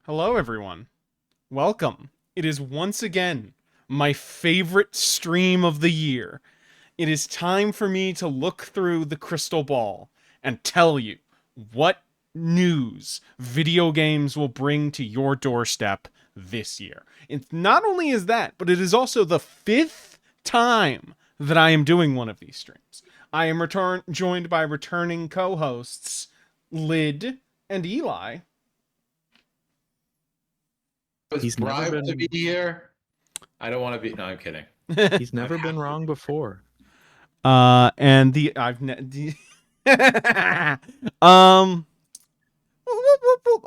Hello, everyone. Welcome. It is once again my favorite stream of the year. It is time for me to look through the crystal ball and tell you what news video games will bring to your doorstep this year. It's not only is that, but it is also the fifth time that I am doing one of these streams. I am joined by returning co-hosts Lid and Eli. Was He's never bribed to been- be here. I don't want to be. No, I'm kidding. He's never been wrong before. And um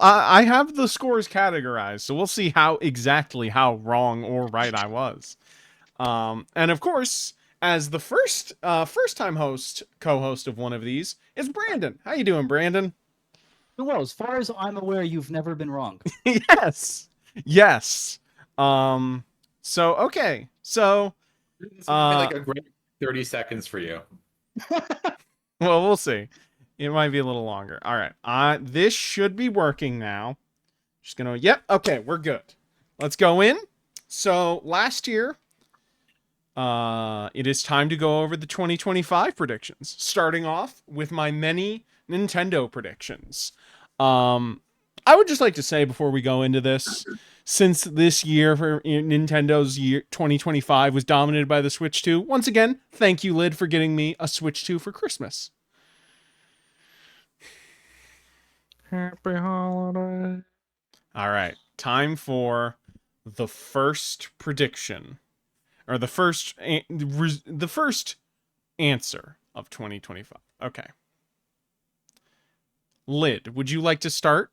I have the scores categorized, so we'll see how wrong or right I was. And of course, as the first time co-host of one of these is Brandon. How you doing, Brandon? Well, as far as I'm aware, you've never been wrong. Yes. So okay. So It's like a great 30 seconds for you. well, we'll see. It might be a little longer. All right. This should be working now. Just gonna. Yep. Okay, we're good. Let's go in. So last year, it is time to go over the 2025 predictions. Starting off with my many Nintendo predictions. I would just like to say before we go into this, since this year for Nintendo's year 2025 was dominated by the Switch 2, once again, thank you, Lid, for getting me a Switch 2 for Christmas. Happy holiday. All right, time for the first prediction, or the first answer of 2025. Okay. Lid, would you like to start?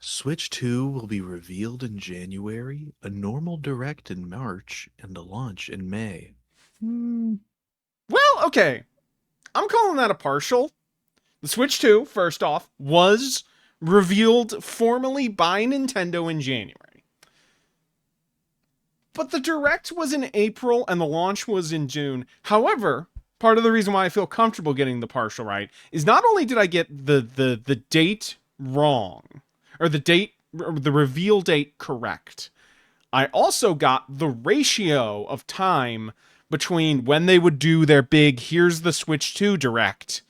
Switch 2 will be revealed in January, a normal direct in March, and a launch in May. Well, okay. I'm calling that a partial. The Switch 2, first off, was revealed formally by Nintendo in January. But the direct was in April and the launch was in June. However, part of the reason why I feel comfortable getting the partial right is not only did I get the date wrong, or the reveal date correct, I also got the ratio of time between when they would do their big here's the Switch 2 direct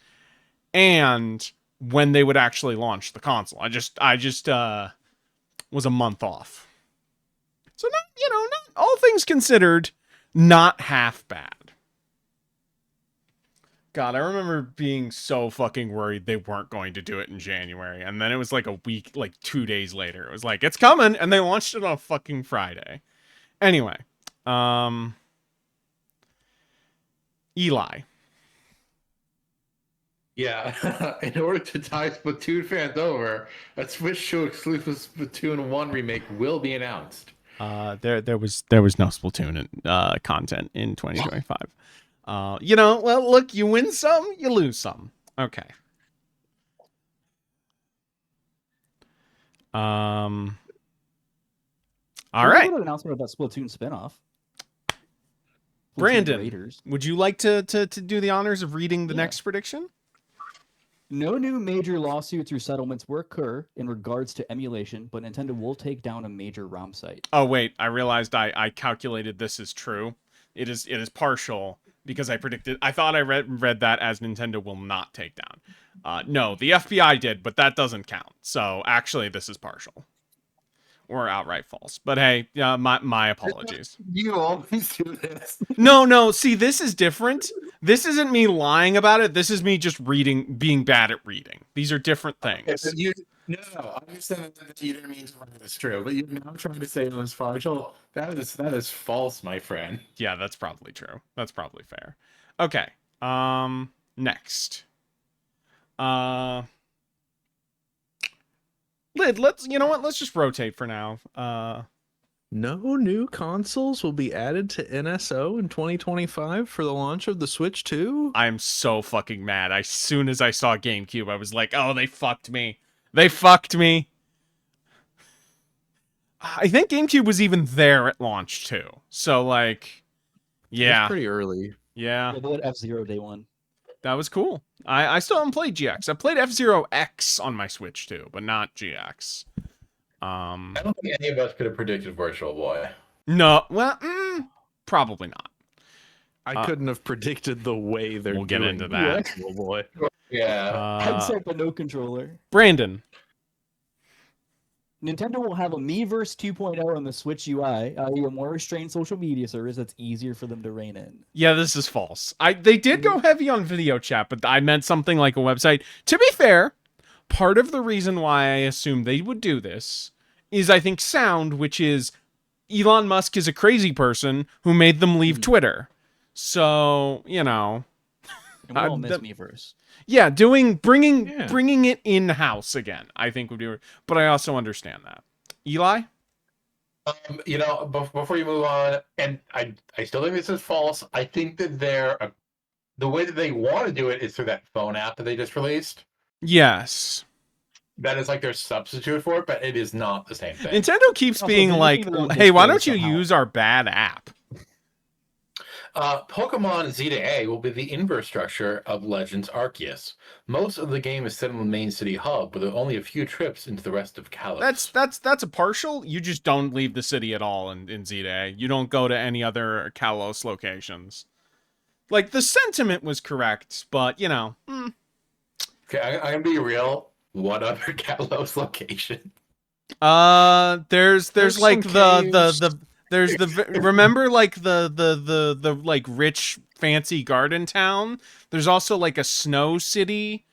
and when they would actually launch the console. I just was a month off. So not all things considered, not half bad. God, I remember being so fucking worried they weren't going to do it in January. And then it was like a week, like 2 days later. It was like, it's coming. And they launched it on a fucking Friday. Anyway. Eli. Yeah, in order to tie Splatoon fans over, a Switch 2 exclusive Splatoon 1 remake will be announced. There was no Splatoon content in 2025. Well, look, you win some, you lose some. Okay. All right. An announcement about Splatoon spinoff. Brandon, Raiders. would you like to do the honors of reading the Yeah. next prediction? No new major lawsuits or settlements will occur in regards to emulation, but Nintendo will take down a major ROM site. Oh wait, I realized I calculated this is true. It is partial because I thought I read that as Nintendo will not take down. No, the FBI did, but that doesn't count. So actually, this is partial or outright false. But hey, my apologies. You always do this. No. See, this is different. This isn't me lying about it. This is me just being bad at reading. These are different things. No, I understand that you didn't mean to write it's true, but you're now trying to say it was partial. That is false, my friend. Yeah, that's probably true. That's probably fair. Okay. Next. Lid, let's just rotate for now. No new consoles will be added to NSO in 2025 for the launch of the Switch 2? I'm so fucking mad. As soon as I saw GameCube, I was like, oh, they fucked me. They fucked me. I think GameCube was even there at launch too. So like, yeah. It's pretty early. Yeah. They let F-Zero day one. That was cool. I still haven't played GX. I played F-Zero X on my Switch too, but not GX. I don't think any of us could have predicted Virtual Boy. No, well, probably not. I couldn't have predicted the way they're We'll get doing into that. Virtual Boy. Yeah. Headset but no controller. Brandon. Nintendo will have a Miiverse 2.0 on the Switch UI, i.e. a more restrained social media service that's easier for them to rein in. Yeah, this is false. They did go heavy on video chat, but I meant something like a website. To be fair, part of the reason why I assumed they would do this is I think sound, which is Elon Musk is a crazy person who made them leave Twitter. So, you know, And we all miss Miiverse. yeah, bringing it in house again, I think would be. But I also understand that. Eli, Before you move on, and I still think this is false. I think that the way that they want to do it is through that phone app that they just released. yes, That is like their substitute for it, but it is not the same thing. Nintendo keeps Also, being they're like, making their own "Hey, why don't displays you somehow. use our bad app?" Pokemon Z to A will be the inverse structure of Legends Arceus. Most of the game is set in the main city hub, with only a few trips into the rest of Kalos. That's a partial. You just don't leave the city at all in Z-Day. You don't go to any other Kalos locations. Like, the sentiment was correct, but, you know. Okay, I'm gonna be real. What other Kalos location? There's like some the remember like the like rich fancy garden town? There's also like a snow city.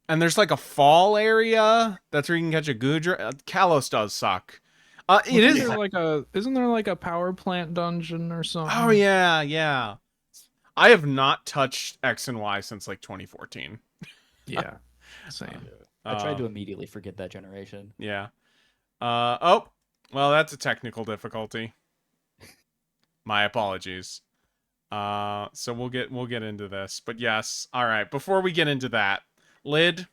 And there's like a fall area. That's where you can catch a Goodra. Kalos does suck. Isn't there like a power plant dungeon or something? Oh yeah. I have not touched X and Y since like 2014. Yeah, same. I tried to immediately forget that generation. Yeah. Oh, well, that's a technical difficulty. My apologies. So we'll get into this, but yes. All right. Before we get into that, Lid.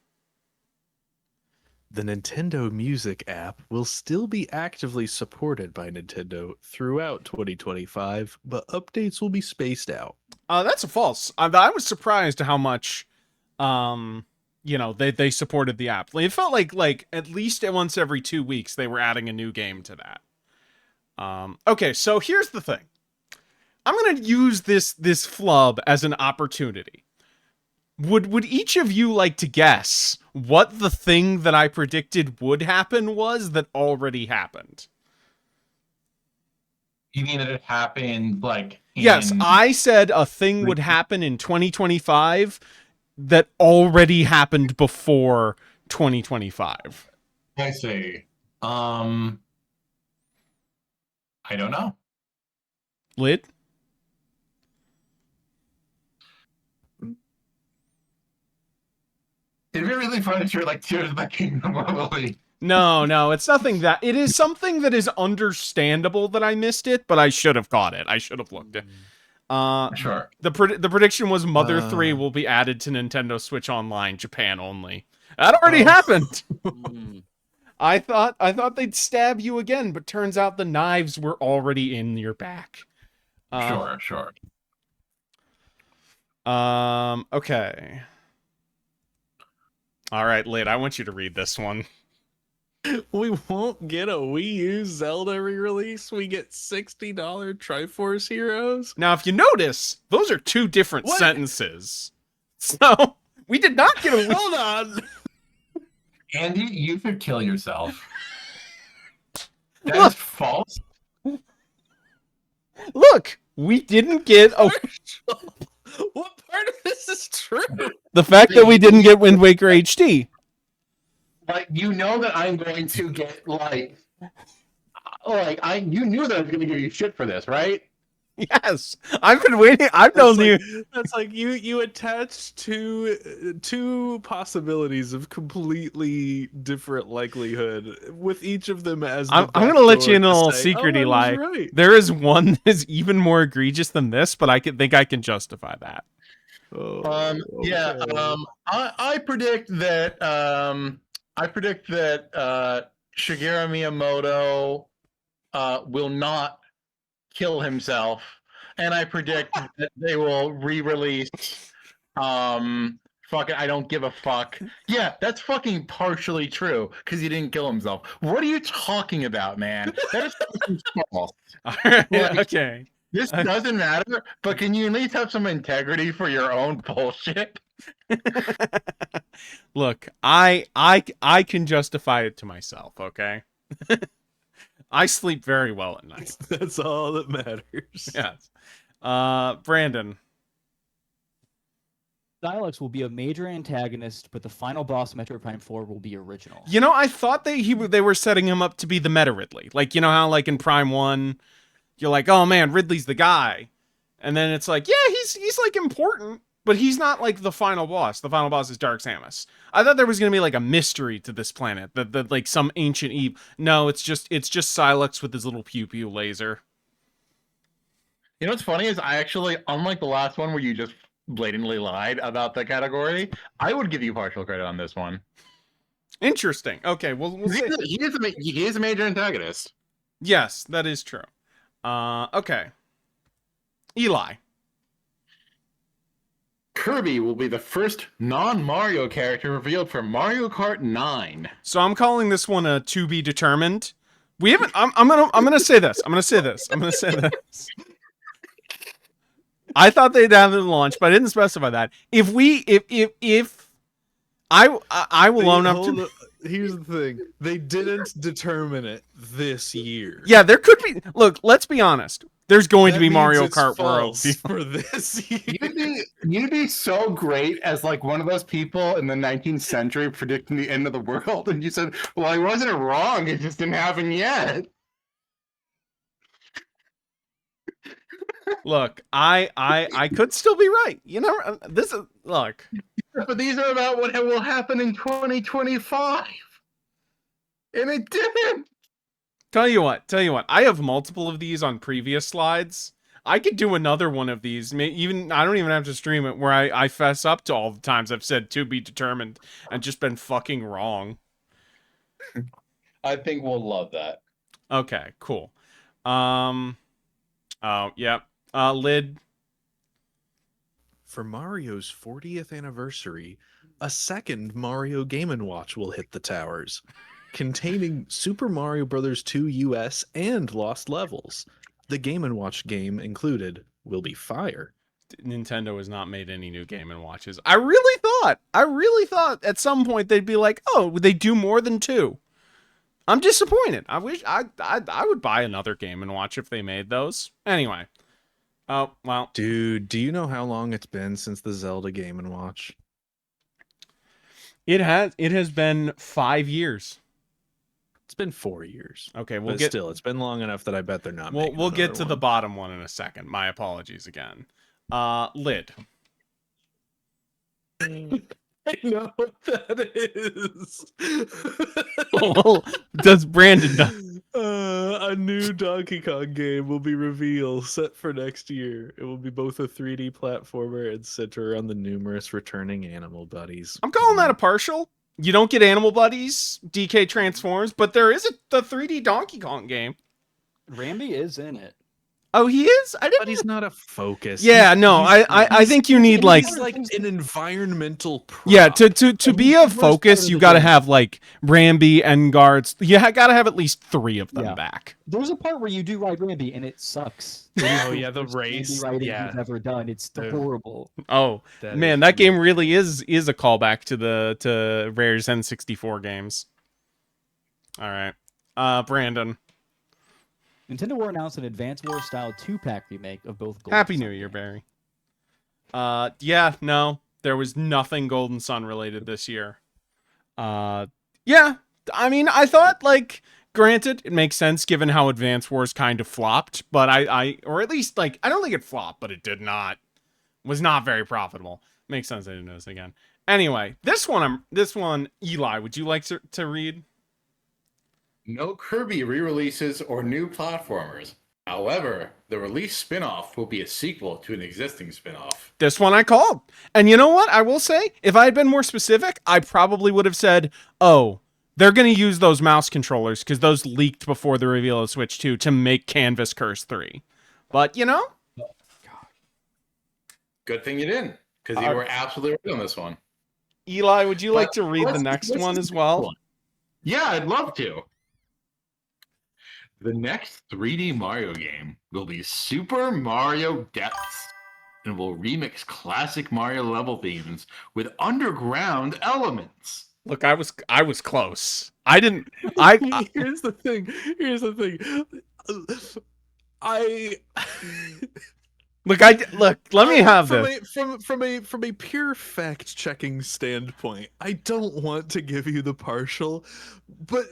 The Nintendo Music app will still be actively supported by Nintendo throughout 2025, but updates will be spaced out. That's a false. I was surprised how much, they supported the app. It felt like at least once every 2 weeks they were adding a new game to that. Okay, so here's the thing. I'm gonna use this flub as an opportunity. Would each of you like to guess what the thing that I predicted would happen was that already happened? You mean that it happened like Yes, I said a thing would happen in 2025 that already happened before 2025. I see. I don't know. Lid? It'd be really fun if you're like Tears of the Kingdom movie. No, it's nothing that. It is something that is understandable that I missed it, but I should have caught it. I should have looked it. Sure. The prediction was Mother 3 will be added to Nintendo Switch Online, Japan only. That already happened. I thought they'd stab you again, but turns out the knives were already in your back. Sure. Okay. All right, Lid, I want you to read this one. We won't get a Wii U Zelda re-release. We get $60 Triforce Heroes. Now, if you notice, those are two different sentences. So, we did not get a... Hold on. Andy, you could kill yourself. That's false. Look, we didn't get a... What part of this is true? The fact that we didn't get Wind Waker HD. Like, you know that I'm going to get, you knew that I was going to give you shit for this, right? Yes, I've been waiting. I've known you. That's like you attached two possibilities of completely different likelihood with each of them as. I'm going to let you in a little say, secret, I was Eli. right. There is one that is even more egregious than this, but I think I can justify that. Yeah. I predict that. Shigeru Miyamoto will not kill himself, and I predict that they will re-release fucking I don't give a fuck. Yeah, that's fucking partially true because he didn't kill himself. What are you talking about, man? That is fucking false. All right, Like, okay. this doesn't matter, but can you at least have some integrity for your own bullshit? Look, I can justify it to myself, okay? I sleep very well at night. That's all that matters. Yes. Brandon. Dialects will be a major antagonist, but the final boss, Metroid Prime 4, will be original. You know, I thought they were setting him up to be the meta Ridley. Like, you know how like in Prime 1, you're like, "Oh man, Ridley's the guy." And then it's like, "Yeah, he's like important, but he's not like the final boss. The final boss is Dark Samus." I thought there was going to be like a mystery to this planet, that like some ancient Eve. No, it's just Silex with his little pew pew laser. You know what's funny is I actually, unlike the last one where you just blatantly lied about the category, I would give you partial credit on this one. Interesting. Okay, we'll see. He is a major antagonist. Yes, that is true. Okay. Eli. Kirby will be the first non-Mario character revealed for Mario Kart 9. So I'm calling this one a to be determined. We haven't. I'm gonna say this. I'm gonna say this. I thought they'd have it launch, but I didn't specify that. If I will own up to. Here's the thing: they didn't determine it this year. Yeah, there could be. Look, let's be honest. There's going to That be means Mario it's Kart World false for this year. You'd be so great as like one of those people in the 19th century predicting the end of the world, and you said, "Well, I wasn't wrong. It just didn't happen yet." Look, I could still be right. You know, this is look. But these are about what will happen in 2025, and it didn't. Tell you what. I have multiple of these on previous slides. I could do another one of these. I don't even have to stream it, where I fess up to all the times I've said to be determined and just been fucking wrong. I think we'll love that. Okay, cool. Oh, yep. Lid. For Mario's 40th anniversary, a second Mario Game & Watch will hit the towers, containing Super Mario Bros. 2 US and Lost Levels. The Game & Watch game included will be fire. Nintendo has not made any new Game & Watches. I really thought at some point they'd be like, oh, would they do more than 2? I'm disappointed. I wish I would buy another Game & Watch if they made those. Anyway. Oh, well. Dude, do you know how long it's been since the Zelda Game & Watch? It has been 5 years. It's been 4 years. Okay, Still, it's been long enough that I bet they're not. We'll get to the bottom one in a second. My apologies again. Lid. I know what that is. Well, does Brandon know? A new Donkey Kong game will be revealed, set for next year. It will be both a 3D platformer and center on the numerous returning animal buddies. I'm calling that a partial. You don't get animal buddies, DK transforms, but there is the 3D Donkey Kong game. Rambi is in it. Oh, he is? I didn't. But he's not a focus. Yeah, no, I think you need like he's like an environmental prop. yeah, to be a focus, you got to have like Rambi and guards. You gotta have at least 3 of them back. There's a part where you do ride Rambi and it sucks. Oh yeah, the race. Rambi riding Yeah, you've ever done. It's horrible. Oh man, that game really is a callback to Rare's N64 games. All right, Brandon. Nintendo will announce an Advance Wars style 2-pack remake of both Gold Happy and New Sun Year, games. Barry. Yeah, no, there was nothing Golden Sun related this year. Yeah, I mean, I thought, like, granted, it makes sense given how Advance Wars kind of flopped, but or at least, like, I don't think it flopped, but it was not very profitable. Makes sense I didn't notice again. Anyway, this one, Eli, would you like to read? No Kirby re-releases or new platformers. However, the release spin-off will be a sequel to an existing spin-off. This one I called. And you know what? I will say, if I had been more specific, I probably would have said, oh, they're going to use those mouse controllers because those leaked before the reveal of Switch 2 to make Canvas Curse 3. But, you know? Good thing you didn't, because you were absolutely right on this one. Eli, would you like But to read the next one as well? Yeah, I'd love to. The next 3D Mario game will be Super Mario Depths and will remix classic Mario level themes with underground elements. Look, I was close. I didn't. I Here's the thing. Here's the thing. I look. Look. Let me have this. From a pure fact checking standpoint, I don't want to give you the partial, but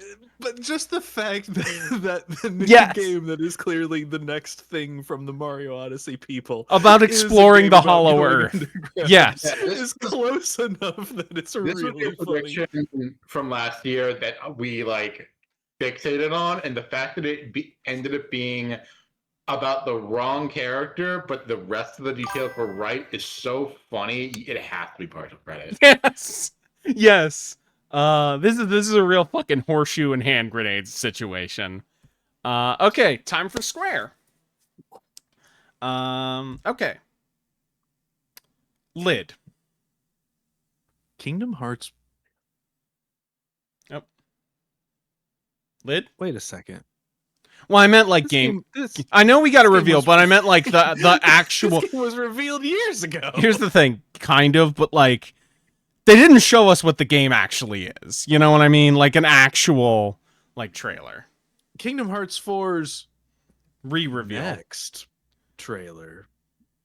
just the fact that the new Yes. game that is clearly the next thing from the Mario Odyssey people About is a exploring game the about Hollow going Earth. underground Yes. is close enough that it's This was really a funny. prediction from last year that we fixated on, and the fact that it ended up being about the wrong character, but the rest of the details were right is so funny. It has to be partial credit. Yes. Yes. This is a real fucking horseshoe and hand grenades situation. Okay, time for Square. Okay. Lid. Kingdom Hearts. Lid? Wait a second. Well, I meant like This game. this I know we got to this game reveal, was- but I meant like the actual. This game was revealed years ago. Here's the thing, kind of, but like they didn't show us what the game actually is. You know what I mean? Like an actual like trailer. Kingdom Hearts 4's Re-reveal. next trailer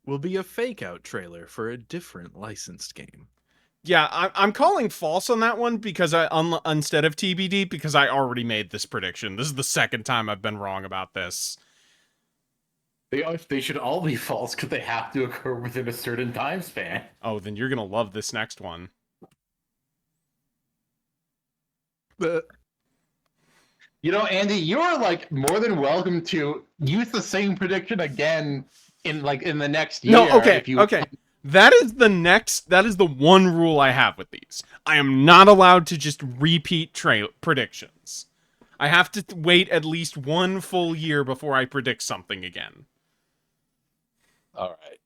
will be a fake out trailer for a different licensed game. Yeah, I'm calling false on that one because instead of TBD because I already made this prediction. This is the second time I've been wrong about this. They should all be false because they have to occur within a certain time span. Oh, then you're gonna love this next one. But Andy, you're more than welcome to use the same prediction again in the next year. No, okay, if you okay. That is the one rule I have with these. I am not allowed to just repeat predictions. I have to wait at least one full year before I predict something again. All right.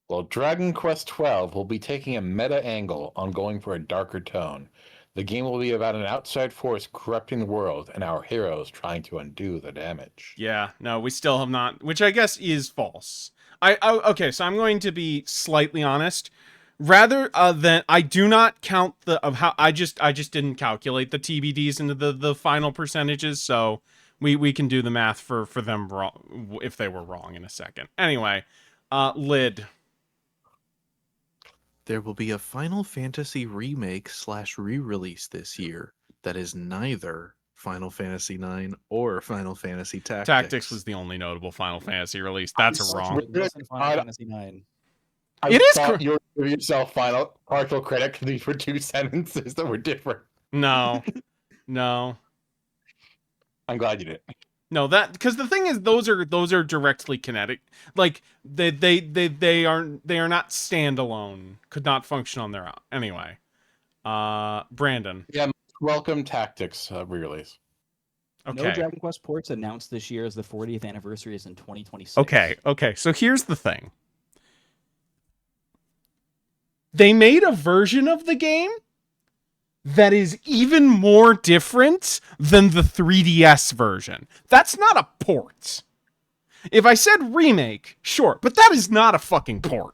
Well, Dragon Quest XII will be taking a meta angle on going for a darker tone. The game will be about an outside force corrupting the world and our heroes trying to undo the damage. Yeah, no, we still have not, which I guess is false. Okay, so I'm going to be slightly honest. Rather than I do not count I just didn't calculate the TBDs into the final percentages, so we can do the math for them wrong if they were wrong in a second. Anyway, Lid. there will be a Final Fantasy remake / re-release this year that is neither Final Fantasy IX or Final Fantasy Tactics. Tactics was the only notable Final Fantasy release. That's wrong. Listen, Final Fantasy 9. It is You were giving yourself partial credit because these were two sentences that were different. No. No. I'm glad you did. No, that because the thing is those are directly kinetic. Like they are not standalone. Could not function on their own. Anyway. Brandon. Yeah, welcome Tactics re-release. Okay. No Dragon Quest ports announced this year as the 40th anniversary is in 2026. Okay. So here's the thing. They made a version of the game that is even more different than the 3DS version. That's not a port. If I said remake, sure, but that is not a fucking port.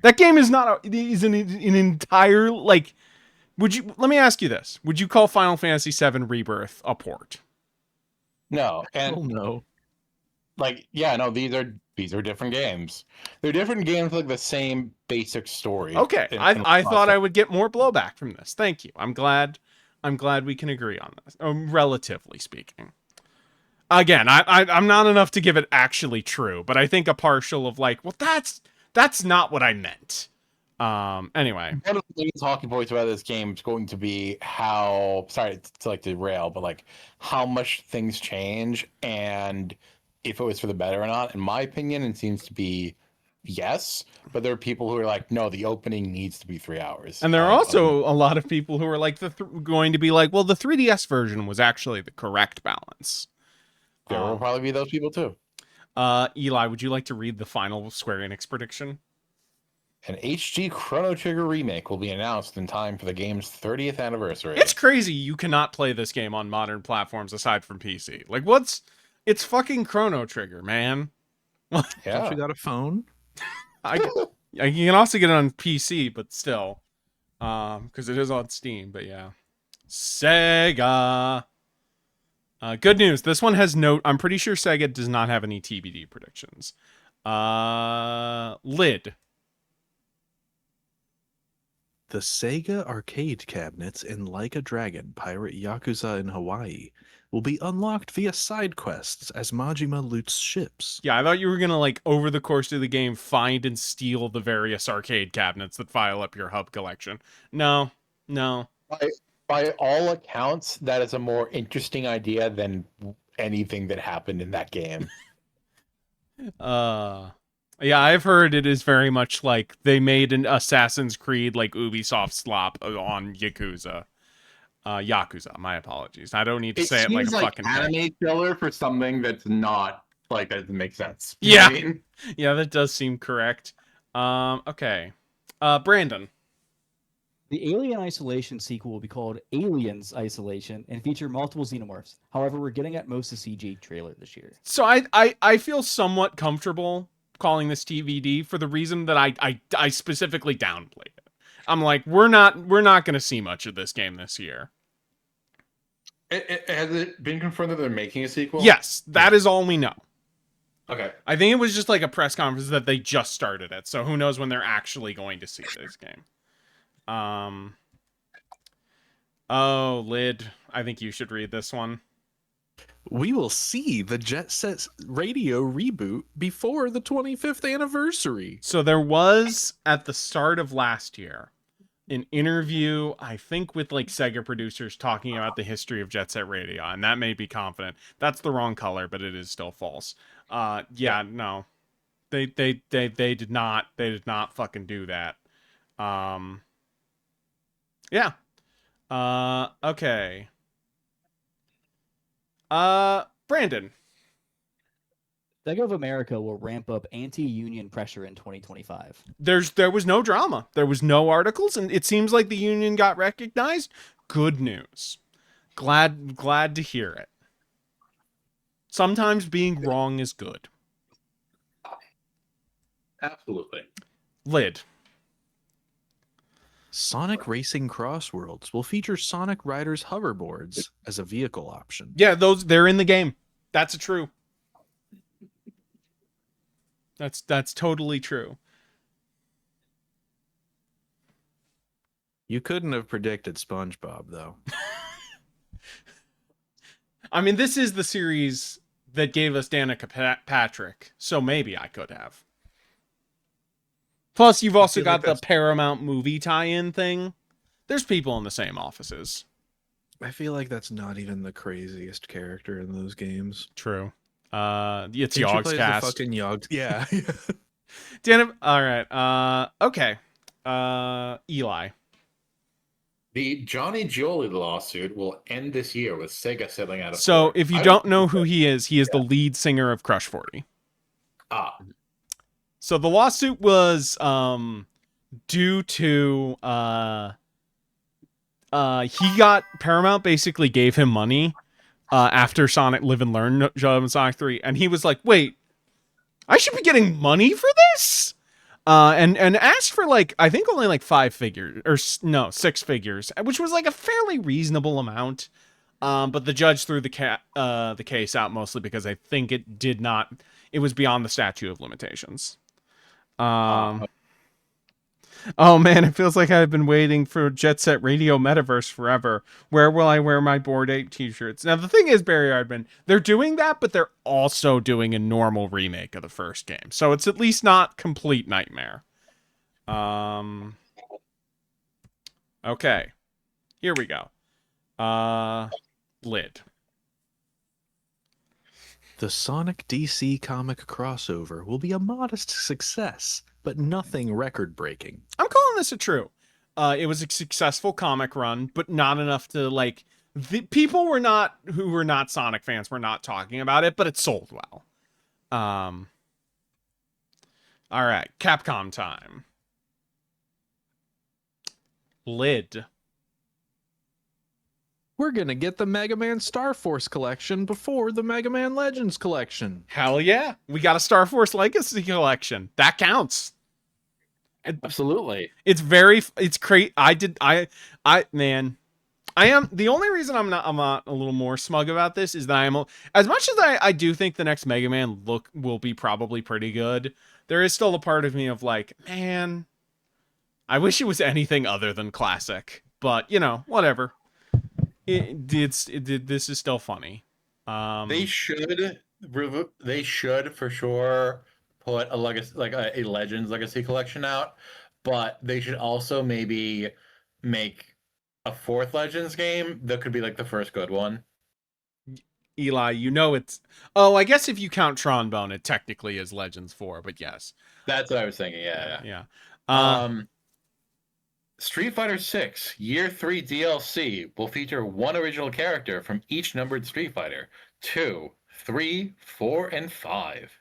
That game is not an entire let me ask you this. Would you call Final Fantasy VII Rebirth a port? No, and Oh no. these are different games. They're different games with the same basic story. Okay, I thought I would get more blowback from this. Thank you. I'm glad we can agree on this, relatively speaking. Again, I'm not enough to give it actually true, but I think a partial of that's not what I meant. Anyway. One of the main talking points about this game is going to be how, sorry to derail, but how much things change and if it was for the better or not. In my opinion, it seems to be yes, but there are people who are like, no, the opening needs to be 3 hours. And there are also a lot of people who are going to be like, well, the 3DS version was actually the correct balance. There will probably be those people too. Eli, would you like to read the final Square Enix prediction? An HD Chrono Trigger remake will be announced in time for the game's 30th anniversary. It's crazy you cannot play this game on modern platforms aside from PC. Like, it's fucking Chrono Trigger, man. Don't Yeah. you got a phone? You can also get it on PC, but still, because it is on Steam. But yeah, Sega. Good news. This one has no. I'm pretty sure Sega does not have any TBD predictions. Lid. The Sega arcade cabinets in Like a Dragon Pirate Yakuza in Hawaii will be unlocked via side quests as Majima loots ships. Yeah, I thought you were gonna like over the course of the game find and steal the various arcade cabinets that file up your hub collection. No. By all accounts, that is a more interesting idea than anything that happened in that game. Yeah, I've heard it is very much like they made an Assassin's Creed like Ubisoft slop on Yakuza. Yakuza, my apologies. I don't need to say it like a fucking anime filler for something that's not like that doesn't make sense. Yeah. You know what I mean? Yeah, that does seem correct. Okay. Brandon. The Alien Isolation sequel will be called Aliens Isolation and feature multiple xenomorphs. However, we're getting at most a CG trailer this year. So I feel somewhat comfortable calling this TVD for the reason that I specifically downplayed it. I'm like, we're not going to see much of this game this year. Has it been confirmed that they're making a sequel? Yes, that is all we know. Okay. I think it was just like a press conference that they just started it, so who knows when they're actually going to see this game. Oh, Lid, I think you should read this one. We will see the Jet Set Radio reboot before the 25th anniversary. So there was, at the start of last year, an interview, I think with like Sega producers talking about the history of Jet Set Radio, and that made me confident. That's the wrong color, but it is still false. No. They did not fucking do that. Yeah. Okay. Brandon. Sega of America will ramp up anti-union pressure in 2025. There was no drama. There was no articles, and it seems like the union got recognized. Good news. Glad to hear it. Sometimes being wrong is good. Absolutely. Lid. Sonic Racing Crossworlds will feature Sonic Riders hoverboards as a vehicle option. Yeah, they're in the game. That's true. That's totally true. You couldn't have predicted SpongeBob, though. I mean, this is the series that gave us Danica Patrick, so maybe I could have. Plus, you've also got the Paramount movie tie-in thing. There's people in the same offices. I feel like that's not even the craziest character in those games. True. It's She Yogg's plays cast. the fucking Yogg. Yeah. Damn. All right. Okay. Eli. The Johnny Gioli lawsuit will end this year with Sega settling out of So, court. if you don't know who he is the lead singer of Crush 40. Ah, So the lawsuit was due to Paramount basically gave him money after Sonic Live and Learn Jump Sonic 3, and he was like, wait, I should be getting money for this? And asked for like, I think only like 6 figures, which was like a fairly reasonable amount. But the judge threw the case out mostly because I think it was beyond the statute of limitations. Oh man, it feels like I've been waiting for Jet Set Radio Metaverse forever. Where will I wear my Bored Ape t-shirts? Now the thing is, Barry Ardman, they're doing that, but they're also doing a normal remake of the first game. So it's at least not complete nightmare. Okay. Here we go. Lid. The Sonic DC comic crossover will be a modest success, but nothing record-breaking. I'm calling this a true. It was a successful comic run, but not enough to like. The people who were not Sonic fans were not talking about it, but it sold well. All right, Capcom time. Lid. We're gonna get the Mega Man Star Force collection before the Mega Man Legends collection. Hell yeah. We got a Star Force Legacy collection. That counts. Absolutely. It's great. Man, I am the only reason I'm not a little more smug about this is that as much as I do think the next Mega Man look will be probably pretty good. There is still a part of me of like, man, I wish it was anything other than classic, but you know, whatever. This is still funny. They should for sure put a legacy, like a Legends Legacy collection out, but they should also maybe make a fourth Legends game that could be like the first good one. Eli, you know it's. Oh, I guess if you count Trombone, it technically is Legends 4, but yes. That's what I was thinking. Yeah. Yeah. Street Fighter 6 Year 3 DLC will feature one original character from each numbered Street Fighter: 2, 3, 4, and 5.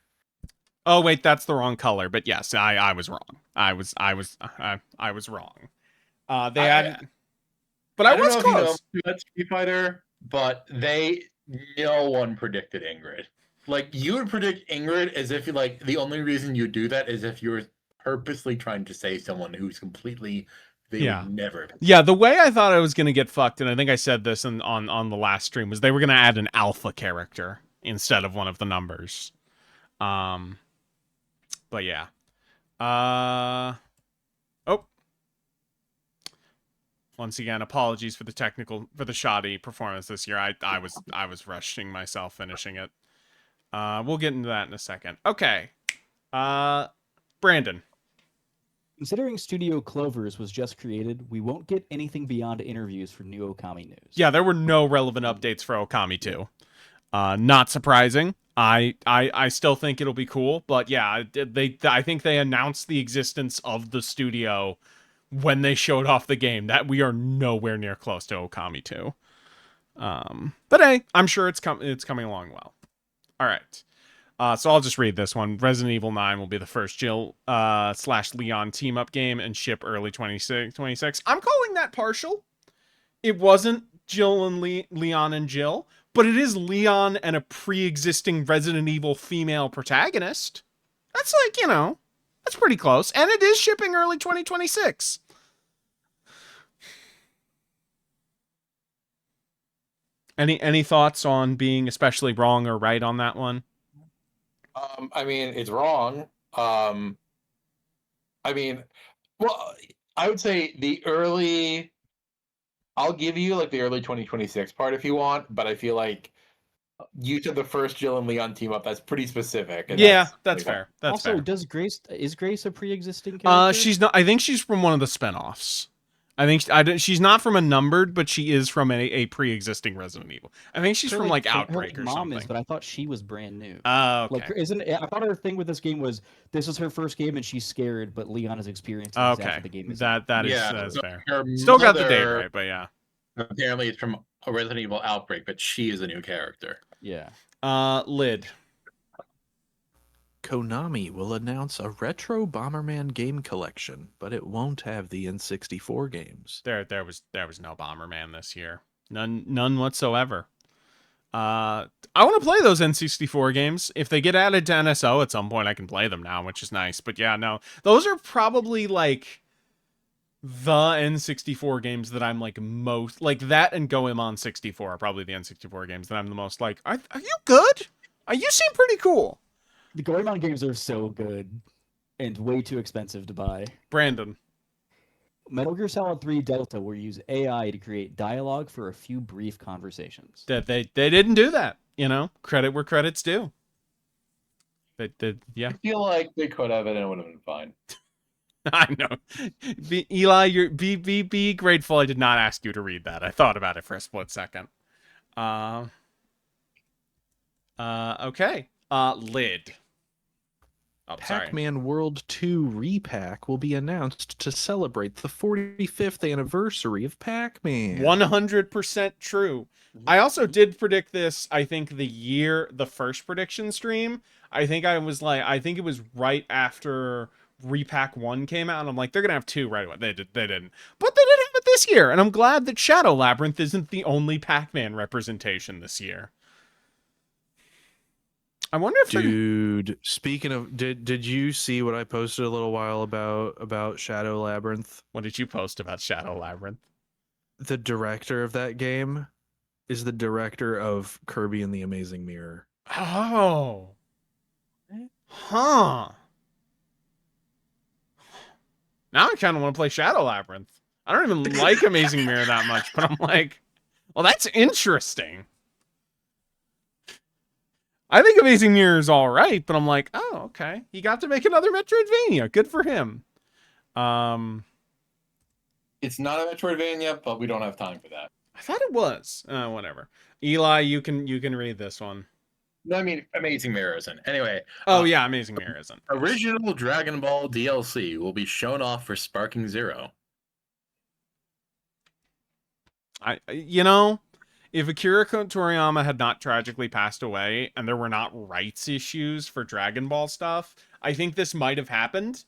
Oh wait, that's the wrong color. But yes, I was wrong. I was wrong. They added, but I don't was know if you know close. about Street Fighter, but no one predicted Ingrid. Like, you would predict Ingrid as if like the only reason you do that is if you're purposely trying to say someone who's completely would never. Yeah, the way I thought I was gonna get fucked, and I think I said this on the last stream, was they were gonna add an alpha character instead of one of the numbers. But yeah. Oh. Once again, apologies for the shoddy performance this year. I was rushing myself finishing it. We'll get into that in a second. Okay. Brandon. Considering Studio Clovers was just created, we won't get anything beyond interviews for new Okami news. Yeah, there were no relevant updates for Okami 2. Not surprising. I still think it'll be cool, but yeah, I think they announced the existence of the studio when they showed off the game. That we are nowhere near close to Okami 2. But hey, I'm sure it's coming along well. All right. So I'll just read this one. Resident Evil 9 will be the first Jill / Leon team up game and ship early 26. I'm calling that partial. It wasn't Jill and Leon and Jill, but it is Leon and a pre-existing Resident Evil female protagonist. That's like, you know, that's pretty close. And it is shipping early 2026. Any thoughts on being especially wrong or right on that one? I mean, it's wrong. I mean, well, I would say I'll give you like the early 2026 part if you want, but I feel like you said the first Jill and Leon team up. That's pretty specific. And Yeah, that's fair. That's also, fair. Is Grace a pre-existing character? She's not. I think she's from one of the spinoffs. I think she's not from a numbered, but she is from a pre-existing Resident Evil. I think she's from like Outbreak or mom something. is, but I thought she was brand new. Oh, okay. Like, I thought her thing with this game was this is her first game and she's scared, but Leon is experienced after the game. That is so fair. her Still got the date mother right, but yeah. Apparently, it's from a Resident Evil Outbreak, but she is a new character. Yeah. Lid. Konami will announce a retro Bomberman game collection, but it won't have the N64 games. There was no Bomberman this year. None whatsoever. I want to play those N64 games. If they get added to NSO at some point, I can play them now, which is nice. But yeah, no. Those are probably like the N64 games that I'm like most like. That and Goemon 64 are probably the N64 games that I'm the most like. Are you good? You seem pretty cool. The Goemon games are so good and way too expensive to buy. Brandon. Metal Gear Solid 3 Delta will use AI to create dialogue for a few brief conversations. That they didn't do that, you know? Credit where credit's due. Yeah. I feel like they could have it and it would have been fine. I know. Eli, be grateful I did not ask you to read that. I thought about it for a split second. Okay. Lid. Oh, Pac-Man World 2 Repack will be announced to celebrate the 45th anniversary of Pac-Man. 100% true. I also did predict this, I think, the first prediction stream. I think it was right after Repack 1 came out, and I'm like, they're going to have 2 right away. They didn't. But they did have this year, and I'm glad that Shadow Labyrinth isn't the only Pac-Man representation this year. I wonder if Dude, speaking of, did you see what I posted a little while about Shadow Labyrinth? what did you post about Shadow Labyrinth? The director of that game is the director of Kirby and the Amazing Mirror. Oh. Huh. Now I kind of want to play Shadow Labyrinth. I don't even like Amazing Mirror that much, but I'm like, well, that's interesting. I think Amazing Mirror is all right, but I'm like, oh, okay. He got to make another Metroidvania. Good for him. It's not a Metroidvania, but we don't have time for that. I thought it was. Whatever. Eli, you can read this one. No, I mean, Amazing Mirror isn't. Anyway. Oh, yeah, Amazing Mirror isn't. Original Dragon Ball DLC will be shown off for Sparking Zero. If Akira Toriyama had not tragically passed away and there were not rights issues for Dragon Ball stuff, I think this might have happened.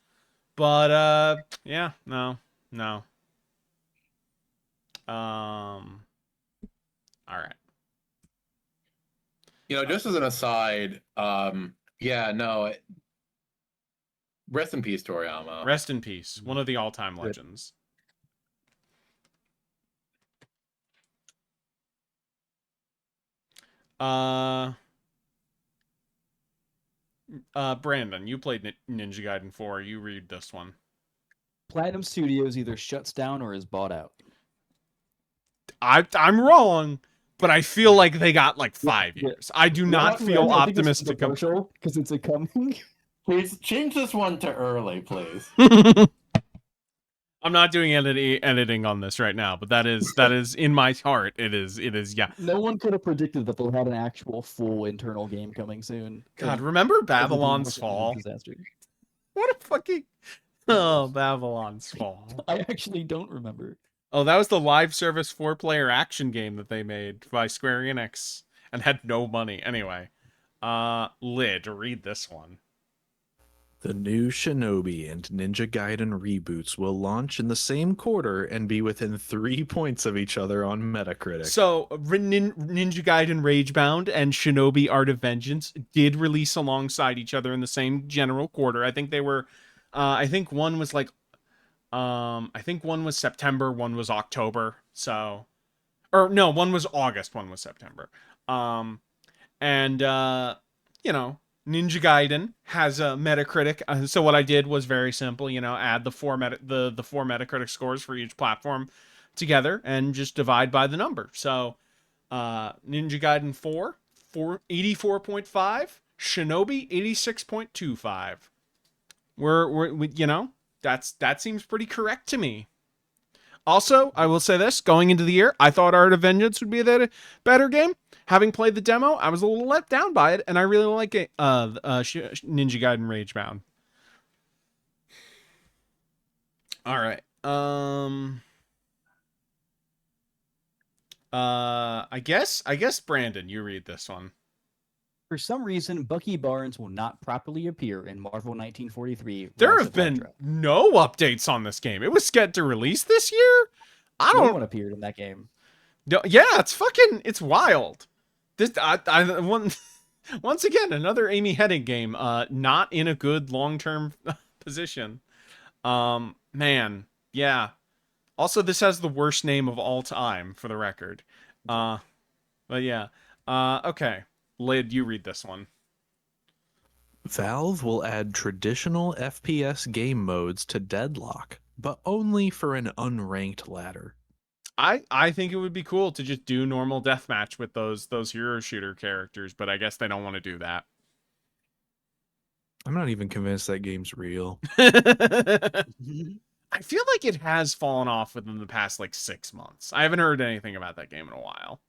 But, yeah, no. All right. Just as an aside, rest in peace, Toriyama. Rest in peace. One of the all-time legends. Brandon, you played Ninja Gaiden 4. You read this one. Platinum Studios either shuts down or is bought out. I'm wrong, but I feel like they got like 5 years. I do not feel optimistic. Because it's a coming. Please change this one to early, please. I'm not doing editing on this right now, but that is in my heart. It is. Yeah. No one could have predicted that they had an actual full internal game coming soon. God, remember Babylon's Fall? Disaster. What a fucking Babylon's Fall. I actually don't remember. Oh, that was the live service 4-player action game that they made by Square Enix and had no money. Anyway, Lid, read this one. The new Shinobi and Ninja Gaiden reboots will launch in the same quarter and be within 3 points of each other on Metacritic. So, Ninja Gaiden Ragebound and Shinobi Art of Vengeance did release alongside each other in the same general quarter. I think they were, I think one was like, I think one was September, one was October. So, or no, one was August, one was September. Ninja Gaiden has a Metacritic. So what I did was very simple, add the four Metacritic scores for each platform together and just divide by the number. So, Ninja Gaiden 4, 84.5, Shinobi 86.25. That seems pretty correct to me. Also, I will say this, going into the year, I thought Art of Vengeance would be a better game. Having played the demo, I was a little let down by it, and I really like it. Ninja Gaiden Ragebound. All right. I guess Brandon, you read this one. For some reason, Bucky Barnes will not properly appear in Marvel 1943. There have been no updates on this game. It was scheduled to release this year. No one appeared in that game. Yeah, it's wild. This once again, another Amy Hennig game, not in a good long-term position. Man, yeah. Also, this has the worst name of all time, for the record. But yeah. Okay. Lid, you read this one. Valve will add traditional FPS game modes to Deadlock, but only for an unranked ladder. I think it would be cool to just do normal deathmatch with those hero shooter characters, but I guess they don't want to do that. I'm not even convinced that game's real. I feel like it has fallen off within the past 6 months. I haven't heard anything about that game in a while.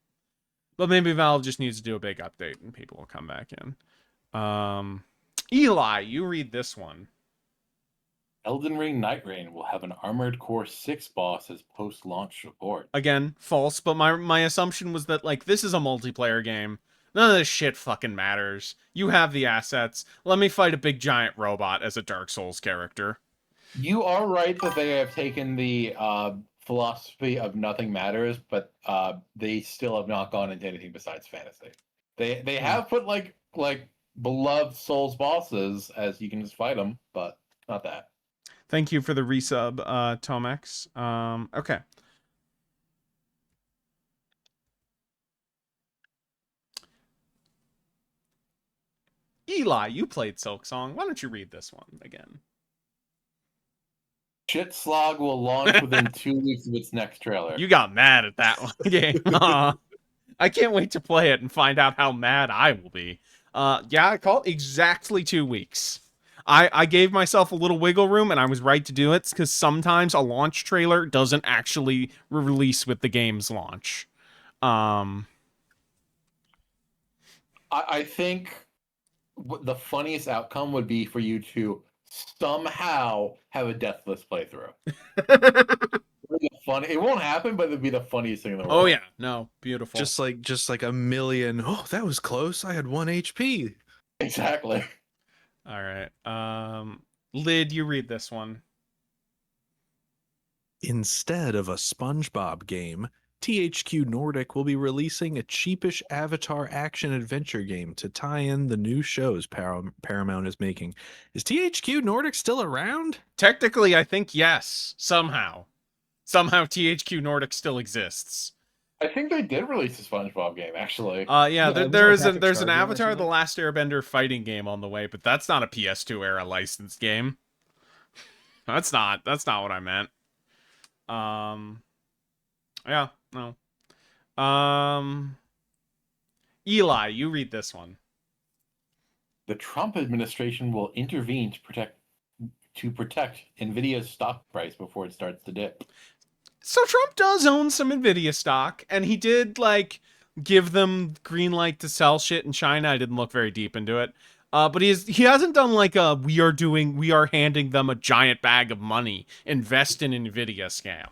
But maybe Valve just needs to do a big update and people will come back in. Eli, you read this one. Elden Ring Night Rain will have an Armored Core 6 boss as post-launch support. Again, false, but my assumption was that, this is a multiplayer game. None of this shit fucking matters. You have the assets. Let me fight a big giant robot as a Dark Souls character. You are right that they have taken the philosophy of nothing matters, but they still have not gone into anything besides fantasy. They have put like beloved Souls bosses as you can just fight them, but not that. Thank you for the resub, Tomex. Okay. Eli, you played Silk Song. Why don't you read this one again? Shit Slog will launch within 2 weeks of its next trailer. You got mad at that one game. I can't wait to play it and find out how mad I will be. Yeah, I called exactly 2 weeks. I gave myself a little wiggle room, and I was right to do it, because sometimes a launch trailer doesn't actually release with the game's launch. I think the funniest outcome would be for you to somehow have a deathless playthrough. Funny. It won't happen, but it'd be the funniest thing in the world. Oh yeah, no, beautiful. Just like a million. Oh, that was close. I had 1 HP. Exactly. All right. Lid, you read this one. Instead of a SpongeBob game, THQ Nordic will be releasing a cheapish Avatar action adventure game to tie in the new shows Paramount is making. Is THQ Nordic still around? Technically, I think yes. Somehow THQ Nordic still exists. I think they did release a SpongeBob game, actually. Yeah, Yeah, it was there's like Patrick an Star game or Avatar: The something. Last Airbender fighting game on the way, but that's not a PS2 era licensed game. That's not what I meant. Yeah, no. Eli, you read this one. The Trump administration will intervene to protect Nvidia's stock price before it starts to dip. So Trump does own some Nvidia stock, and he did give them green light to sell shit in China. I didn't look very deep into it. But he hasn't done we are handing them a giant bag of money, invest in Nvidia scam.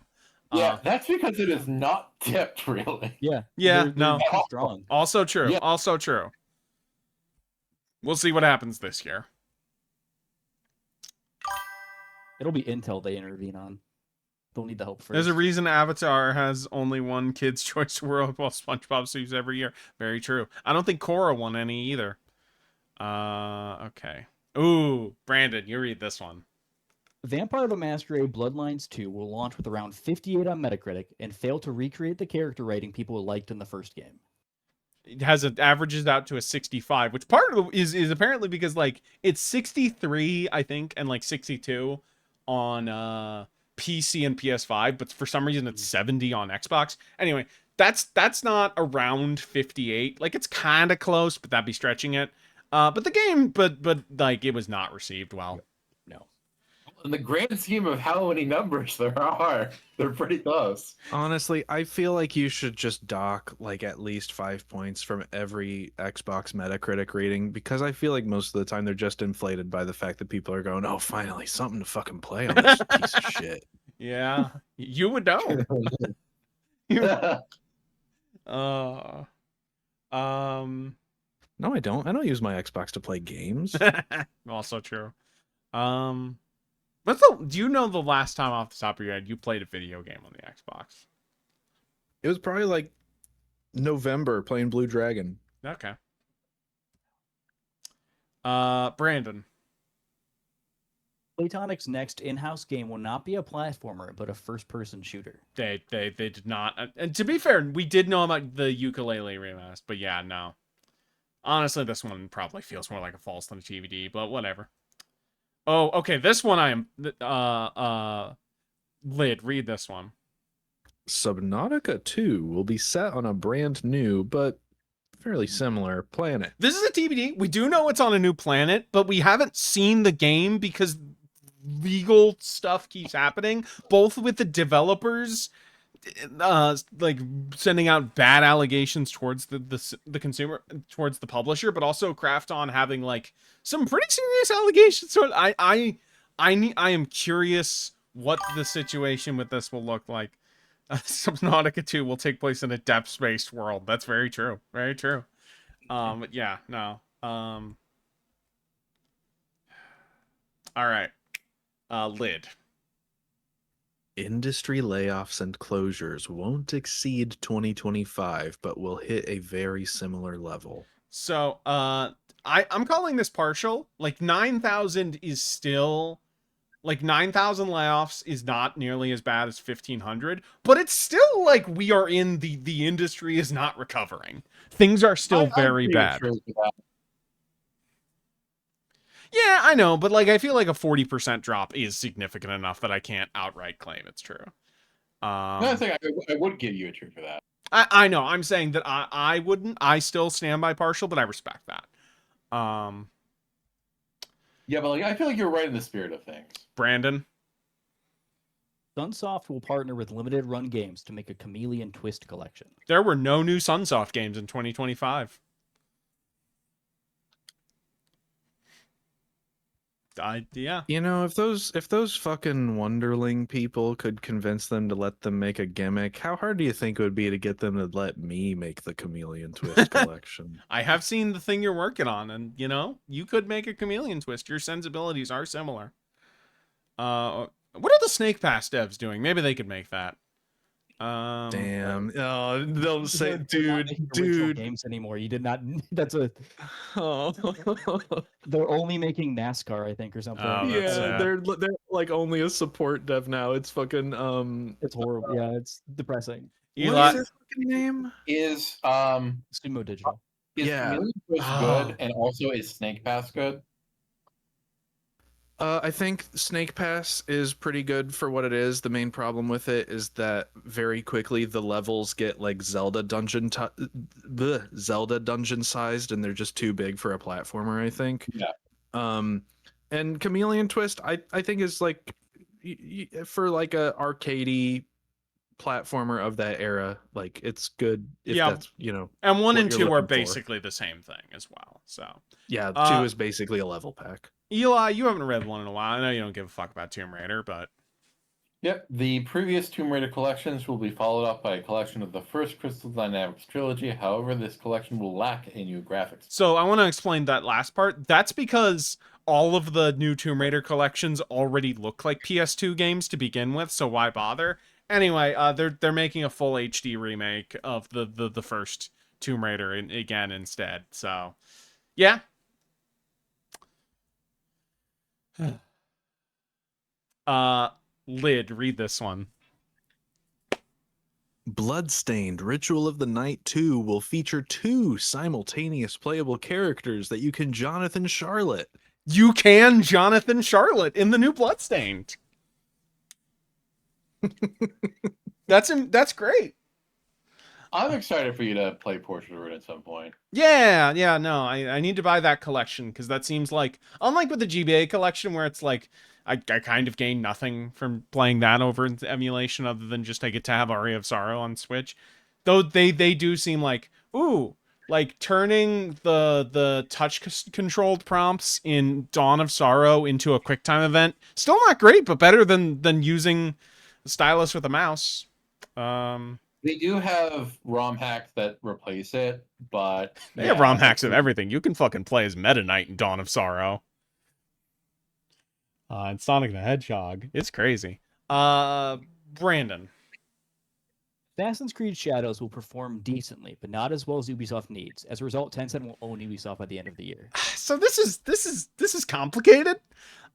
Yeah, that's because it is not dipped, really. Yeah. Yeah, no. Too strong. Also true. Yeah. Also true. We'll see what happens this year. It'll be Intel they intervene on. They'll need the help first. There's a reason Avatar has only one Kids' Choice Award while SpongeBob sues every year. Very true. I don't think Korra won any either. Okay. Ooh, Brandon, you read this one. Vampire the Masquerade Bloodlines 2 will launch with around 58 on Metacritic and fail to recreate the character writing people liked in the first game. It averages out to a 65, which part of it is apparently because it's 63, I think, and 62 on PC and PS5, but for some reason it's 70 on Xbox. Anyway, that's not around 58. It's kind of close, but that'd be stretching it. But the game, but it was not received well. No. In the grand scheme of how many numbers there are, they're pretty close. Honestly, I feel like you should just dock at least 5 points from every Xbox Metacritic rating, because I feel like most of the time they're just inflated by the fact that people are going, "Oh, finally something to fucking play on this piece of shit." Yeah, you would know. No, I don't. I don't use my Xbox to play games. Also true. Do you know the last time off the top of your head you played a video game on the Xbox? It was probably November playing Blue Dragon. Okay. Brandon. Playtonic's next in-house game will not be a platformer, but a first-person shooter. They did not. And to be fair, we did know about the ukulele remaster, but yeah, no. Honestly, this one probably feels more like a false than a TVD, but whatever. Oh, okay. This one I am. Lid, read this one. Subnautica 2 will be set on a brand new but fairly similar planet. This is a TBD. We do know it's on a new planet, but we haven't seen the game because legal stuff keeps happening, both with the developers sending out bad allegations towards the consumer, towards the publisher, but also Krafton having some pretty serious allegations. So I am curious what the situation with this will look like. Subnautica 2 will take place in a depth-based world. That's very true. Very true. But yeah, no. All right. Lid. Industry layoffs and closures won't exceed 2025, but will hit a very similar level. So, I'm calling this partial. Like 9,000 is still like 9,000 layoffs is not nearly as bad as 1,500, but it's still like we are in the industry is not recovering. Things are still very bad. Yeah, I know, but like I feel like a 40% drop is significant enough that I can't outright claim it's true. I think I would give you a true for that. I know. I'm saying that I wouldn't. I still stand by partial, but I respect that. Yeah, but like I feel like you're right in the spirit of things. Brandon. Sunsoft will partner with Limited Run Games to make a Chameleon Twist collection. There were no new Sunsoft games in 2025. Yeah. You know, if those fucking Wonderling people could convince them to let them make a gimmick, how hard do you think it would be to get them to let me make the Chameleon Twist collection? I have seen the thing you're working on, and you know, you could make a Chameleon Twist. Your sensibilities are similar. What are the Snake Pass devs doing? Maybe they could make that. Damn. Oh, they'll say, They're not dude, making original dude. games anymore. You did not. That's a. Oh. They're only making NASCAR, I think, or something. Oh, that's Yeah, sad. they're like only a support dev now. It's fucking It's horrible. Yeah, it's depressing. What Eli, is their fucking name? Is Sumo Digital. Yeah. Chameleon Twist Oh. good, and also is Snake Pass good? I think Snake Pass is pretty good for what it is. The main problem with it is that very quickly the levels get like Zelda dungeon sized, and they're just too big for a platformer, I think. Yeah. And Chameleon Twist, I think is like for like a arcadey platformer of that era, like it's good if Yeah. that's, you know. and 1 what and you're 2 are looking for. basically the same thing as well. So, Yeah, 2 is basically a level pack. Eli, you haven't read 1 in a while. I know you don't give a fuck about Tomb Raider, but Yep. The previous Tomb Raider collections will be followed up by a collection of the first Crystal Dynamics trilogy. However, this collection will lack a new graphics. so I want to explain that last part. That's because all of the new Tomb Raider collections already look like PS2 games to begin with, so why bother? Anyway, they're making a full HD remake of the first Tomb Raider again instead. So, yeah. Lid, read this one. Bloodstained Ritual of the Night 2 will feature 2 simultaneous playable characters that you can Jonathan Charlotte. You can Jonathan Charlotte in the new Bloodstained. That's great. I'm excited for you to play Portrait of Ruin at some point. Yeah, no, I need to buy that collection because that seems like, unlike with the GBA collection where it's like I kind of gain nothing from playing that over into emulation other than just I get to have Aria of Sorrow on Switch. Though they do seem like, ooh, like turning the touch controlled prompts in Dawn of Sorrow into a QuickTime event. Still not great, but better than using the stylus with a mouse. They do have ROM hacks that replace it, but They have ROM hacks of everything. You can fucking play as Meta Knight in Dawn of Sorrow. And Sonic the Hedgehog. It's crazy. Brandon. Assassin's Creed Shadows will perform decently, but not as well as Ubisoft needs. As a result, Tencent will own Ubisoft by the end of the year. So this is complicated.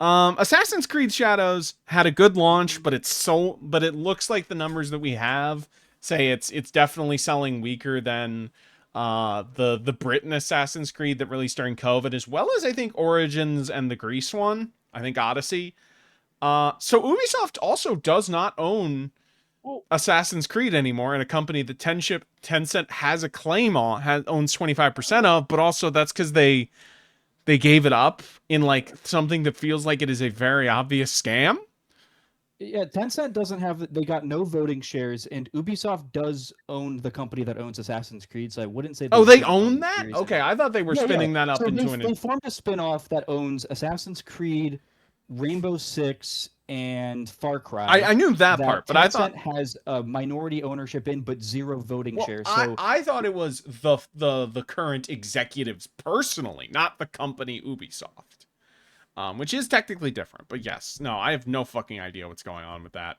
Assassin's Creed Shadows had a good launch, but it looks like the numbers that we have say it's definitely selling weaker than the Britain Assassin's Creed that released during COVID, as well as I think Origins and the Greece one. I think Odyssey. So Ubisoft also does not own Assassin's Creed anymore, and a company that Tencent has a claim on, owns 25% of, but also that's because they gave it up in like something that feels like it is a very obvious scam. Yeah, Tencent doesn't have. They got no voting shares, and Ubisoft does own the company that owns Assassin's Creed. So I wouldn't say. Oh, they don't own the that? series Okay, anymore. I thought they were spinning that up So into they formed a spin-off that owns Assassin's Creed, Rainbow Six, and Far Cry. I knew that part, but I thought Tencent has a minority ownership in, but 0 voting well, shares. So I thought it was the current executives personally, not the company Ubisoft. Which is technically different, but yes, no, I have no fucking idea what's going on with that.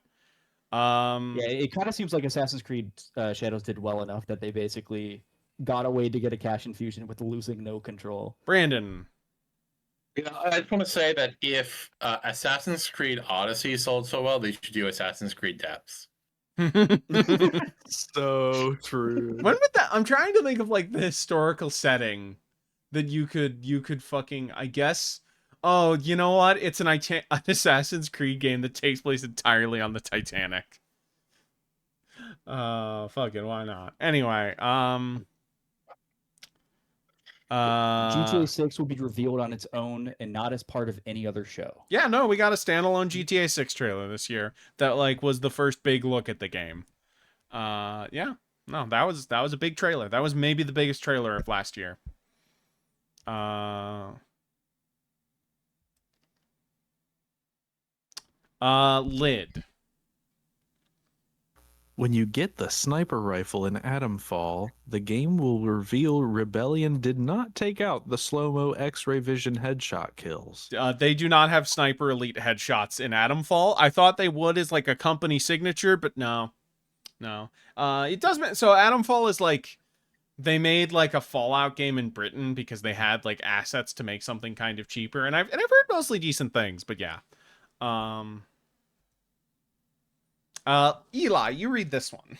Yeah, it kind of seems like Assassin's Creed Shadows did well enough that they basically got a way to get a cash infusion with losing no control. Brandon. I just want to say that if Assassin's Creed Odyssey sold so well, they should do Assassin's Creed Depths. When So true. would that? I'm trying to think of like the historical setting that you could fucking, I guess. Oh, you know what? It's an Assassin's Creed game that takes place entirely on the Titanic. Fucking why not? Anyway, GTA 6 will be revealed on its own and not as part of any other show. yeah, no, we got a standalone GTA 6 trailer this year that like was the first big look at the game. Yeah. No, that was a big trailer. That was maybe the biggest trailer of last year. Lid. When you get the sniper rifle in Atomfall, the game will reveal Rebellion did not take out the slow-mo X-ray vision headshot kills. They do not have sniper elite headshots in Atomfall. I thought they would as like a company signature, but no. It does. So Atomfall is like they made like a Fallout game in Britain because they had like assets to make something kind of cheaper, and I've heard mostly decent things, but yeah. Eli, you read this one.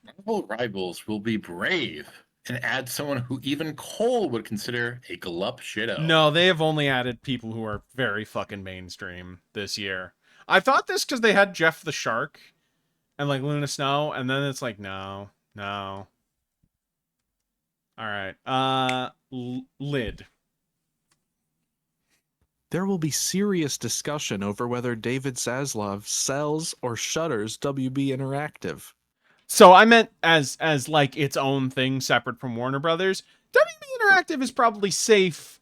Marvel Rivals will be brave and add someone who even Cole would consider a glup shitto. No, they have only added people who are very fucking mainstream this year. I thought this because they had Jeff the Shark and like Luna Snow, and then it's like no. All right. Lid. There will be serious discussion over whether David Zaslav sells or shutters WB Interactive. So I meant as like its own thing separate from Warner Brothers. WB Interactive is probably safe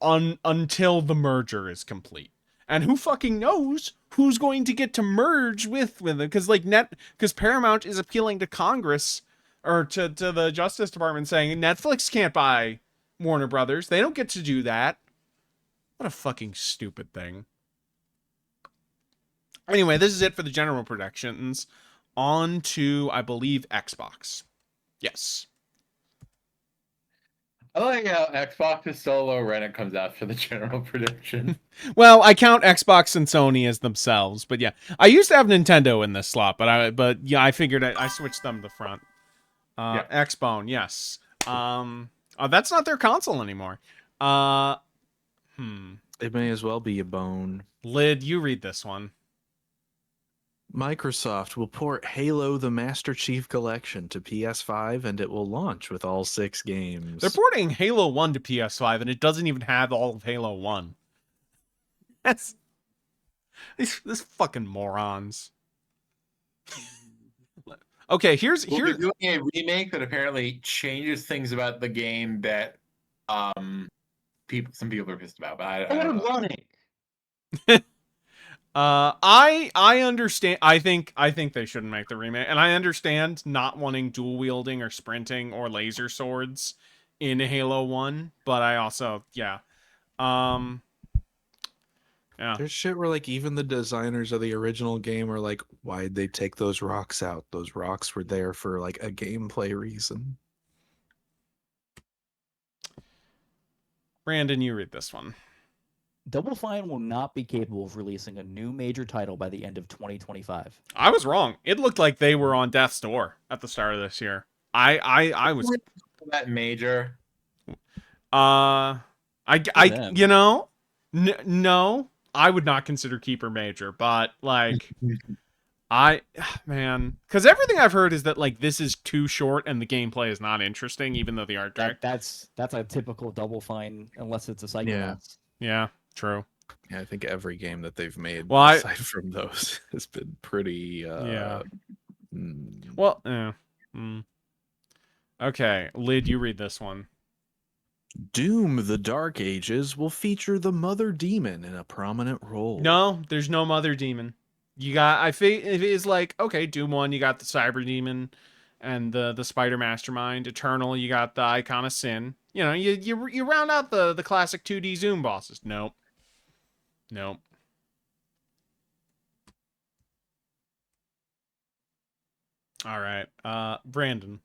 until the merger is complete. And who fucking knows who's going to get to merge with it? Because like because Paramount is appealing to Congress or to the Justice Department saying Netflix can't buy Warner Brothers. They don't get to do that. What a fucking stupid thing. Anyway, this is it for the general predictions. On to, I believe, Xbox. Yes. I like how Xbox is so low rent it comes after the general prediction. Well, I count Xbox and Sony as themselves, but yeah, I used to have Nintendo in this slot, but yeah, I figured I switched them to the front. Yeah. Xbone, yes. That's not their console anymore. It may as well be a bone. Lid, you read this one. Microsoft will port Halo the Master Chief Collection to PS5 and it will launch with all 6 games. They're porting Halo 1 to PS5 and it doesn't even have all of Halo 1. That's this fucking morons. Okay, here's We're doing a remake that apparently changes things about the game that some people are pissed about, but I don't know. Running. I understand. I think they shouldn't make the remake, and I understand not wanting dual wielding or sprinting or laser swords in Halo 1, but I also yeah. There's shit where like even the designers of the original game are like, why'd they take those rocks out? Those rocks were there for like a gameplay reason. Brandon, you read this one. Double Fine will not be capable of releasing a new major title by the end of 2025. I was wrong. It looked like they were on death's door at the start of this year. I was that major. no, I would not consider Keeper major, but like because everything I've heard is that like this is too short and the gameplay is not interesting, even though the art director. That's a typical Double Fine, unless it's a Psychonauts. Yeah, true. Yeah, I think every game that they've made, Well, aside from those, has been pretty. Well, okay, Lid, you read this one. Doom: The Dark Ages will feature the Mother Demon in a prominent role. No, there's no Mother Demon. You got it is like okay, Doom 1, you got the Cyber Demon and the Spider Mastermind. Eternal, you got the Icon of Sin. You know, you round out the classic 2D Zoom bosses. Nope. All right. Brandon.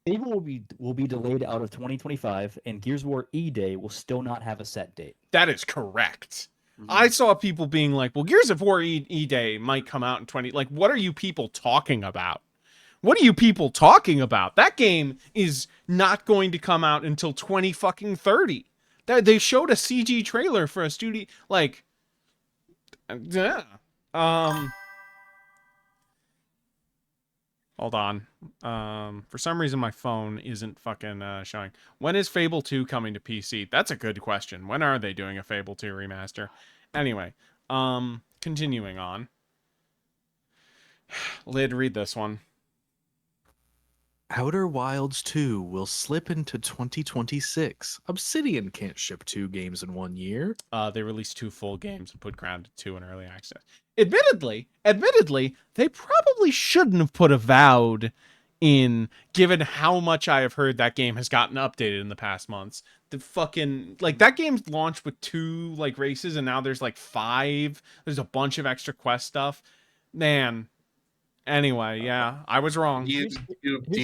Fable will be delayed out of 2025, and Gears of War E Day will still not have a set date. That is correct. I saw people being like, well, Gears of War E-Day might come out in 20. Like, what are you people talking about? What are you people talking about? That game is not going to come out until 20 fucking 30. They showed a CG trailer for a studio. Like, yeah. Hold on. For some reason my phone isn't fucking showing. When is Fable 2 coming to PC? That's a good question. When are they doing a Fable 2 remaster? Anyway, continuing on. Lid, read this one. Outer Wilds 2 will slip into 2026. Obsidian can't ship 2 games in 1 year. They released 2 full games and put Grounded 2 in early access. Admittedly, they probably shouldn't have put Avowed in, given how much I have heard that game has gotten updated in the past months. The fucking, like, that game's launched with 2 like races, and now there's like 5. There's a bunch of extra quest stuff. Man. Anyway, yeah, I was wrong. Do you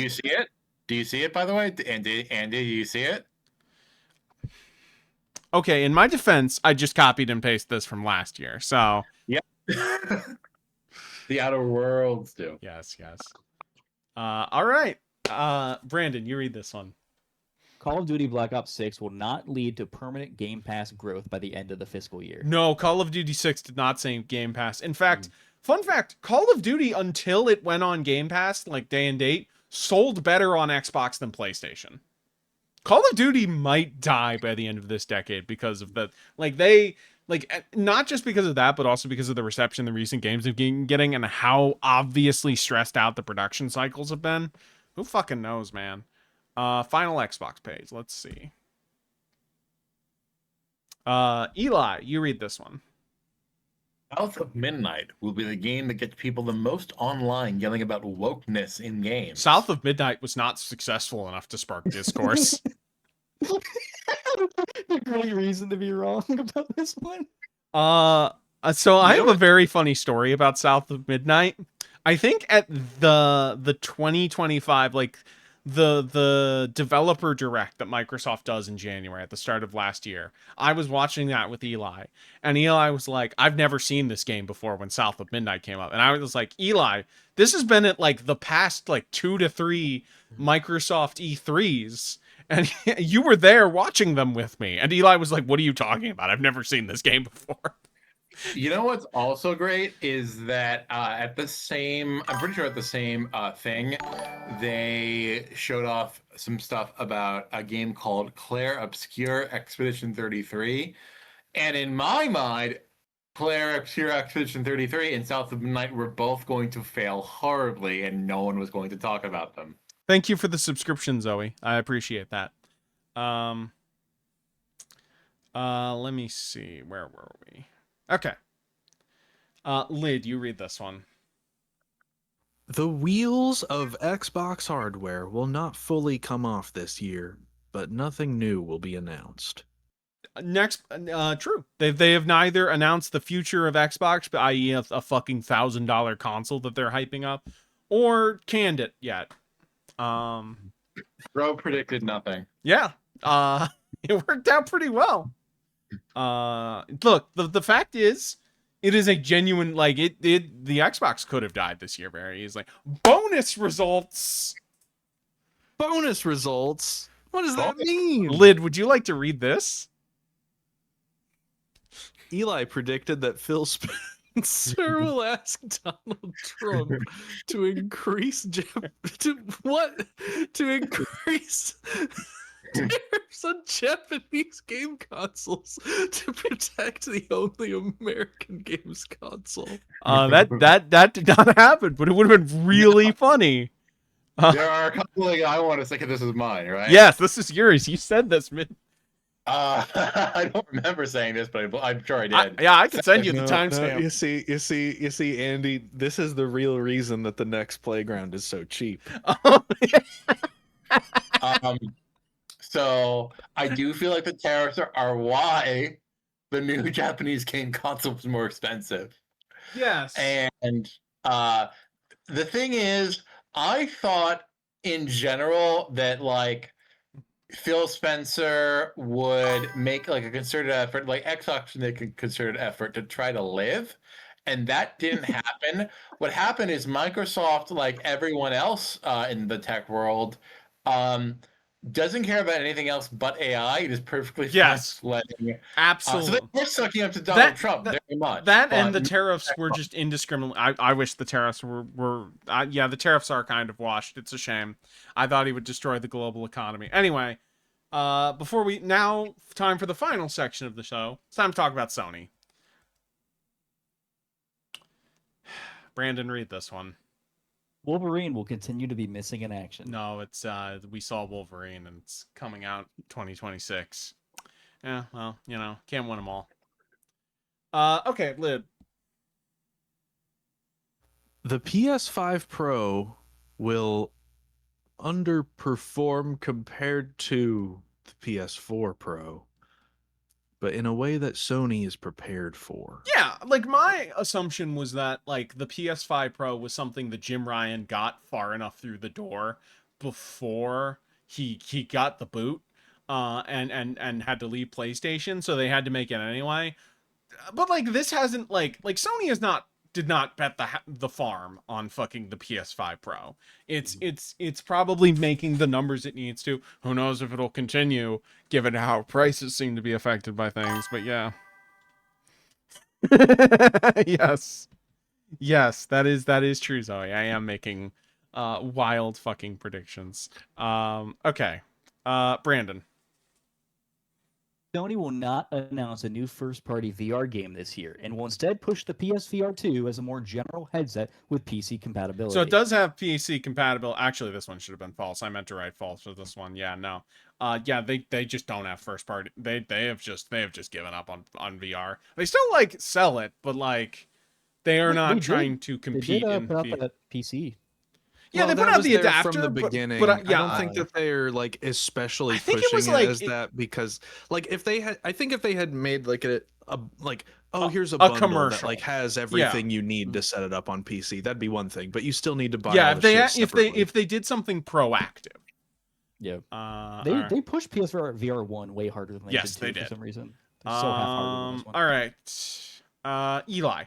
see it? Do you see it, by the way? Andy, do you see it? Okay, in my defense, I just copied and pasted this from last year, so... Yeah. The Outer Worlds do. Yes. All right. Brandon, you read this one. Call of Duty Black Ops 6 will not lead to permanent Game Pass growth by the end of the fiscal year. No, Call of Duty 6 did not say Game Pass. In fact, fun fact, Call of Duty, until it went on Game Pass, like day and date, sold better on Xbox than PlayStation. Call of Duty might die by the end of this decade because of the, not just because of that, but also because of the reception the recent games have been getting and how obviously stressed out the production cycles have been. Who fucking knows, man? Final Xbox page. Let's see. Eli, you read this one. South of Midnight will be the game that gets people the most online yelling about wokeness in games. South of Midnight was not successful enough to spark discourse. A great reason to be wrong about this one. So I have a very funny story about South of Midnight. I think at the 2025, like the developer direct that Microsoft does in January at the start of last year, I was watching that with Eli, and Eli was like, I've never seen this game before when South of Midnight came up. And I was like, Eli, this has been at like the past like 2 to 3 Microsoft E3s. And you were there watching them with me. And Eli was like, what are you talking about? I've never seen this game before. You know what's also great is that I'm pretty sure at the same thing, they showed off some stuff about a game called Claire Obscure Expedition 33. And in my mind, Claire Obscure Expedition 33 and South of Midnight were both going to fail horribly, and no one was going to talk about them. Thank you for the subscription, Zoe. I appreciate that. Let me see. Where were we? Okay. Lid, you read this one. The wheels of Xbox hardware will not fully come off this year, but nothing new will be announced. Next, true. They have neither announced the future of Xbox, i.e. a fucking $1,000 console that they're hyping up, or canned it yet. Bro predicted nothing. Yeah. It worked out pretty well. Look, the fact is, it is a genuine, like, the Xbox could have died this year very easily. Bonus results! Bonus results? What does that mean? Lid, would you like to read this? Eli predicted that Phil Spencer will ask Donald Trump to increase tariffs on Japanese game consoles to protect the only American games console. That did not happen, but it would have been really funny. There are a couple of I want to say this is mine, right? Yes, this is yours. You said this, man. I don't remember saying this, but I'm sure I did. I can send you the timestamp. You see, Andy, this is the real reason that the next playground is so cheap. So I do feel like the tariffs are why the new Japanese game console is more expensive. Yes. And the thing is, I thought in general that like Phil Spencer would make like a concerted effort, like Xbox make a concerted effort to try to live, and that didn't happen. What happened is Microsoft, like everyone else in the tech world, um, doesn't care about anything else but AI. It is perfectly fine Yes, letting. So they absolutely. were sucking up to Donald That Trump that very much, that and but the tariffs were just indiscriminate. I wish the tariffs were yeah, the tariffs are kind of washed. It's a shame. I thought he would destroy the global economy. Anyway, before we now time for the final section of the show. It's time to talk about Sony. Brandon, read this one. Wolverine will continue to be missing in action. No, it's we saw Wolverine and it's coming out 2026. Yeah, well, you know, can't win them all. Okay, Lid. The PS5 Pro will underperform compared to the PS4 Pro, but in a way that Sony is prepared for. Yeah, like my assumption was that like the PS5 Pro was something that Jim Ryan got far enough through the door before he got the boot and had to leave PlayStation, so they had to make it anyway. But like this hasn't like Sony has not did not bet the farm on fucking the PS5 Pro. It's probably making the numbers it needs to. Who knows if it'll continue given how prices seem to be affected by things, but yeah. Yes. Yes, that is true, Zoe. I am making wild fucking predictions. Okay. Brandon. Sony will not announce a new first-party VR game this year, and will instead push the PSVR 2 as a more general headset with PC compatibility. So it does have PC compatible. Actually, this one should have been false. I meant to write false for this one. Yeah, no. Yeah, they just don't have first party. They have just given up on VR. They still like sell it, but like they are not trying to They compete did in put out VR. that PC. Yeah, Well, they put that out was the there adapter from the but- beginning. But, I yeah, don't think that they're like especially I think it pushing was, it, like, as it- that because like if they had, I think if they had made like a like here's a a bundle commercial. that like has everything you need to set it up on PC, that'd be one thing. But you still need to buy Yeah, all if the they shit separately. if they did something proactive. Yeah. All They right. they pushed PSVR VR 1 way harder than they Yes, did 2 they for did. some reason. They're so half-hearted on this one. All right. Eli.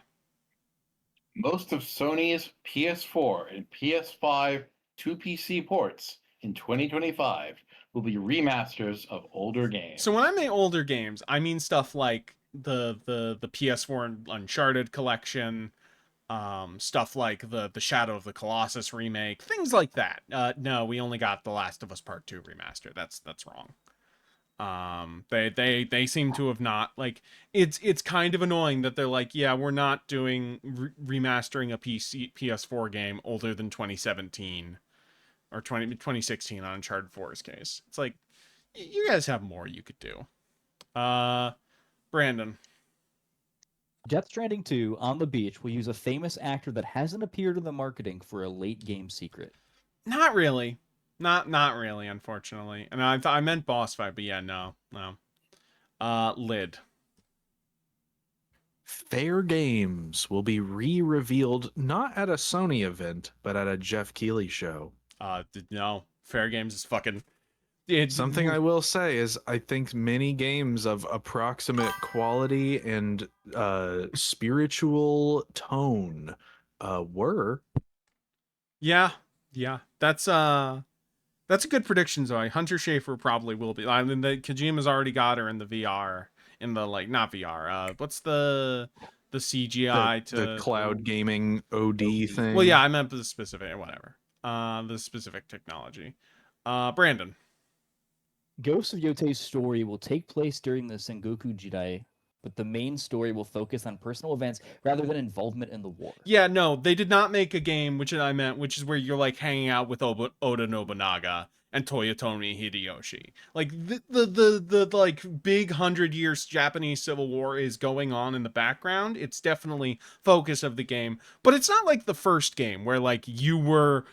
most of Sony's PS4 and PS5 to PC ports in 2025 will be remasters of older games. So when I mean older games, I mean stuff like the PS4 Uncharted collection, stuff like the Shadow of the Colossus remake, things like that. No, we only got The Last of Us Part 2 remaster. That's wrong. They seem to have not like it's kind of annoying that they're like, yeah, we're not doing remastering a PS4 game older than 2017 or 2016 on Uncharted 4's case. It's like you guys have more you could do. Brandon. Death Stranding 2 on the beach will use a famous actor that hasn't appeared in the marketing for a late game secret. Not really. Not really, unfortunately. And I meant boss fight, but yeah, no. Lid. Fair Games will be re-revealed not at a Sony event, but at a Jeff Keighley show. No. Fair Games is fucking. Something I will say is I think many games of approximate quality and spiritual tone were. Yeah. That's a good prediction, Zoe. Hunter Schafer probably will be. I mean, the Kojima's already got her in the VR, in the like not VR. What's the CGI the cloud gaming OD thing. Well, yeah, I meant the specific whatever. The specific technology. Brandon. Ghost of Yotei's story will take place during the Sengoku Jidai, but the main story will focus on personal events rather than involvement in the war. Yeah, no, they did not make a game, which I meant, which is where you're like hanging out with Oda Nobunaga and Toyotomi Hideyoshi. Like the like big 100 years Japanese Civil War is going on in the background. It's definitely focus of the game, but it's not like the first game where like you were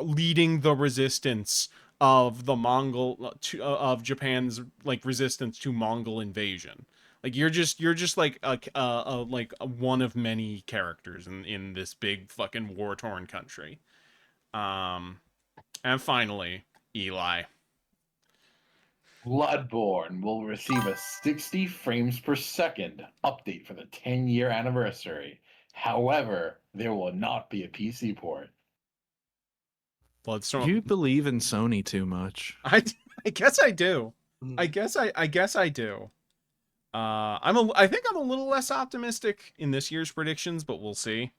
leading the resistance of the Mongol of Japan's like resistance to Mongol invasion. Like you're just like like one of many characters in this big fucking war torn country. And finally, Eli. Bloodborne will receive a 60 frames per second update for the 10-year anniversary. However, there will not be a PC port. Bloodstorm. You believe in Sony too much. I guess I do. Mm. I guess I do. I think I'm a little less optimistic in this year's predictions, but we'll see.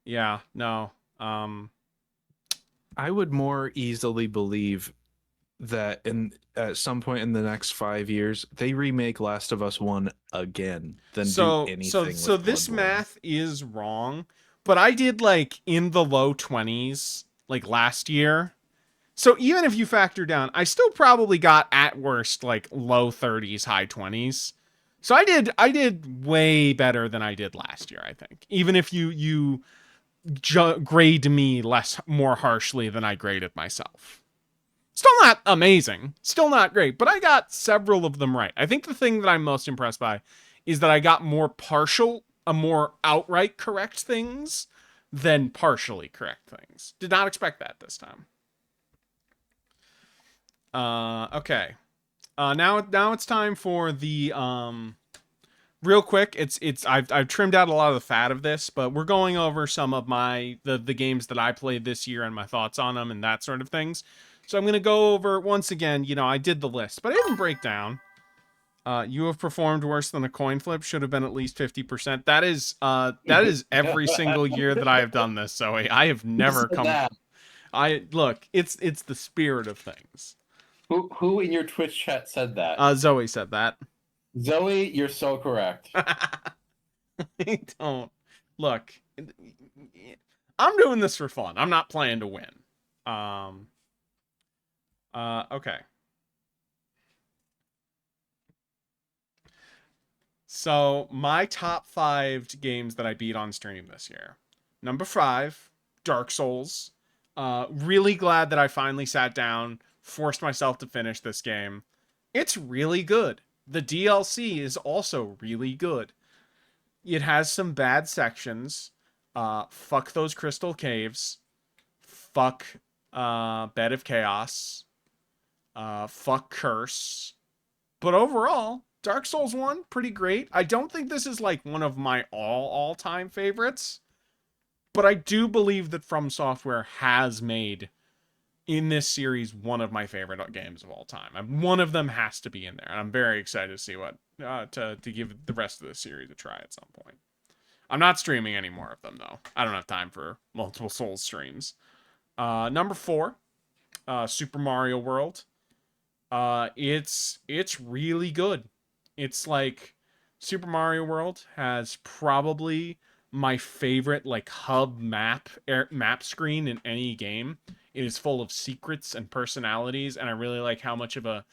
Yeah, no. I would more easily believe that at some point in the next 5 years they remake Last of Us 1 again than do anything. So with this Bloodborne. math is wrong, but I did like in the low 20s like last year. So even if you factor down, I still probably got at worst like low 30s, high 20s. So I did way better than I did last year, I think. Even if you grade me more harshly than I graded myself. Still not amazing, still not great, but I got several of them right. I think the thing that I'm most impressed by is that I got more outright correct things than partially correct things. Did not expect that this time. Okay. Now it's time for the real quick. I've trimmed out a lot of the fat of this, but we're going over some of the games that I played this year and my thoughts on them and that sort of things. So I'm gonna go over once again. I did the list, but I didn't break down. You have performed worse than a coin flip. Should have been at least 50%. That is every single year that I have done this. So I have never come. That? It's the spirit of things. Who in your Twitch chat said that? Zoe said that. Zoe, you're so correct. I don't look. I'm doing this for fun. I'm not playing to win. Okay. So my top 5 games that I beat on stream this year. Number 5, Dark Souls. Really glad that I finally sat down, forced myself to finish this game. It's really good. The DLC is also really good. It has some bad sections. Fuck those crystal caves. Fuck Bed of Chaos. Fuck Curse. But overall, Dark Souls 1, pretty great. I don't think this is like one of my all-time favorites. But I do believe that From Software has made in this series one of my favorite games of all time. One of them has to be in there, and I'm very excited to see what to give the rest of the series a try at some point. I'm not streaming any more of them though. I don't have time for multiple Souls streams. Number 4, Super Mario World. It's really good. It's like Super Mario World has probably my favorite like hub map screen in any game. It is full of secrets and personalities, and I really like how much of a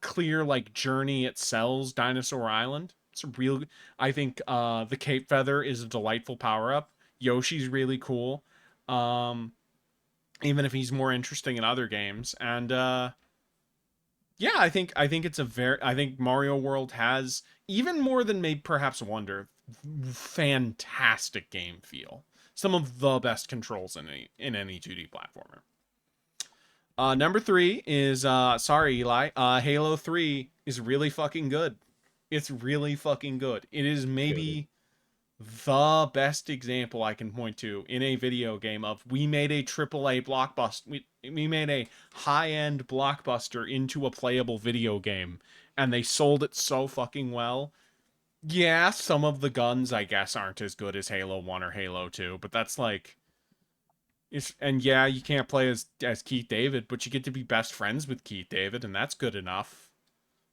clear like journey it sells Dinosaur Island. It's real. I think the Cape Feather is a delightful power up. Yoshi's really cool. Even if he's more interesting in other games. And yeah, I think it's I think Mario World has, even more than maybe perhaps Wonder, fantastic game feel. Some of the best controls in any 2D platformer. Number 3 is sorry Eli, Halo 3 is really fucking good. It's really fucking good. It is maybe the best example I can point to in a video game of we made a AAA blockbuster. We made a high-end blockbuster into a playable video game, and they sold it so fucking well. Yeah, some of the guns, I guess, aren't as good as Halo 1 or Halo 2, but that's like... and yeah, you can't play as Keith David, but you get to be best friends with Keith David, and that's good enough.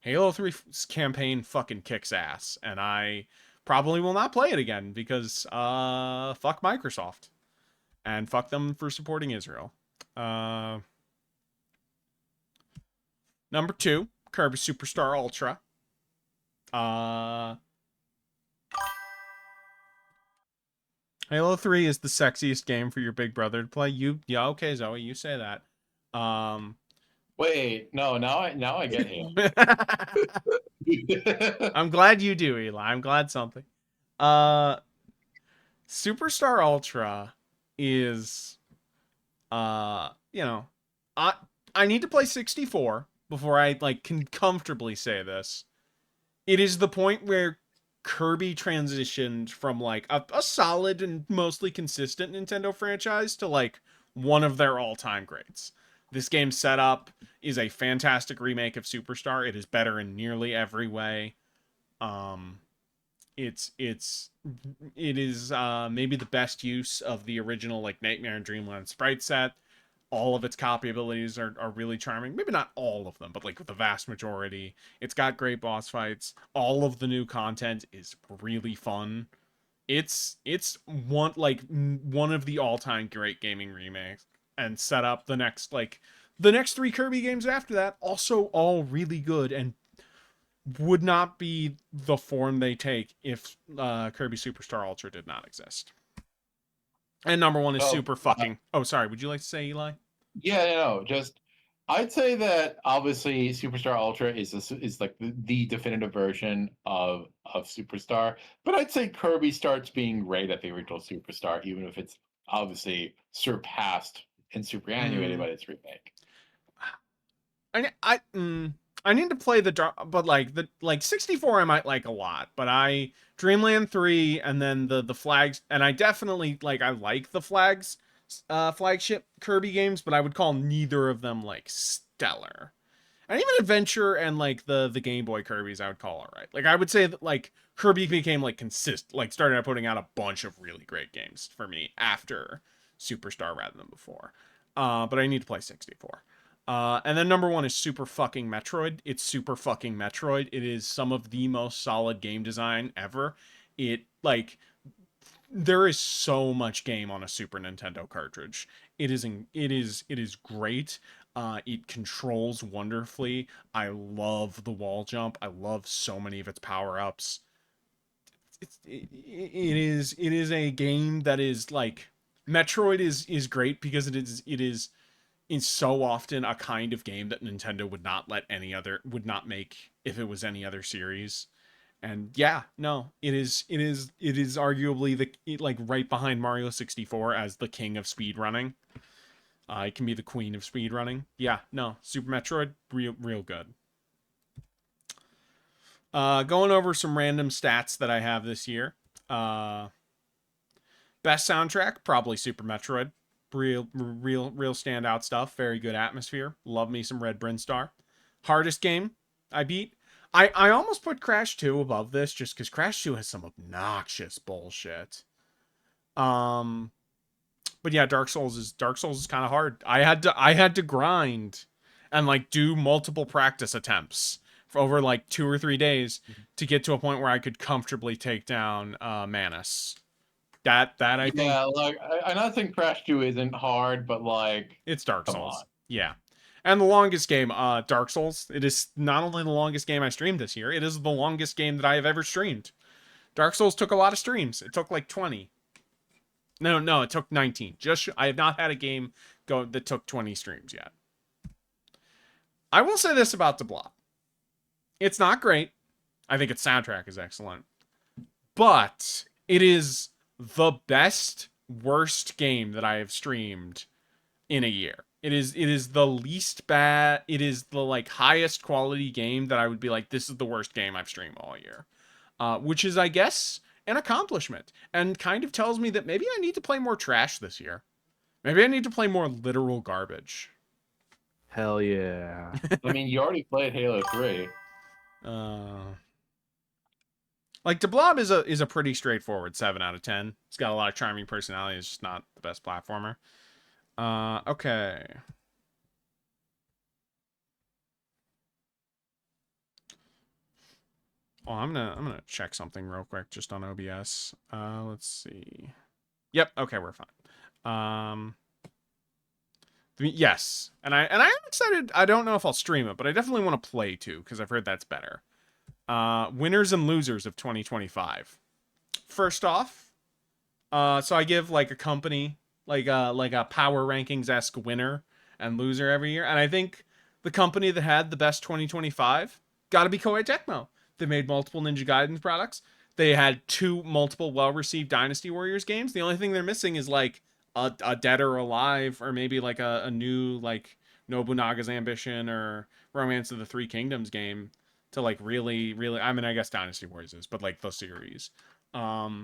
Halo 3's campaign fucking kicks ass, and I probably will not play it again because fuck Microsoft and fuck them for supporting Israel. Number 2, Kirby Superstar Ultra. Halo 3 is the sexiest game for your big brother to play. Yeah, okay, Zoe, you say that. Wait, no, now I get you. I'm glad you do, Eli. I'm glad something. Uh, Superstar Ultra is, you know, I I need to play 64 before I like can comfortably say this. It is the point where Kirby transitioned from like a solid and mostly consistent Nintendo franchise to like one of their all-time greats. This game's setup is a fantastic remake of Superstar. It is better in nearly every way. Um, it is maybe the best use of the original like Nightmare and Dreamland sprite set. All of its copy abilities are really charming. Maybe not all of them, but like the vast majority. It's got great boss fights. All of the new content is really fun. It's one of the all-time great gaming remakes, and set up the next three Kirby games after that, also all really good and would not be the form they take if Kirby Superstar Ultra did not exist. And number one is Oh, super fucking. Oh, sorry. Would you like to say, Eli? Yeah, no, just I'd say that obviously Superstar Ultra is like the definitive version of Superstar, but I'd say Kirby starts being great at the original Superstar, even if it's obviously surpassed and superannuated by its remake. I need to play the dark, but like the 64 I might like a lot, but I Dreamland 3 and then the flags, and I definitely I like the flags flagship Kirby games, but I would call neither of them like stellar. And even Adventure and like the Game Boy Kirby's I would call all right. Like I would say that like Kirby became like started out putting out a bunch of really great games for me after Superstar rather than before. But I need to play 64. And then number one is Super fucking Metroid. It's Super fucking Metroid. It is some of the most solid game design ever. It there is so much game on a Super Nintendo cartridge. It is great. It controls wonderfully. I love the wall jump. I love so many of its power ups. It is a game that is like Metroid is great because it is so often a kind of game that Nintendo would not make if it was any other series. And yeah, no, it is arguably like right behind Mario 64 as the king of speedrunning. It can be the queen of speedrunning. Yeah, no, Super Metroid, real good. Going over some random stats that I have this year. Best soundtrack, probably Super Metroid. Real standout stuff. Very good atmosphere. Love me some Red Brinstar. Hardest game I beat. I almost put Crash 2 above this just because Crash 2 has some obnoxious bullshit. But yeah, Dark Souls is kind of hard. I had to grind and like do multiple practice attempts for over like 2 or 3 days to get to a point where I could comfortably take down Manus. That I think Like I not think Crash 2 isn't hard, but like it's Dark come Souls. on. Yeah. And the longest game, Dark Souls. It is not only the longest game I streamed this year, it is the longest game that I have ever streamed. Dark Souls took a lot of streams. It took like 20. No, it took 19. I have not had a game go that took 20 streams yet. I will say this about the Blob. It's not great. I think its soundtrack is excellent. But it is the best worst game that I have streamed in a year. It is the least bad. It is the like highest quality game that I would be like, this is the worst game I've streamed all year. Which is, I guess, an accomplishment, and kind of tells me that maybe I need to play more trash this year. Maybe I need to play more literal garbage. Hell yeah. I mean, you already played Halo 3. Like the Blob is a pretty straightforward 7 out of 10. It's got a lot of charming personality. It's just not the best platformer. Okay. Oh, I'm gonna check something real quick just on OBS. Let's see. Yep. Okay, we're fine. Yes, and I am excited. I don't know if I'll stream it, but I definitely want to play too because I've heard that's better. Winners and losers of 2025. First off, so I give like a company like a power rankings-esque winner and loser every year, and I think the company that had the best 2025 got to be Koei Tecmo. They made multiple Ninja Gaiden products. They had two multiple well-received Dynasty Warriors games. The only thing they're missing is like a Dead or Alive, or maybe like a new like Nobunaga's Ambition or Romance of the Three Kingdoms game to like really, really. I mean, I guess Dynasty Warriors is, but like the series. But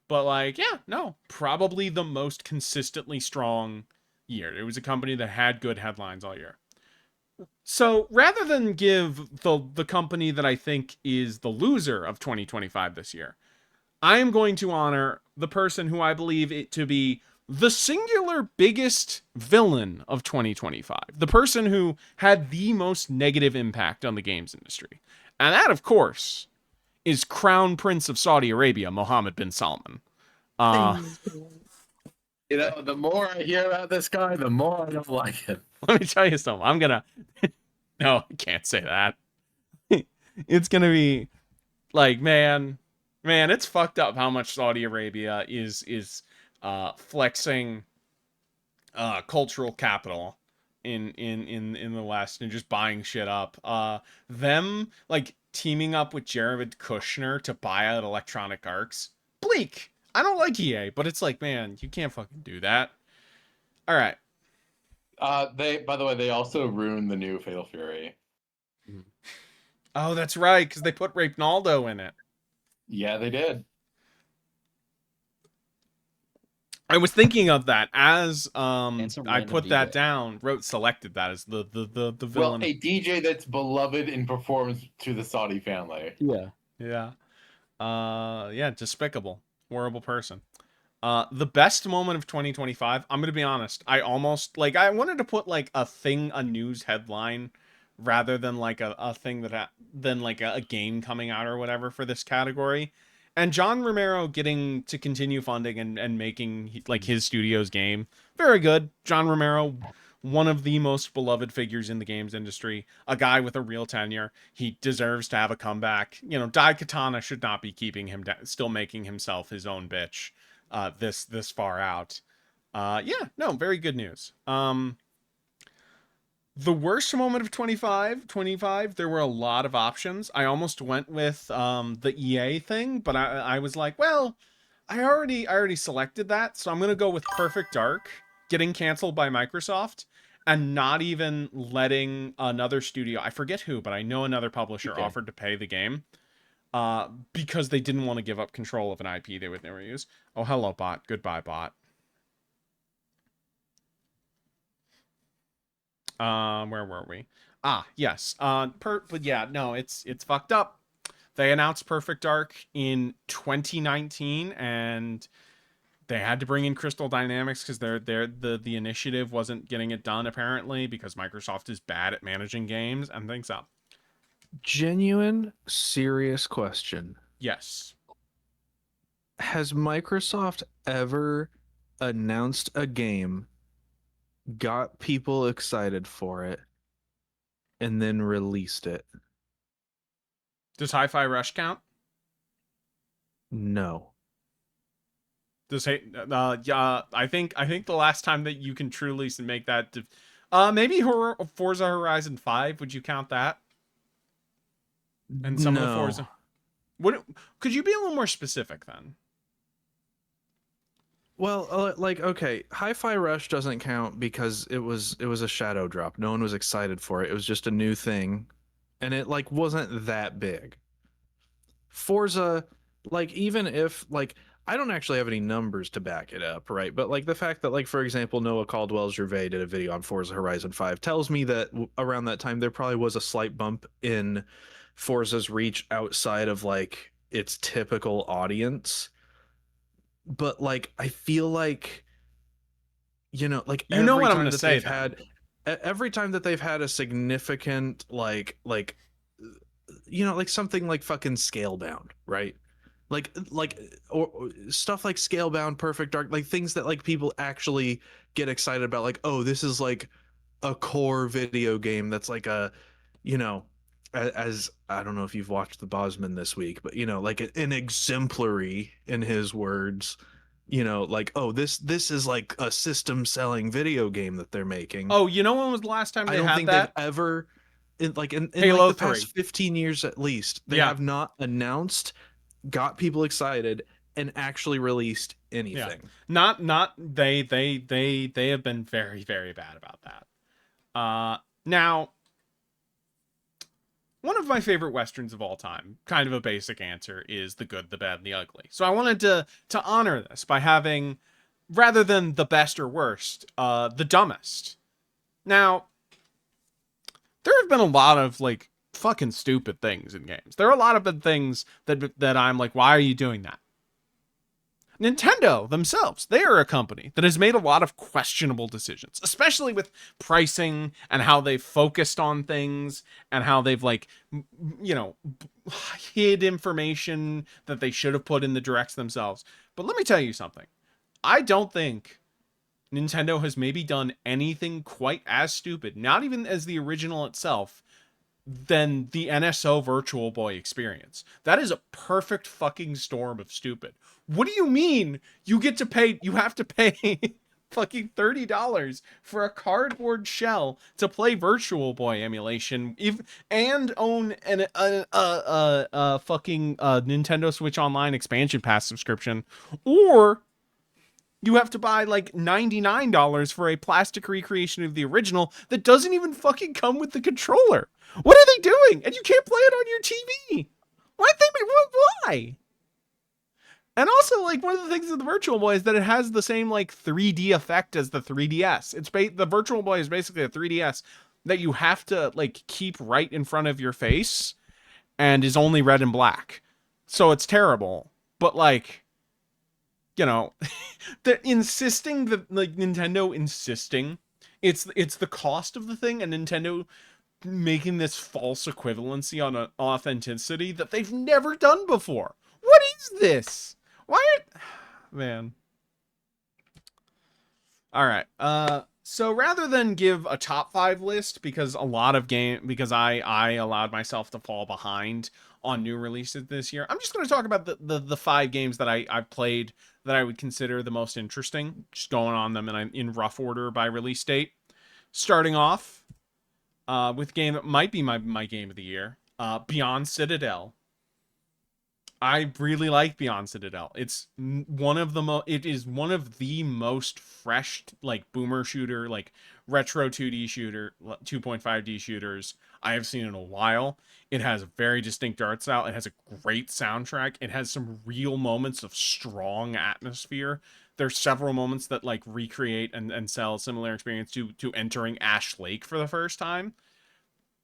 like, yeah, no, probably the most consistently strong year. It was a company that had good headlines all year. So rather than give the company that I think is the loser of 2025 this year, I am going to honor the person who I believe it to be the singular biggest villain of 2025. The person who had the most negative impact on the games industry. And that, of course, is Crown Prince of Saudi Arabia, Mohammed bin Salman. You know, the more I hear about this guy, the more I don't like him. Let me tell you something. I'm gonna. No, I can't say that. It's gonna be like, man, it's fucked up how much Saudi Arabia is flexing cultural capital in the West and just buying shit up. Them like teaming up with Jared Kushner to buy out Electronic Arts. Bleak. I don't like EA, but it's like, man, you can't fucking do that. All right. By the way, they also ruined the new Fatal Fury. Oh, that's right, because they put Rape Naldo in it. Yeah, they did. I was thinking of that as some I random put that DJ. down, selected that as the Well, villain. a DJ that's beloved in performance to the Saudi family. Yeah. Yeah. Yeah, despicable. Horrible person. The best moment of 2025, I'm gonna be honest, I almost like I wanted to put like a news headline rather than like a thing than like a game coming out or whatever for this category. And John Romero getting to continue funding and making like his studio's game. Very good. John Romero, one of the most beloved figures in the games industry, a guy with a real tenure. He deserves to have a comeback. You know, Daikatana should not be keeping him still making himself his own bitch this far out. Yeah, no, very good news. The worst moment of 25, there were a lot of options. I almost went with the EA thing, but I was like, well, I already selected that, so I'm gonna go with Perfect Dark getting canceled by Microsoft and not even letting another studio, I forget who, but I know another publisher Okay. offered to pay the game because they didn't want to give up control of an IP they would never use. Oh, hello, bot. Goodbye, bot. Where were we? Ah, yes. But yeah, no, it's fucked up. They announced Perfect Dark in 2019, and they had to bring in Crystal Dynamics because the initiative wasn't getting it done apparently because Microsoft is bad at managing games and things up. Genuine, serious question. Yes. Has Microsoft ever announced a game, got people excited for it, and then released it? Does Hi-Fi Rush count? No. Does yeah, I think the last time that you can truly make that maybe Forza Horizon 5, would you count that? And some of the Forza. What could you be a little more specific then? Well, like, okay, Hi-Fi Rush doesn't count because it was a shadow drop. No one was excited for it. It was just a new thing, and it like wasn't that big. Forza, like, even if like I don't actually have any numbers to back it up, right? But like the fact that, like, for example, Noah Caldwell-Gervais did a video on Forza Horizon 5 tells me that around that time there probably was a slight bump in Forza's reach outside of like its typical audience. But like I feel like, you know, like You know every what I'm time gonna that say they've then. had every time that they've had a significant like you know, like something like fucking Scalebound, right? Like or stuff like Scalebound, Perfect Dark, like things that like people actually get excited about, like, oh, this is like a core video game that's like a, you know, as I don't know if you've watched the Bosman this week, but you know, like an exemplary, in his words, you know, like, oh, this is like a system selling video game that they're making. Oh, you know when was the last time I they don't had think they've that? ever in Halo like the past 3. 15 years at least, they Yeah. have not announced, got people excited, and actually released anything. Not they have been very, very bad about that. Now, one of my favorite westerns of all time, kind of a basic answer, is The Good, the Bad, and the Ugly. So I wanted to honor this by having, rather than the best or worst, the dumbest. Now, there have been a lot of like fucking stupid things in games. There are a lot of things that I'm like, why are you doing that? Nintendo themselves, they are a company that has made a lot of questionable decisions, especially with pricing and how they've focused on things and how they've like, you know, hid information that they should have put in the directs themselves. But let me tell you something. I don't think Nintendo has maybe done anything quite as stupid, not even as the original itself, than the NSO Virtual Boy experience. That is a perfect fucking storm of stupid. What do you mean you have to pay fucking $30 for a cardboard shell to play Virtual Boy emulation and own a fucking Nintendo Switch Online expansion pass subscription, or you have to buy like $99 for a plastic recreation of the original that doesn't even fucking come with the controller? What are they doing? And you can't play it on your TV. Why? And also, like, one of the things of the Virtual Boy is that it has the same like 3D effect as the 3DS. The Virtual Boy is basically a 3DS that you have to like keep right in front of your face and is only red and black. So it's terrible. But like, you know, Nintendo insisting it's the cost of the thing, and Nintendo making this false equivalency on an authenticity that they've never done before. What is this? Why man. All right. So rather than give a top 5 list, because I allowed myself to fall behind on new releases this year, I'm just going to talk about the 5 games that I've played that I would consider the most interesting, just going on them in rough order by release date. Starting off with a game that might be my game of the year, Beyond Citadel. I really like Beyond Citadel. It's one of the most fresh like boomer shooter, like retro 2D shooter, 2.5D shooters I have seen in a while. It has a very distinct art style. It has a great soundtrack. It has some real moments of strong atmosphere. There's several moments that like recreate and sell a similar experience to entering Ash Lake for the first time.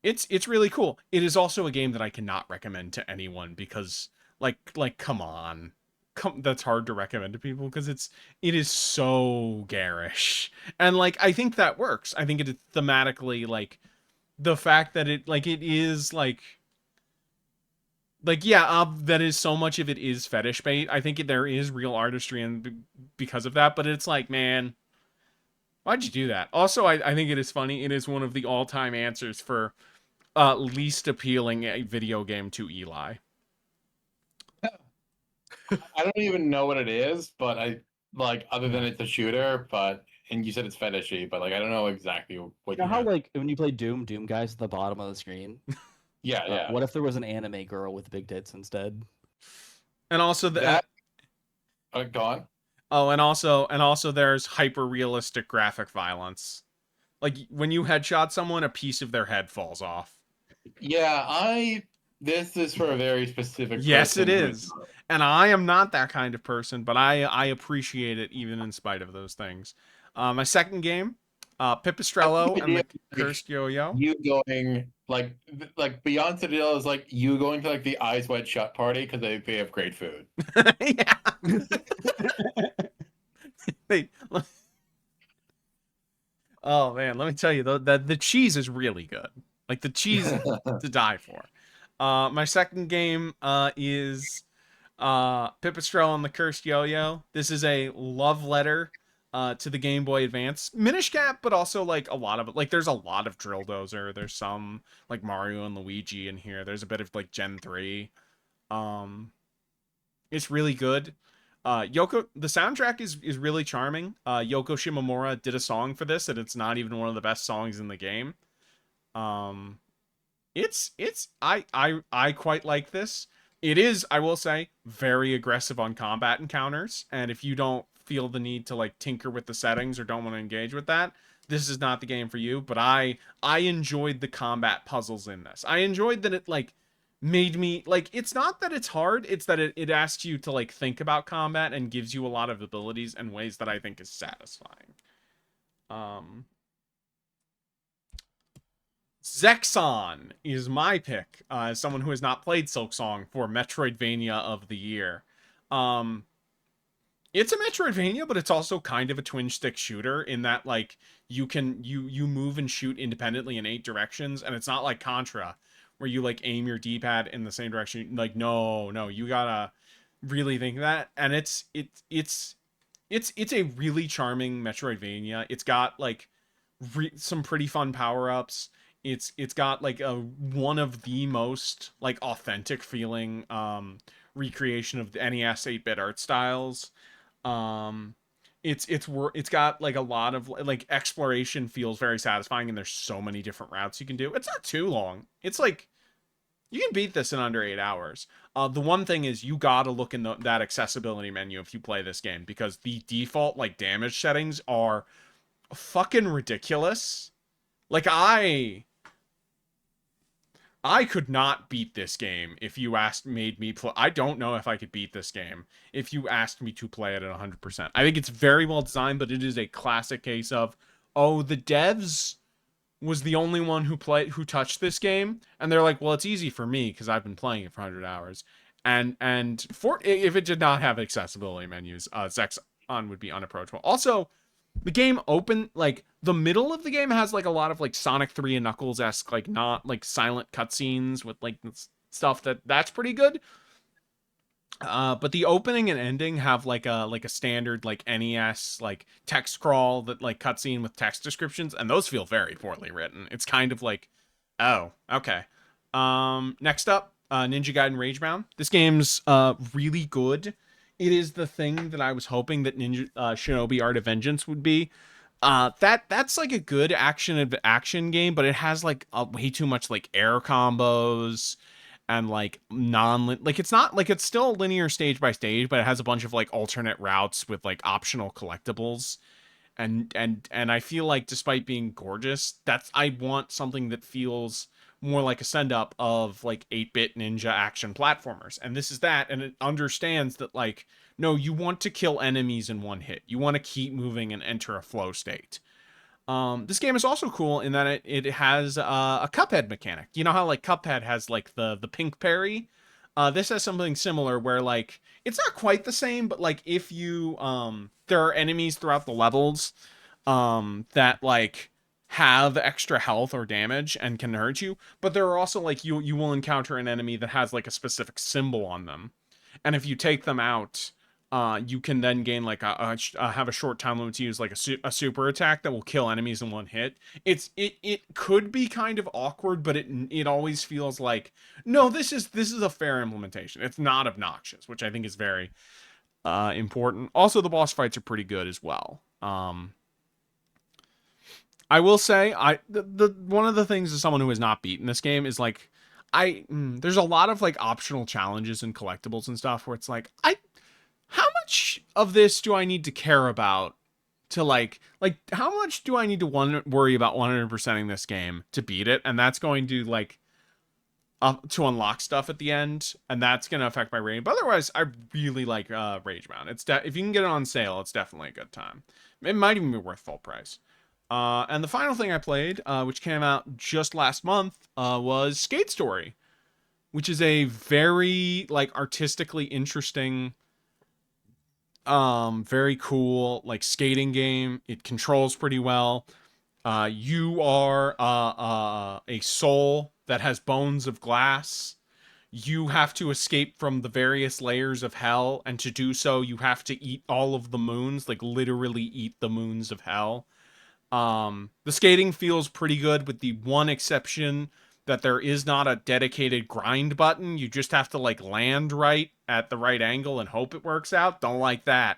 It's really cool. It is also a game that I cannot recommend to anyone because come on. That's hard to recommend to people because it is so garish. And like I think that works. I think it is thematically like the fact that it is that is so much of it is fetish bait. I think there is real artistry and because of that, but it's like, man, why'd you do that? Also, I think it is funny. It is one of the all-time answers for least appealing a video game to Eli. I don't even know what it is, but I like other than it's a shooter, and you said it's fetishy, but like I don't know exactly what You know you how meant. like when you play Doom guy's at the bottom of the screen? Yeah. What if there was an anime girl with big tits instead? And also That go on. and also there's hyper realistic graphic violence. Like when you headshot someone, a piece of their head falls off. Yeah, this is for a very specific Yes, it person who is. And I am not that kind of person, but I appreciate it even in spite of those things. My second game, Pipistrello and the Cursed Yo-Yo. You going like Beyond Citadel is like you going to like the Eyes Wide Shut party because they have great food. Yeah. Oh man, let me tell you though that the cheese is really good. Like the cheese to die for. My second game is Pipistrel and the Cursed Yo-Yo. This is a love letter to the Game Boy Advance Minish Cap, but also like a lot of it. Like there's a lot of Drill Dozer. There's some like Mario and Luigi in here. There's a bit of like Gen 3. It's really good. The soundtrack is really charming. Yoko Shimomura did a song for this, and it's not even one of the best songs in the game. I quite like this. It is, I will say, very aggressive on combat encounters, and if you don't feel the need to like tinker with the settings or don't want to engage with that, this is not the game for you. But I enjoyed the combat puzzles in this. I enjoyed that it like made me like, it's not that it's hard, it's that it asks you to like think about combat and gives you a lot of abilities in ways that I think is satisfying. Zexon is my pick as someone who has not played Silksong for Metroidvania of the year. Um, it's a Metroidvania, but it's also kind of a twin stick shooter in that like you move and shoot independently in 8 directions, and it's not like Contra where you like aim your D-pad in the same direction. Like no, you gotta really think that, and it's a really charming Metroidvania. It's got like some pretty fun power-ups. It's got like a one of the most like authentic feeling recreation of the NES 8-bit art styles. Um it's got like a lot of like exploration feels very satisfying, and there's so many different routes you can do. It's not too long. It's like you can beat this in under 8 hours. The one thing is you gotta look in that accessibility menu if you play this game, because the default like damage settings are fucking ridiculous. Like I could not beat this game if you made me play. I don't know if I could beat this game if you asked me to play it at 100%. I think it's very well designed, but it is a classic case of, oh, the devs was the only one who touched this game, and they're like, well, it's easy for me because I've been playing it for 100 hours. And for if it did not have accessibility menus, Zexon would be unapproachable. Also, the game like the middle of the game has like a lot of like Sonic 3 and Knuckles-esque like not like silent cutscenes with like stuff that's pretty good. But the opening and ending have like a standard like NES like text scroll that like cutscene with text descriptions, and those feel very poorly written. It's kind of like, oh, okay. Next up, Ninja Gaiden Ragebound. This game's really good. It is the thing that I was hoping that Ninja Shinobi Art of Vengeance would be. That's like a good action game, but it has like way too much like air combos and like like it's not like, it's still linear stage by stage, but it has a bunch of like alternate routes with like optional collectibles. And I feel like despite being gorgeous, I want something that feels more like a send up of like 8-bit ninja action platformers. And this is that, and it understands that like, no, you want to kill enemies in one hit. You want to keep moving and enter a flow state. This game is also cool in that it has a Cuphead mechanic. You know how like Cuphead has like the pink parry? This has something similar where like it's not quite the same, but like if you there are enemies throughout the levels that like have extra health or damage and can hurt you, but there are also like you will encounter an enemy that has like a specific symbol on them, and if you take them out, you can then gain like have a short time limit to use like a super attack that will kill enemies in one hit. It could be kind of awkward, but it always feels like, no, this is a fair implementation. It's not obnoxious, which I think is very important. Also, the boss fights are pretty good as well. I will say, the one of the things as someone who has not beaten this game is like, there's a lot of like optional challenges and collectibles and stuff where it's like, how much of this do I need to care about to like how much do I need to worry about 100%ing this game to beat it? And that's going to like to unlock stuff at the end, and that's going to affect my rating. But otherwise, I really like Ragebound. If you can get it on sale, it's definitely a good time. It might even be worth full price. And the final thing I played, which came out just last month, was Skate Story, which is a very like artistically interesting, very cool like skating game. It controls pretty well. You are a soul that has bones of glass. You have to escape from the various layers of hell, and to do so, you have to eat all of the moons, like literally eat the moons of hell. The skating feels pretty good, with the one exception that there is not a dedicated grind button. You just have to like land right at the right angle and hope it works out. Don't like that.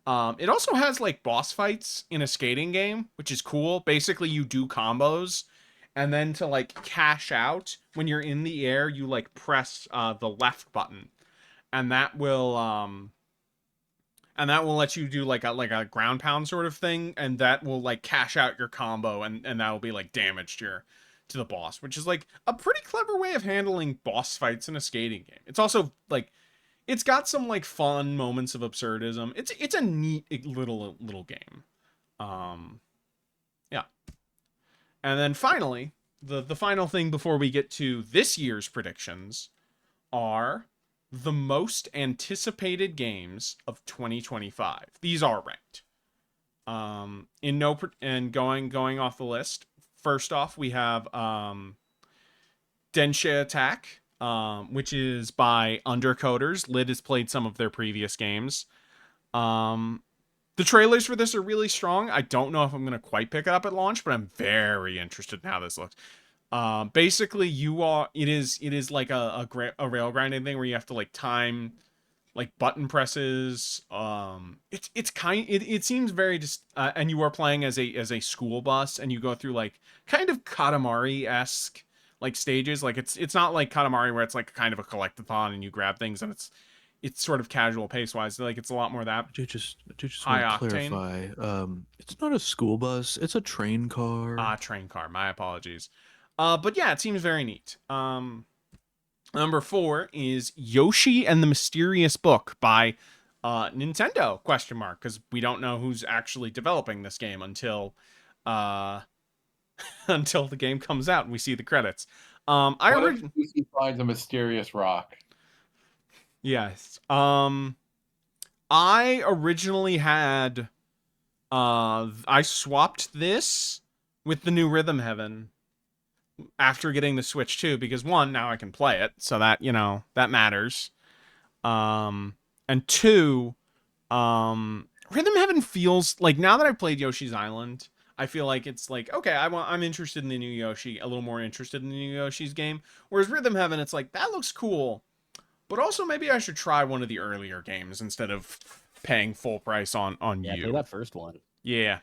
It also has like boss fights in a skating game, which is cool. Basically, you do combos, and then to like cash out when you're in the air, you like press the left button, and that will let you do like a ground pound sort of thing, and that will like cash out your combo, and that will be like damage to the boss, which is like a pretty clever way of handling boss fights in a skating game. It's also like it's got some like fun moments of absurdism. It's a neat little game. Yeah. And then finally, the final thing before we get to this year's predictions are the most anticipated games of 2025. These are ranked. And going off the list. First off, we have Densha Attack, which is by Undercoders. Lid has played some of their previous games. The trailers for this are really strong. I don't know if I'm going to quite pick it up at launch, but I'm very interested in how this looks. Basically, it is like a rail grinding thing where you have to like time like button presses. It seems very and you are playing as a school bus, and you go through like kind of Katamari-esque like stages. Like it's not like Katamari where it's like kind of a collectathon and you grab things and it's sort of casual pace wise. Like it's a lot more of that. I do just High want to octane. clarify. It's not a school bus. It's a train car. Train car. My apologies. But yeah, it seems very neat. Number 4 is Yoshi and the Mysterious Book by Nintendo ? Because we don't know who's actually developing this game until until the game comes out and we see the credits. What if Lucy finds a mysterious rock? Yes. I originally had I swapped this with the new Rhythm Heaven after getting the Switch 2 because one, now I can play it, so that, you know, that matters. And 2, Rhythm Heaven feels like, now that I've played Yoshi's Island, I feel like it's like, okay, I'm interested in the new Yoshi, a little more interested in the new Yoshi's game. Whereas Rhythm Heaven, it's like, that looks cool, but also maybe I should try one of the earlier games instead of paying full price on Yeah, you. play that first one. Yeah.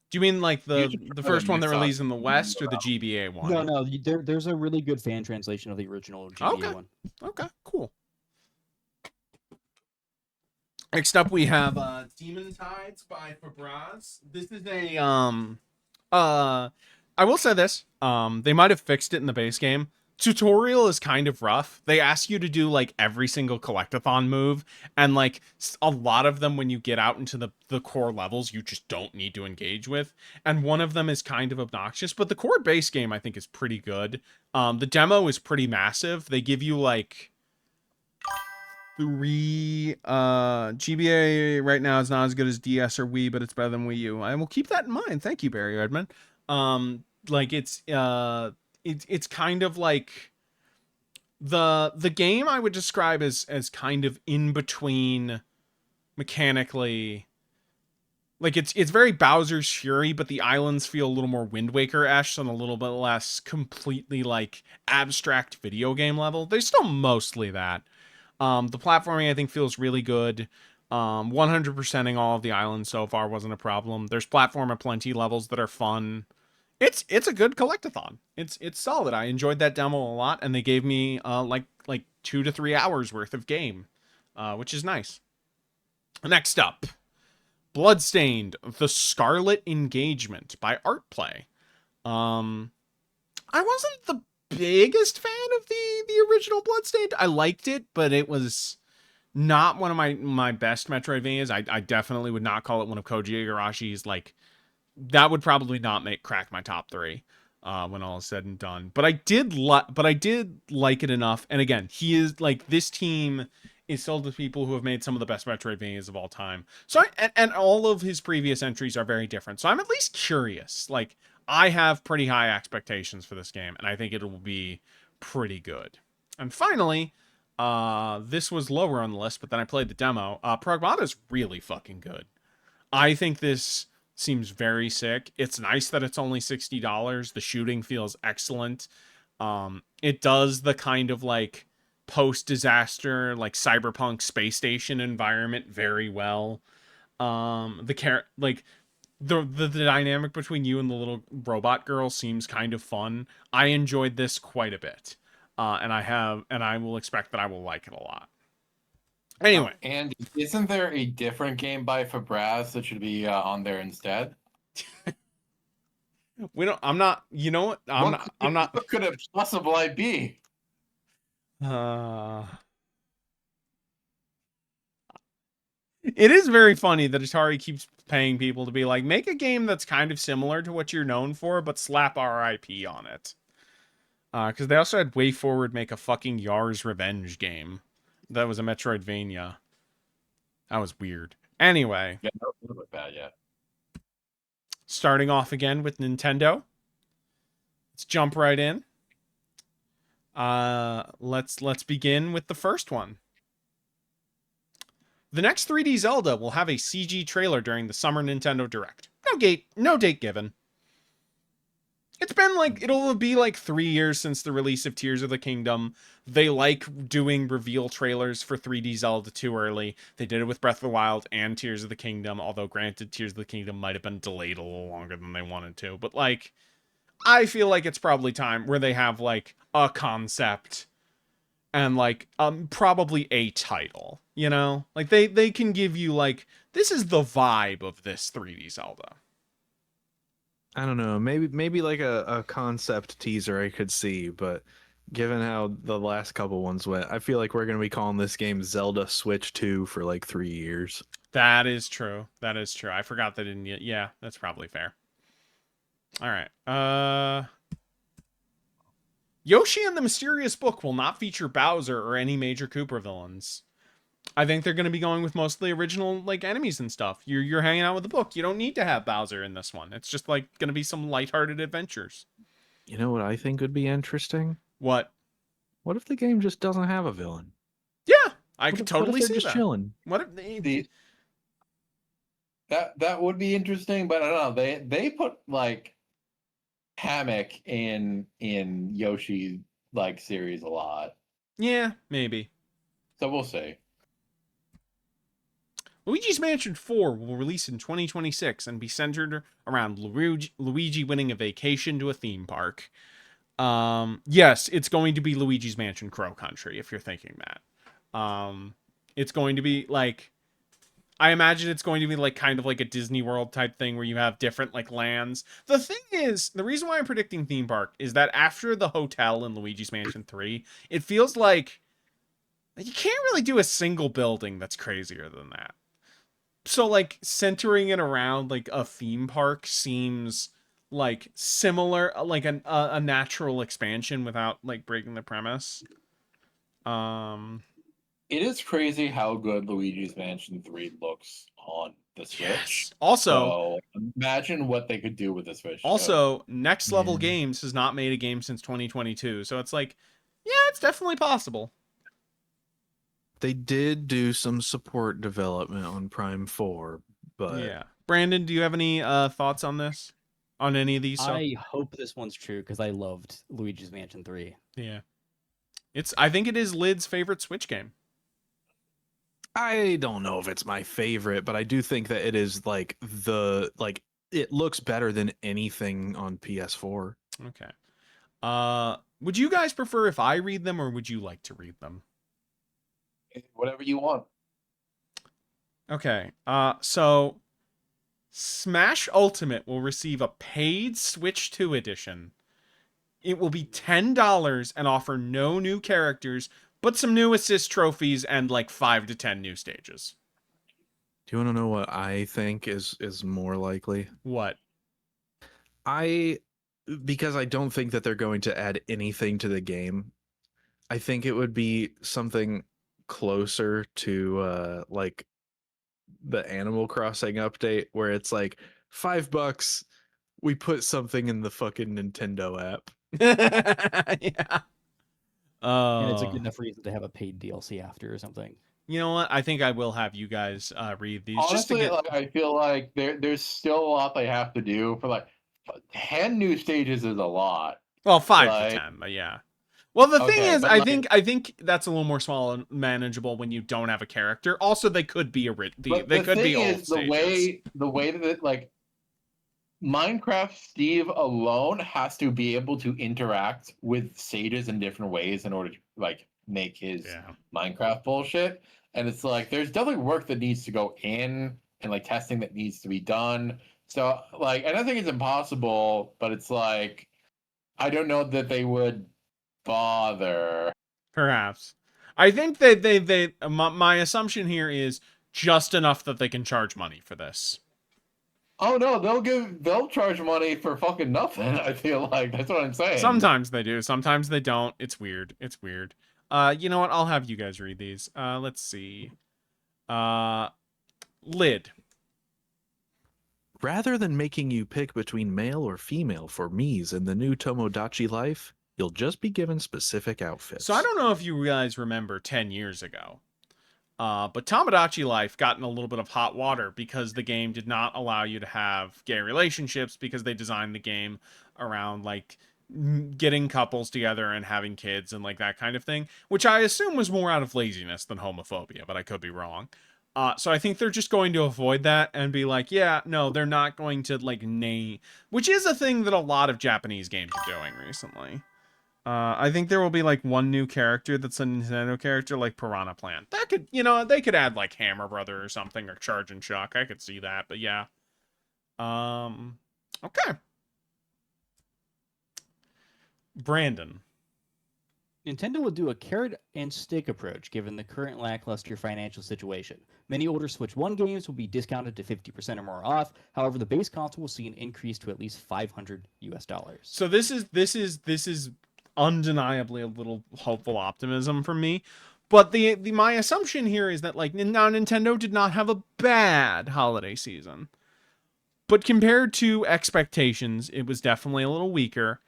Do you mean like the first one that released in the West or the GBA one? No, there's a really good fan translation of the original GBA one. Okay, cool. Next up, we have Demon Tides by Fabraz. This is a I will say this. They might have fixed it in the base game. Tutorial is kind of rough. They ask you to do like every single collectathon move, and like a lot of them when you get out into the core levels you just don't need to engage with, and one of them is kind of obnoxious, but the core base game I think is pretty good. The demo is pretty massive. They give you like 3 GBA right now is not as good as DS or Wii, but it's better than Wii U. I will keep that in mind. Thank you, Barry Redmond. Like it's kind of like the game I would describe as kind of in between mechanically. Like it's very Bowser's Fury, but the islands feel a little more Wind Waker-esque and a little bit less completely like abstract video game level. They're still mostly that. The platforming I think feels really good. 100%ing all of the islands so far wasn't a problem. There's platform aplenty levels that are fun. It's a good collectathon. It's solid. I enjoyed that demo a lot, and they gave me like 2 to 3 hours worth of game, which is nice. Next up, Bloodstained: The Scarlet Engagement by Artplay. I wasn't the biggest fan of the original Bloodstained. I liked it, but it was not one of my best Metroidvanias. I definitely would not call it one of Koji Igarashi's like. That would probably not crack my top 3 when all is said and done. But I did like it enough. And again, he is like, this team is filled with people who have made some of the best Metroidvanias of all time. So and all of his previous entries are very different. So I'm at least curious. Like, I have pretty high expectations for this game, and I think it will be pretty good. And finally, this was lower on the list, but then I played the demo. Pragmata is really fucking good. I think this seems very sick. It's nice that it's only $60. The shooting feels excellent. It does the kind of like post-disaster, like cyberpunk space station environment very well. the dynamic between you and the little robot girl seems kind of fun. I enjoyed this quite a bit, and I will expect that I will like it a lot. Anyway, And isn't there a different game by Fabraz that should be on there instead? we don't. I'm not. You know what? I'm not. What could it possibly be? It is very funny that Atari keeps paying people to be like, make a game that's kind of similar to what you're known for, but slap our IP on it. Because they also had Way Forward make a fucking Yar's Revenge game. That was a Metroidvania. That was weird. Anyway. Yeah, that doesn't look bad yet. Starting off again with Nintendo. Let's jump right in. Let's begin with the first one. The next 3D Zelda will have a CG trailer during the summer Nintendo Direct. No date given. It's been like, it'll be like 3 years since the release of Tears of the Kingdom. They like doing reveal trailers for 3D Zelda too early. They did it with Breath of the Wild and Tears of the Kingdom, although granted, Tears of the Kingdom might have been delayed a little longer than they wanted to. But like, I feel like it's probably time where they have like a concept and like probably a title, you know? Like they can give you like, this is the vibe of this 3D Zelda. I don't know. Maybe like a concept teaser I could see, but given how the last couple ones went, I feel like we're gonna be calling this game Zelda Switch 2 for like 3 years. That is true. That is true. I forgot that in yeah, that's probably fair. All right. Yoshi and the Mysterious Book will not feature Bowser or any major Koopa villains. I think they're going to be going with most of the original like enemies and stuff. You're hanging out with the book. You don't need to have Bowser in this one. It's just like going to be some lighthearted adventures. You know what I think would be interesting? What? What if the game just doesn't have a villain? Yeah, I What could if totally they're see just that. chilling? What if they... That would be interesting, but I don't know. They put like Hammock in Yoshi like series a lot. Yeah, maybe. So we'll see. Luigi's Mansion 4 will release in 2026 and be centered around Luigi winning a vacation to a theme park. Yes, it's going to be Luigi's Mansion Crow Country, if you're thinking that. It's going to be like, I imagine it's going to be like kind of like a Disney World type thing where you have different like lands. The thing is, the reason why I'm predicting theme park is that after the hotel in Luigi's Mansion 3, it feels like you can't really do a single building that's crazier than that. So like centering it around like a theme park seems like similar, like a natural expansion without like breaking the premise. It is crazy how good Luigi's Mansion 3 looks on the Switch. Yes. Also, so imagine what they could do with the Switch. Also, Next Level Yeah. Games has not made a game since 2022, so it's like, yeah, it's definitely possible. They did do some support development on Prime 4, but Yeah. Brandon, do you have any thoughts on this? On any of these? I hope this one's true because I loved Luigi's Mansion 3. Yeah. I think it is Lid's favorite Switch game. I don't know if it's my favorite, but I do think that it is like it looks better than anything on PS4. Okay. Would you guys prefer if I read them or would you like to read them? Whatever you want. Okay. So Smash Ultimate will receive a paid Switch 2 edition. It will be $10 and offer no new characters, but some new assist trophies and like 5 to 10 new stages. Do you want to know what I think is more likely? What? Because I don't think that they're going to add anything to the game. I think it would be something closer to like the Animal Crossing update where it's like $5 we put something in the fucking Nintendo app. Yeah. And it's a good enough reason to have a paid DLC after or something. You know what? I think I will have you guys read these. Honestly, just to get... like, I feel like there's still a lot they have to do for like 10 new stages is a lot. Well, 5 like... to 10, but yeah. Well, the thing is, but I think that's a little more small and manageable when you don't have a character. Also, they could be they could be old stages. The way that like Minecraft Steve alone has to be able to interact with sages in different ways in order to like make his Yeah. Minecraft bullshit. And it's like there's definitely work that needs to go in and like testing that needs to be done. So like I don't think it's impossible, but it's like I don't know that they would bother. Perhaps. I think that my assumption here is just enough that they can charge money for this. Oh no, they'll charge money for fucking nothing. I feel like that's what I'm saying. Sometimes they do, sometimes they don't. It's weird. It's weird. You know what? I'll have you guys read these. Let's see. Lid. Rather than making you pick between male or female for Mii's in the new Tomodachi Life, you'll just be given specific outfits. So I don't know if you guys remember 10 years ago, but Tomodachi Life got in a little bit of hot water because the game did not allow you to have gay relationships because they designed the game around like getting couples together and having kids and like that kind of thing, which I assume was more out of laziness than homophobia, but I could be wrong. So I think they're just going to avoid that and be like, yeah, no, they're not going to like name, which is a thing that a lot of Japanese games are doing recently. I think there will be like one new character that's a Nintendo character, like Piranha Plant. That could, you know, they could add like Hammer Brother or something or Charge and Shock. I could see that, but yeah. Okay. Brandon. Nintendo will do a carrot and stick approach given the current lackluster financial situation. Many older Switch 1 games will be discounted to 50% or more off. However, the base console will see an increase to at least $500 US. So this is undeniably a little hopeful optimism from me. But the my assumption here is that like now Nintendo did not have a bad holiday season. But compared to expectations, it was definitely a little weaker.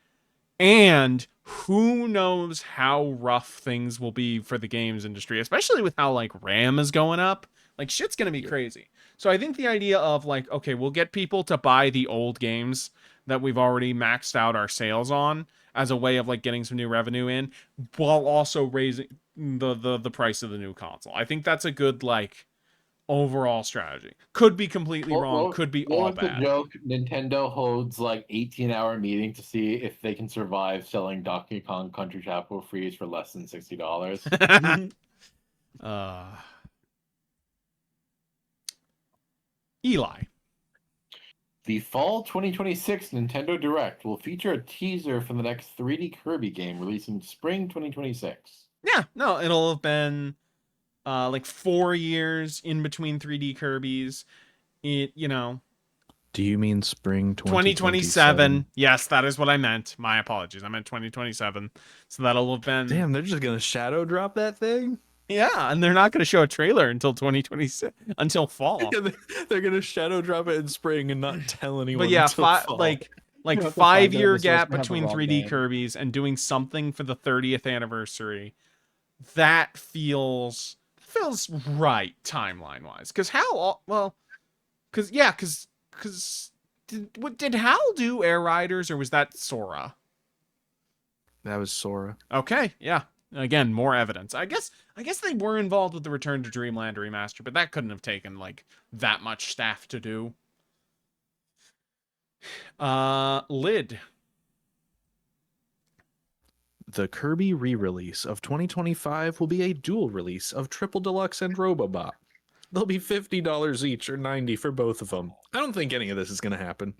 And who knows how rough things will be for the games industry, especially with how like RAM is going up. Like shit's going to be crazy. So I think the idea of like, okay, we'll get people to buy the old games that we've already maxed out our sales on as a way of like getting some new revenue in while also raising the price of the new console. I think that's a good like overall strategy. Could be completely wrong, could be all what was bad. the joke? Nintendo holds like 18-hour meeting to see if they can survive selling Donkey Kong Country Tropical Freeze for less than $60. Eli. The fall 2026 Nintendo Direct will feature a teaser for the next 3D Kirby game releasing spring 2026. Yeah, no, it'll have been like 4 years in between 3D Kirby's. It, you know, Do you mean spring 2027. Yes, that is what I meant. My apologies. I meant 2027. So that'll have been Damn, they're just gonna shadow drop that thing? Yeah, and they're not going to show a trailer until 2026 until fall. Yeah, they're gonna shadow drop it in spring and not tell anyone. But yeah, until fall. like You have to 5-year find out gap if the source have the between wrong 3D name. Kirby's and doing something for the 30th anniversary. That feels right timeline wise. Because Hal, well, because yeah, because did Hal do Air Riders or was that Sora? That was Sora. Okay, yeah. Again, more evidence. I guess they were involved with the Return to Dreamland remaster, but that couldn't have taken like that much staff to do. Lid. The Kirby re-release of 2025 will be a dual release of Triple Deluxe and Robobot. They'll be $50 each or $90 for both of them. I don't think any of this is going to happen.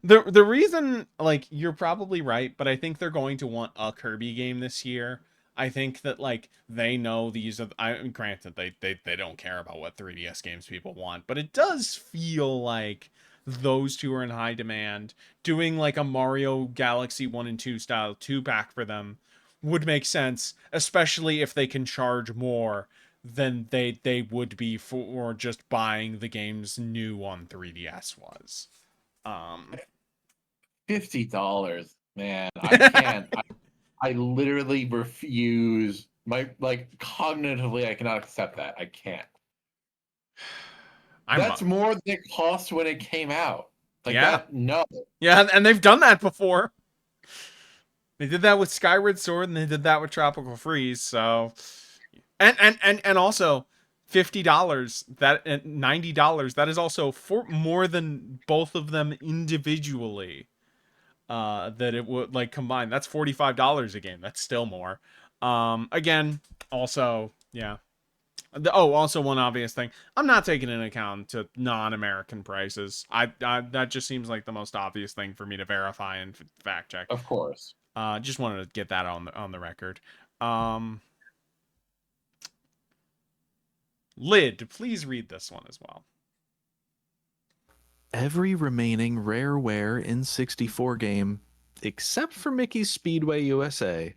The reason, like, you're probably right, but I think they're going to want a Kirby game this year. I think that like they know these are. Granted, they don't care about what 3DS games people want, but it does feel like those two are in high demand. Doing like a Mario Galaxy 1 and 2 style 2-pack for them would make sense, especially if they can charge more than they would be for just buying the games new on 3DS was. $50, man. I can't. I literally refuse. Cognitively, I cannot accept that. I can't. That's more than it cost when it came out. Like Yeah. that, no. Yeah, and they've done that before. They did that with Skyward Sword and they did that with Tropical Freeze, so and also $50, that at $90, that is also for more than both of them individually. That it would like combine. That's $45 a game. That's still more. Again, also, yeah. Also one obvious thing. I'm not taking into account to non-American prices. I that just seems like the most obvious thing for me to verify and fact check. Of course. Just wanted to get that on the record. Lid, please read this one as well. Every remaining Rareware N64 game, except for Mickey's Speedway USA,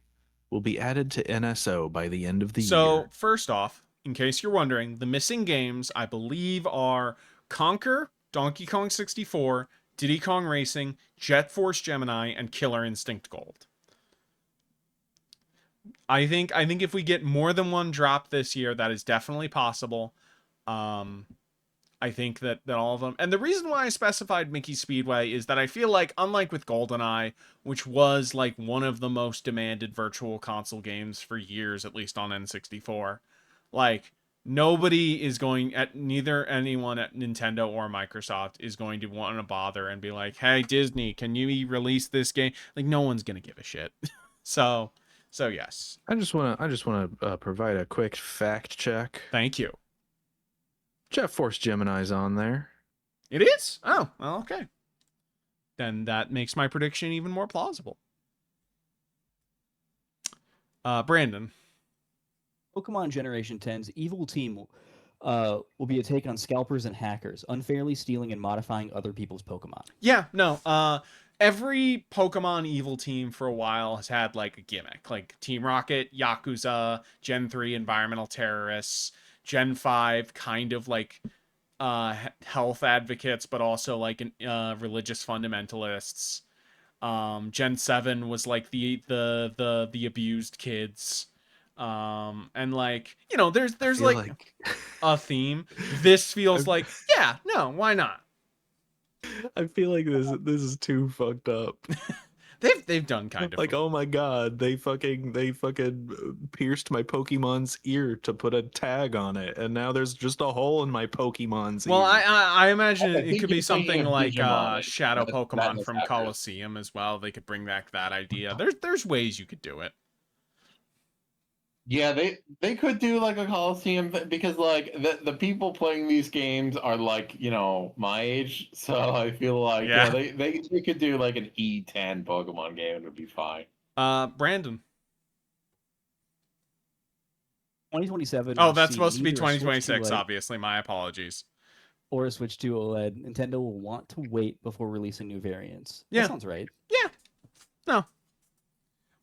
will be added to NSO by the end of the So, year. first off, in case you're wondering, the missing games, I believe, are Conker, Donkey Kong 64, Diddy Kong Racing, Jet Force Gemini, and Killer Instinct Gold. I think if we get more than one drop this year, that is definitely possible. I think that all of them, and the reason why I specified Mickey Speedway is that I feel like, unlike with GoldenEye, which was like one of the most demanded virtual console games for years, at least on N64, like nobody is going at neither anyone at Nintendo or Microsoft is going to want to bother and be like, "Hey Disney, can you release this game?" Like no one's gonna give a shit. so yes, I just want to provide a quick fact check. thank you. Jet Force Gemini's on there. It is? Oh, well, okay. Then that makes my prediction even more plausible. Brandon. Pokemon Generation 10's Evil Team will be a take on scalpers and hackers, unfairly stealing and modifying other people's Pokemon. Yeah, no. Every Pokemon Evil Team for a while has had like a gimmick, like Team Rocket, Yakuza, Gen 3 environmental terrorists, Gen 5 kind of like health advocates, but also like religious fundamentalists. Gen 7 was like the abused kids. And like, you know, there's like a theme. This feels like, yeah, no, why not? I feel like this is too fucked up. They've done kind of like, oh my god, they fucking pierced my Pokemon's ear to put a tag on it, and now there's just a hole in my Pokemon's well, ear. I imagine I it think could be you're thinking something of like Digimon. Shadow That Pokemon is from accurate. Colosseum as well. They could bring back that idea. There's ways you could do it. Yeah, they could do like a Coliseum because like the people playing these games are like, you know, my age. So I feel like Yeah. they could do like an E10 Pokemon game and it would be fine. Brandon. 2027. Oh, will that's see supposed to be neither a Switch 2026, 2 Lite obviously. My apologies. or a Switch 2 OLED. Nintendo will want to wait before releasing new variants. Yeah. That sounds right. Yeah. No.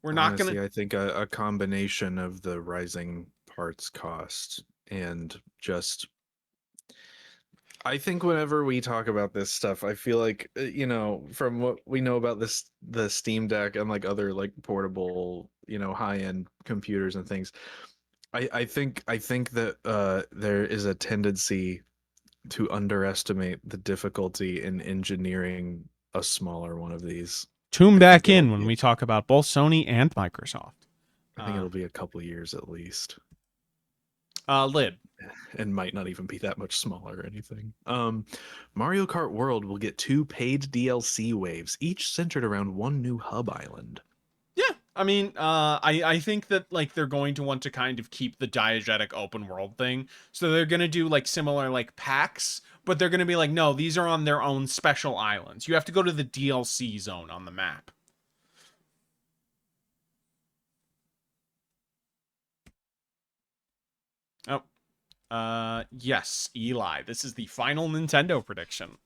We're not Honestly, gonna. I think a combination of the rising parts cost and just I think whenever we talk about this stuff, I feel like you know, from what we know about the Steam Deck and like other like portable, you know, high-end computers and things, I think that there is a tendency to underestimate the difficulty in engineering a smaller one of these. Tune I back think it'll in when be- we talk about both Sony and Microsoft. I think it'll be a couple years at least. Lid. And might not even be that much smaller or anything. Mario Kart World will get 2 paid DLC waves, each centered around one new hub island. Yeah, I mean, I think that like they're going to want to kind of keep the diegetic open world thing, so they're gonna do like similar like packs, but they're gonna be like, no, these are on their own special islands. You have to go to the DLC zone on the map. Oh, yes, Eli. This is the final Nintendo prediction.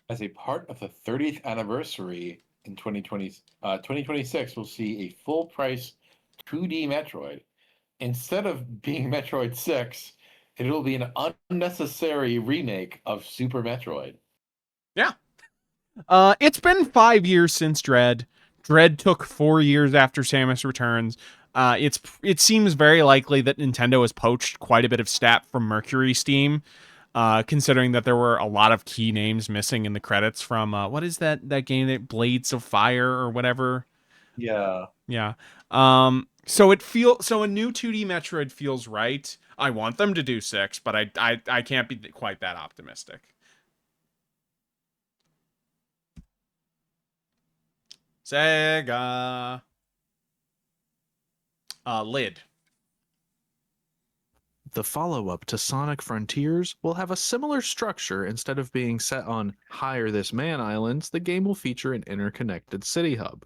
As a part of the 30th anniversary in 2026, we'll see a full price 2D Metroid. Instead of being Metroid 6, it will be an unnecessary remake of Super Metroid. Yeah. It's been 5 years since Dread. Dread took 4 years after Samus Returns. It seems very likely that Nintendo has poached quite a bit of stat from Mercury Steam, considering that there were a lot of key names missing in the credits from what is that game that Blades of Fire or whatever. Yeah. Yeah. So a new 2D Metroid feels right. I want them to do 6, but I can't be quite that optimistic. Sega. Lid. The follow-up to Sonic Frontiers will have a similar structure. Instead of being set on Hire This Man Islands, the game will feature an interconnected city hub.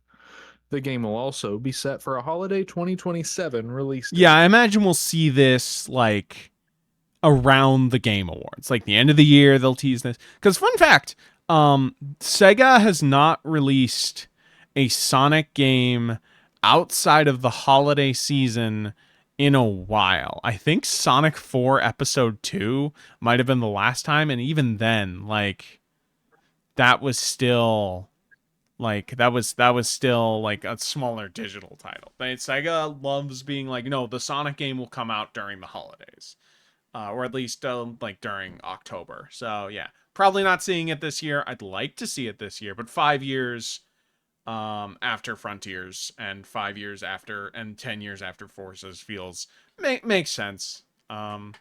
The game will also be set for a holiday 2027 release date. Yeah, I imagine we'll see this like around the Game Awards, like the end of the year. They'll tease this because, fun fact, Sega has not released a Sonic game outside of the holiday season in a while. I think Sonic 4 Episode 2 might have been the last time, and even then, like, that was still like a smaller digital title. Sega loves being like, no, the Sonic game will come out during the holidays. Or at least like during October. So yeah, probably not seeing it this year. I'd like to see it this year, but 5 years after Frontiers and 5 years after and 10 years after Forces feels makes sense. Brandon.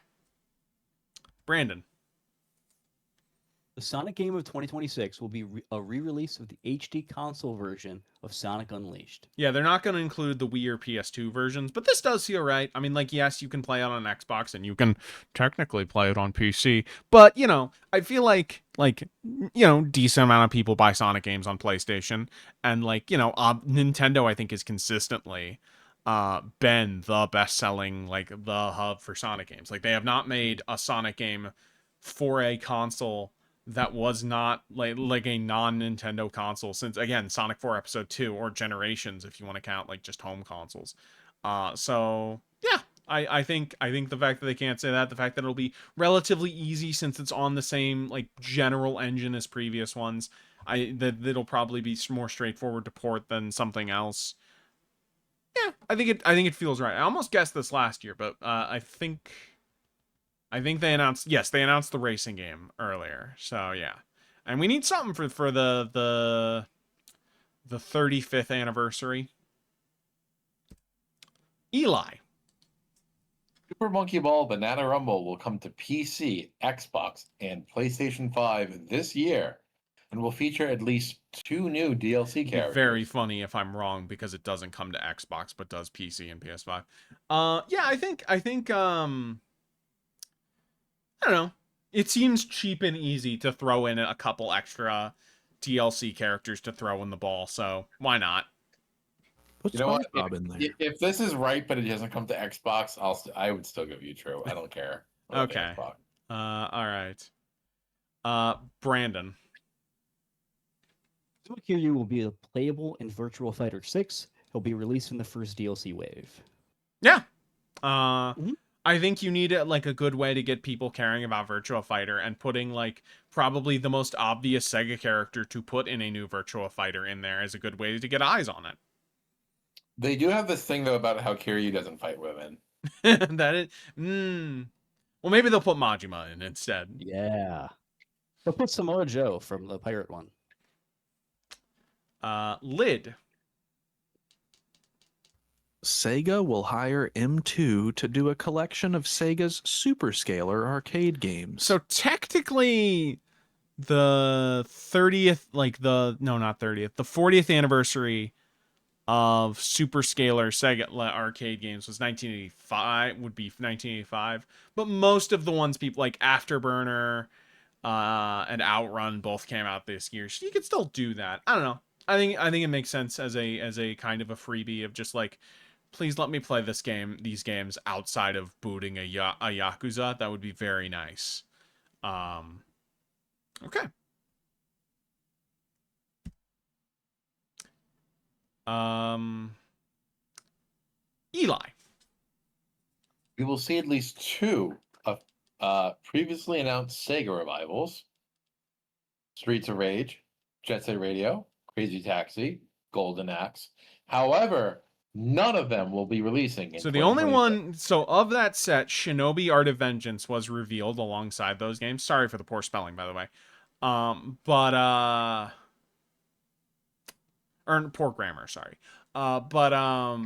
The Sonic game of 2026 will be a re-release of the HD console version of Sonic Unleashed. Yeah, they're not going to include the Wii or PS2 versions, but this does feel right. I mean, like, yes, you can play it on an Xbox and you can technically play it on PC, but, you know, I feel like, decent amount of people buy Sonic games on PlayStation, and, like, Nintendo, I think, is consistently been the best-selling, like, the hub for Sonic games. Like, they have not made a Sonic game for a console that was not like a non-Nintendo console since, again, Sonic 4 Episode 2, or Generations if you want to count like just home consoles. So yeah, I think the fact that they can't say that, the fact that it'll be relatively easy since it's on the same like general engine as previous ones, that it'll probably be more straightforward to port than something else. Yeah, I think it feels right. I almost guessed this last year, but I think they announced the racing game earlier. So yeah. And we need something for the 35th anniversary. Eli. Super Monkey Ball Banana Rumble will come to PC, Xbox, and PlayStation 5 this year, and will feature at least 2 new DLC characters. Very funny if I'm wrong, because it doesn't come to Xbox but does PC and PS5. Yeah, I think I don't know. It seems cheap and easy to throw in a couple extra DLC characters to throw in the ball, so why not? Put You know what? SpongeBob in there. If this is right, but it doesn't come to Xbox, I would still give you true. I don't care. about the Okay. Xbox. All right. Brandon. Zuma Kiryu will be playable in Virtual Fighter 6. He'll be released in the first DLC wave. Yeah. Mhm. I think you need like a good way to get people caring about Virtua Fighter, and putting like probably the most obvious Sega character to put in a new Virtua Fighter in there is a good way to get eyes on it. They do have this thing though about how Kiryu doesn't fight women. That is, well, maybe they'll put Majima in instead. Yeah. They'll put Samoa Joe from the pirate one. Lid. Sega will hire M2 to do a collection of Sega's Superscaler arcade games. So technically, the 30th, not 30th, the 40th anniversary of Superscaler Sega arcade games was 1985, but most of the ones people like Afterburner and Outrun both came out this year, so you could still do that. I don't know. I think it makes sense as a kind of a freebie of just like, please let me play these games outside of booting a Yakuza. That would be very nice. Okay. Eli. We will see at least 2 of previously announced Sega revivals: Streets of Rage, Jet Set Radio, Crazy Taxi, Golden Axe. However, none of them will be releasing in So the only 2026. one, of that set, Shinobi Art of Vengeance was revealed alongside those games. Sorry for the poor spelling, by the way. Or poor grammar, sorry. But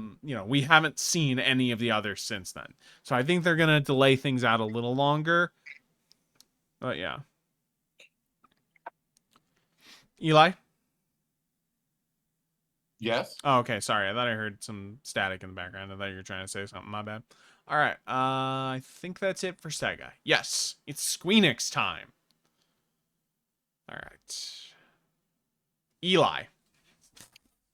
we haven't seen any of the others since then. So I think they're gonna delay things out a little longer. But yeah. Eli? Yes. Oh, okay. Sorry. I thought I heard some static in the background. I thought you were trying to say something. My bad. All right. I think that's it for Sega. Yes, it's Squeenix time. All right. Eli.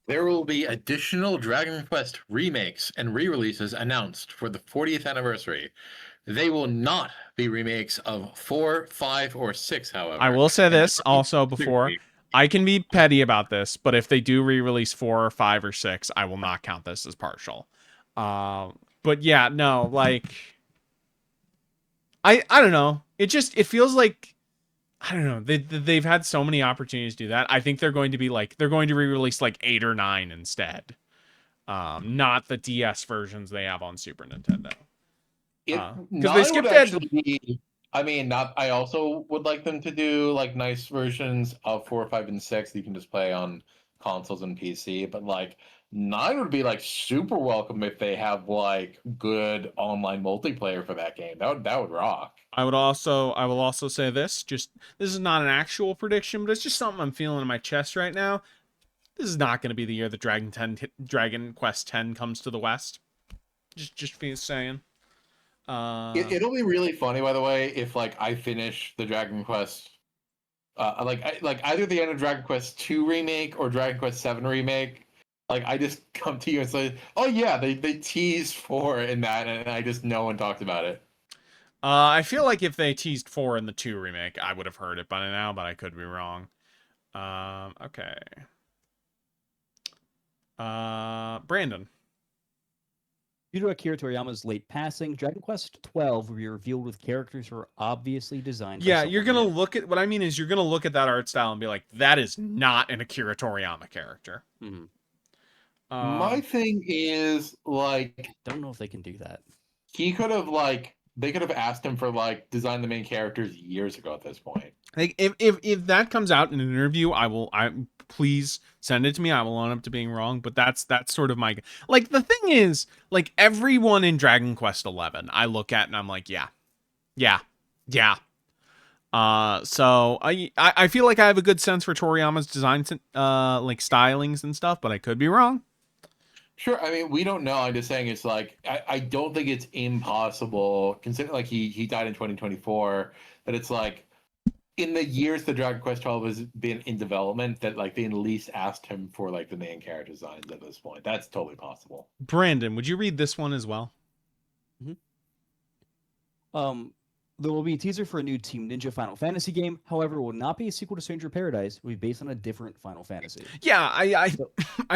There will be additional Dragon Quest remakes and re-releases announced for the 40th anniversary. They will not be remakes of 4, 5, or 6, however. I will say And this Dragon also Quest before. 3 I can be petty about this, but if they do re-release 4 or 5 or 6, I will not count this as partial. But yeah, no, like I don't know. It feels like I don't know. They've had so many opportunities to do that. I think they're going to re-release like 8 or 9 instead. Not the DS versions they have on Super Nintendo. Because they skipped ahead. I mean, not. I also would like them to do like nice versions of 4, 5, and 6 that you can just play on consoles and PC. But like 9 would be like super welcome if they have like good online multiplayer for that game. That would rock. I will also say this. This is not an actual prediction, but it's just something I'm feeling in my chest right now. This is not going to be the year that Dragon Quest X comes to the West. Just saying. It'll be really funny, by the way, if like I finish the Dragon Quest, like either the end of Dragon Quest 2 remake or Dragon Quest 7 remake. Like I just come to you and say, "Oh yeah, they teased 4 in that," and I just no one talked about it. I feel like if they teased 4 in the 2 remake, I would have heard it by now, but I could be wrong. Okay. Brandon. Due to Akira Toriyama's late passing, Dragon Quest XII will be revealed with characters who are obviously designed. Yeah, you're gonna look at what I mean is you're gonna look at that art style and be like, that is not an Akira Toriyama character. Mm-hmm. My thing is like, don't know if they can do that. He could have they could have asked him for like design the main characters years ago at this point. Like if that comes out in an interview, I please send it to me. I will own up to being wrong, but that's sort of my like the thing is like everyone in Dragon Quest XI I look at and I'm like yeah. So I feel like I have a good sense for Toriyama's design like stylings and stuff, but I could be wrong. Sure, I mean we don't know. I'm just saying it's like I don't think it's impossible considering like he died in 2024 that it's like in the years the Dragon Quest 12 has been in development that like they at least asked him for like the main character designs at this point. That's totally possible. Brandon, would you read this one as well? There will be a teaser for a new Team Ninja Final Fantasy game. However, it will not be a sequel to Stranger Paradise. It will be based on a different Final Fantasy. Yeah, I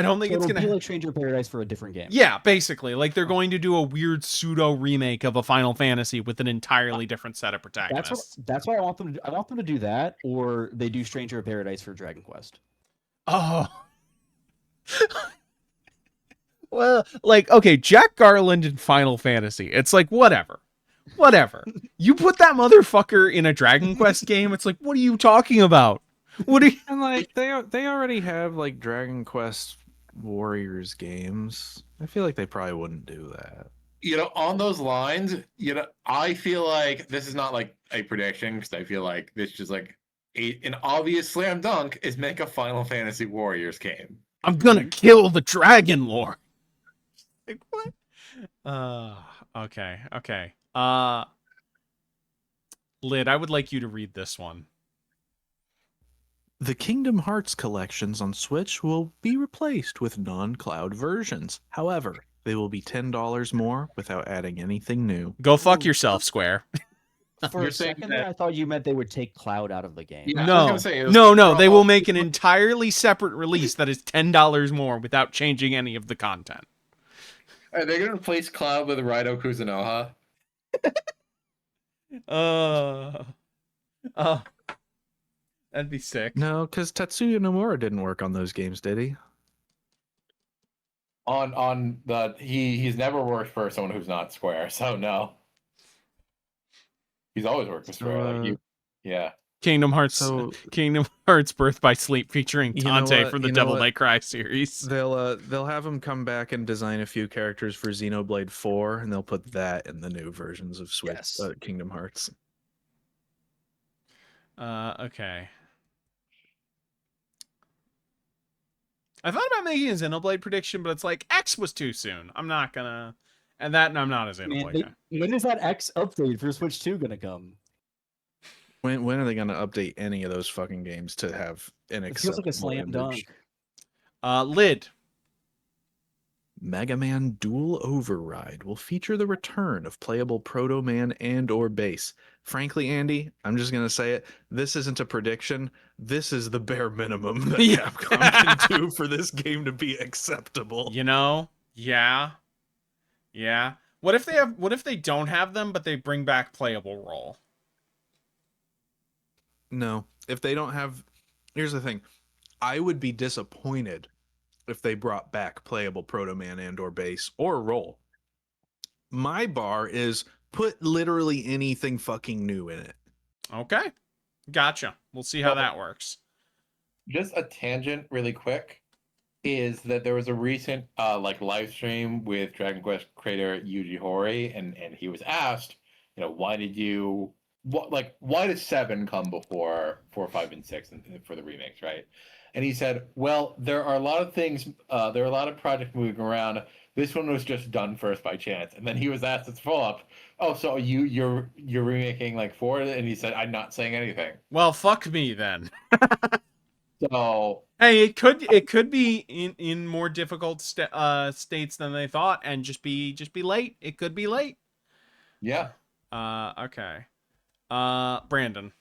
don't think it's gonna be like Stranger Paradise for a different game. Yeah, basically, like they're going to do a weird pseudo remake of a Final Fantasy with an entirely different set of protagonists. That's why I want them to. I want them to do that, or they do Stranger Paradise for Dragon Quest. Oh. Well, like okay, Jack Garland in Final Fantasy. It's like whatever. You put that motherfucker in a Dragon Quest game, it's like, what are you talking about? What are you... And like they already have like Dragon Quest Warriors games. I feel like they probably wouldn't do that. You know, on those lines, you know, I feel like this is not like a prediction because I feel like this is just like an obvious slam dunk is make a Final Fantasy Warriors game. I'm gonna kill the Dragon Lord. Like what? Okay. Lid, I would like you to read this one. The Kingdom Hearts collections on Switch will be replaced with non-cloud versions. However, they will be $10 more without adding anything new. Go fuck yourself, Square. For a second there, I thought you meant they would take cloud out of the game. Yeah, No. They will make an entirely separate release that is $10 more without changing any of the content. Are they gonna replace Cloud with Raido Kuzunoha? That'd be sick. No, because Tetsuya Nomura didn't work on those games, did he? He's never worked for someone who's not Square, so no. He's always worked for Square. Yeah. Kingdom Hearts Birth by Sleep featuring You know Dante what? from the You know Devil what? May Cry series. They'll have them come back and design a few characters for Xenoblade 4, and they'll put that in the new versions of Switch Yes. Kingdom Hearts. Okay. I thought about making a Xenoblade prediction, but it's like X was too soon. I'm not gonna, and I'm not a Man, Xenoblade guy. when is that X update for Switch 2 gonna come? When are they going to update any of those fucking games to have an It feels like a acceptable slam image? dunk. Lid. Mega Man Dual Override will feature the return of playable Proto Man and or Bass. Frankly, Andy, I'm just going to say it. This isn't a prediction. This is the bare minimum that Yeah. Capcom can do for this game to be acceptable. You know? Yeah. What if they don't have them, but they bring back playable role? No, if they don't have, here's the thing. I would be disappointed if they brought back playable Proto Man and or Bass or Roll. My bar is put literally anything fucking new in it. Okay. Gotcha. We'll see how No. that works. Just a tangent really quick is that there was a recent live stream with Dragon Quest creator Yuji Horii, and he was asked, why does 7 come before 4, 5, and 6 for the remakes, right? And he said, well, there are a lot of things, there are a lot of projects moving around. This one was just done first by chance. And then he was asked its follow-up, oh, so you're remaking 4? And he said, I'm not saying anything. Well, fuck me then. So Hey, it could be in more difficult states than they thought, and just be late. It could be late. yeah. Okay. Brandon.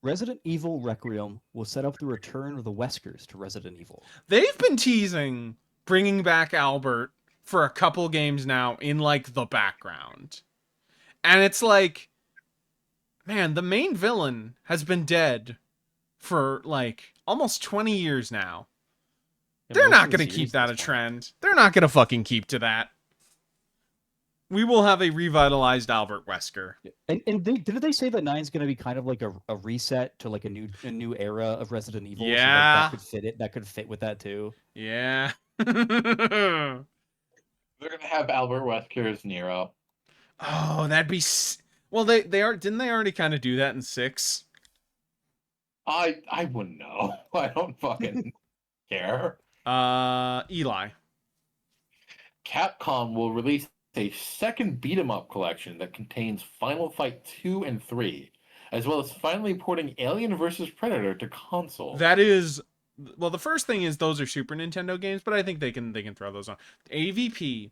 Resident Evil Requiem will set up the return of the Weskers to Resident Evil. They've been teasing bringing back Albert for a couple games now in the background. And it's like, man, the main villain has been dead for almost 20 years now. Yeah, They're most not of the going to keep series that at a this point. trend. They're not going to fucking keep to that. We will have a revitalized Albert Wesker. And didn't they say that 9's going to be kind of like a reset to a new era of Resident Evil? Yeah. So that could fit with that too. Yeah. They're gonna have Albert Wesker as Nero. Oh, that'd be well. Didn't they already kind of do that in 6? I wouldn't know. I don't fucking care. Eli. Capcom will release a second beat 'em up collection that contains Final Fight 2 and 3, as well as finally porting Alien vs Predator to console. That is, well, the first thing is those are Super Nintendo games, but I think they can throw those on. AVP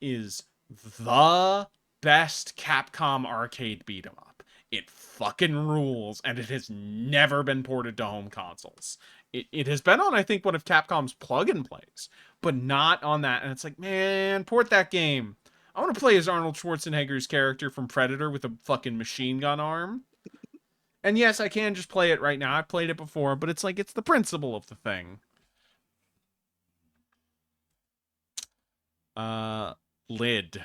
is the best Capcom arcade beat 'em up. It fucking rules, and it has never been ported to home consoles. It has been on, I think, one of Capcom's plug-and plays, but not on that. And it's like, man, port that game. I want to play as Arnold Schwarzenegger's character from Predator with a fucking machine gun arm. And yes, I can just play it right now. I've played it before, but it's it's the principle of the thing. Lid.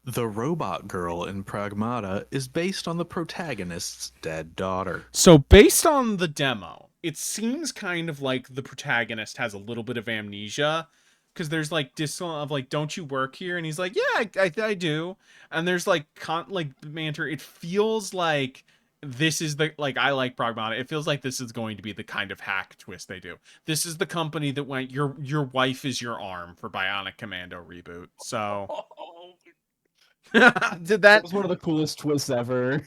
The robot girl in Pragmata is based on the protagonist's dead daughter. So based on the demo, it seems kind of like the protagonist has a little bit of amnesia, because there's of don't you work here? And he's like, yeah, I do. And there's banter. It feels like this is the I like Pragmata. It feels like this is going to be the kind of hack twist they do. This is the company that went your wife is your arm for Bionic Commando reboot. So did That was one of the coolest twists ever.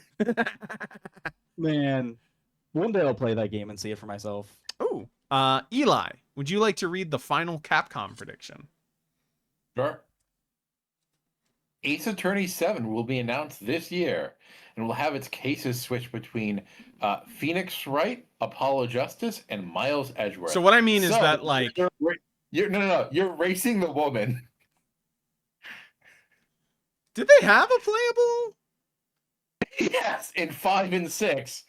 Man, one day I'll play that game and see it for myself. Oh, Eli, would you like to read the final Capcom prediction? Sure. Ace Attorney 7 will be announced this year and will have its cases switch between Phoenix Wright, Apollo Justice, and Miles Edgeworth. So what I mean is that you're racing the woman. Did they have a playable? Yes, in 5 and 6.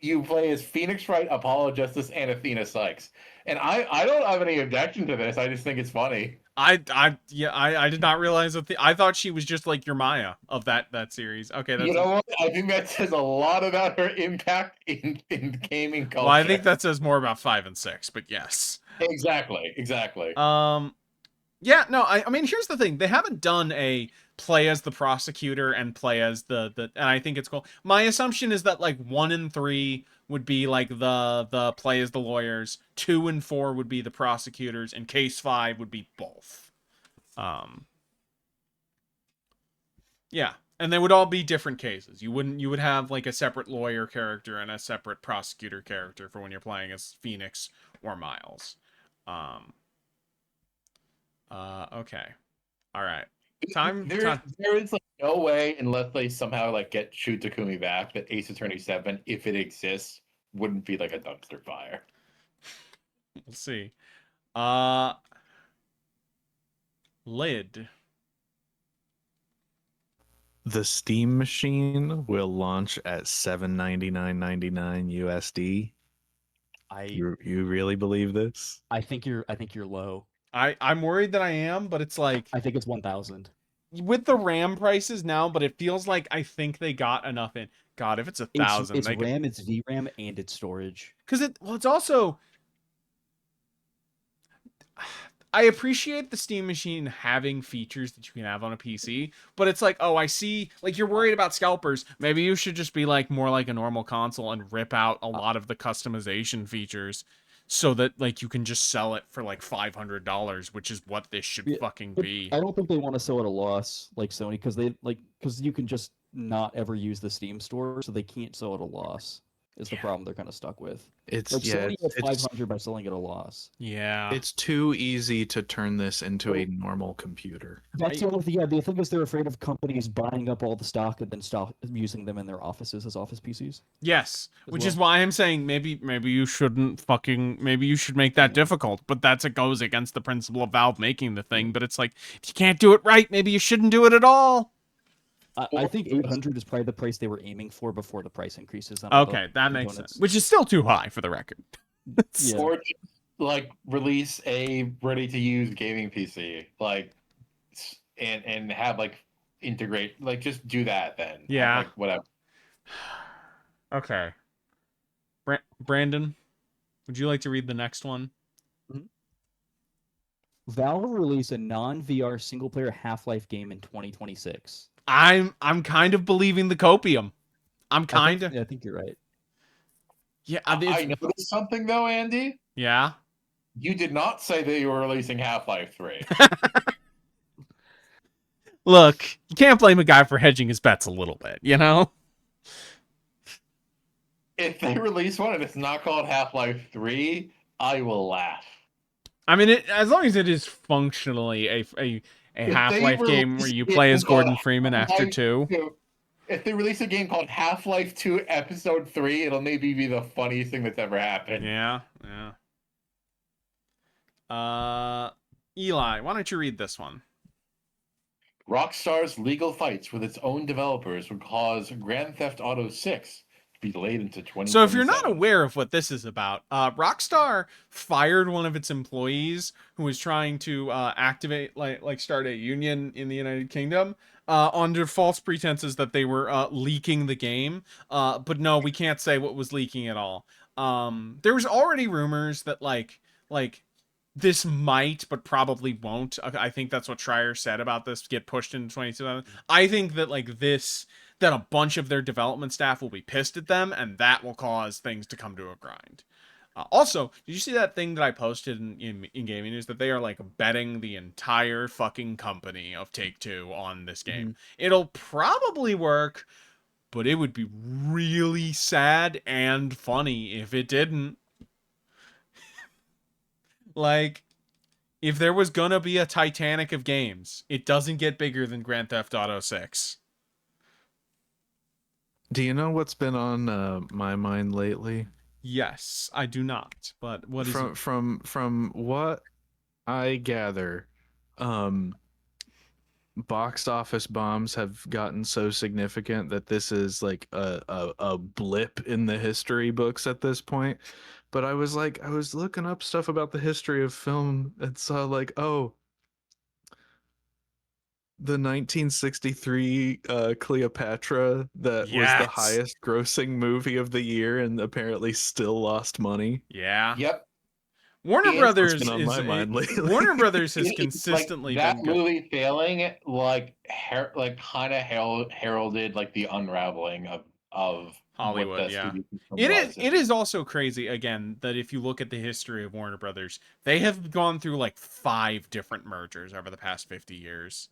You play as Phoenix Wright, Apollo Justice, and Athena Sykes. And I don't have any objection to this. I just think it's funny. I did not realize that I thought she was just like your Maya of that series. Okay, You that's know what? I think that says a lot about her impact in gaming culture. well, I think that says more about 5 and 6, but yes. Exactly. Yeah, no, I mean, here's the thing. They haven't done a play as the prosecutor and play as the and I think it's cool. My assumption is that like 1 and 3 would be like the play as the lawyers, 2 and 4 would be the prosecutors, and case 5 would be both. Yeah, and they would all be different cases. You would have like a separate lawyer character and a separate prosecutor character for when you're playing as Phoenix or Miles. Okay. All right. Time. There is like no way, unless they somehow like get Shu Takumi back, that Ace Attorney 7, if it exists, wouldn't be like a dumpster fire. We'll see. Lid. The Steam Machine will launch at $799.99 USD. You really believe this? I think you're low. I'm worried that I am, but it's like I think it's 1,000. with the RAM prices now, but it feels like I think they got enough in. God, if it's 1,000, It's RAM, it's VRAM, and it's storage. Because it's also. I appreciate the Steam Machine having features that you can have on a PC, but it's like, oh, I see, like, you're worried about scalpers. Maybe you should just be like more like a normal console and rip out a lot of the customization features so that like you can just sell it for like $500, which is what this should fucking be. I don't think they want to sell at a loss like Sony because you can just not ever use the Steam store, so they can't sell at a loss. Is the problem they're kind of stuck with. It's like yeah, Sony at 500 by selling at a loss. Yeah, it's too easy to turn this into a normal computer. That's the only thing. Yeah, the thing is they're afraid of companies buying up all the stock and then stop using them in their offices as office PCs. Yes, which is why I'm saying maybe you shouldn't maybe you should make that difficult, but it goes against the principle of Valve making the thing. But it's like, if you can't do it right, maybe you shouldn't do it at all. I think 800 is probably the price they were aiming for before the price increases. Okay, that makes sense. Which is still too high for the record. Yeah. Or like release a ready-to-use gaming PC, like, and have like integrate, like just do that then. Yeah. Like, whatever. Okay. Brandon, would you like to read the next one? Valve will release a non-VR single-player Half-Life game in 2026. I'm kind of believing the copium. I think you're right. Yeah, I noticed something though, Andy. Yeah. You did not say that you were releasing Half-Life 3. Look, you can't blame a guy for hedging his bets a little bit, you know? If they release one and it's not called Half-Life 3, I will laugh. I mean, as long as it is functionally a Half-Life game where you play as Gordon Freeman after 2. If they release a game called Half-Life 2 Episode 3, it'll maybe be the funniest thing that's ever happened. Yeah. Eli, why don't you read this one? Rockstar's legal fights with its own developers would cause Grand Theft Auto 6 to be delayed into 2027. So if you're not aware of what this is about, Rockstar fired one of its employees who was trying to activate, start a union in the United Kingdom under false pretenses that they were leaking the game. But no, we can't say what was leaking at all. There was already rumors that like this might, but probably won't. I think that's what Schreier said about this, get pushed into 2027. I think that that a bunch of their development staff will be pissed at them, and that will cause things to come to a grind. Also, did you see that thing that I posted in gaming news that they are betting the entire fucking company of Take-Two on this game? Mm-hmm. It'll probably work, but it would be really sad and funny if it didn't. If there was gonna be a Titanic of games, it doesn't get bigger than Grand Theft Auto 6. Do you know what's been on my mind lately? Yes, I do not. But what is from what I gather, box office bombs have gotten so significant that this is like a blip in the history books at this point. But I was like, I was looking up stuff about the history of film and saw like, oh, the 1963 Cleopatra that was the Yes. highest grossing movie of the year and apparently still lost money. Yeah. Yep. Warner It's What's Brothers been on is my mind lately? Warner Brothers has it's like consistently that been good. movie failing, like kind of heralded like the unraveling of what Hollywood, the yeah. studio system It is was. it is also crazy again that if you look at the history of Warner Brothers, they have gone through like 5 different mergers over the past 50 years.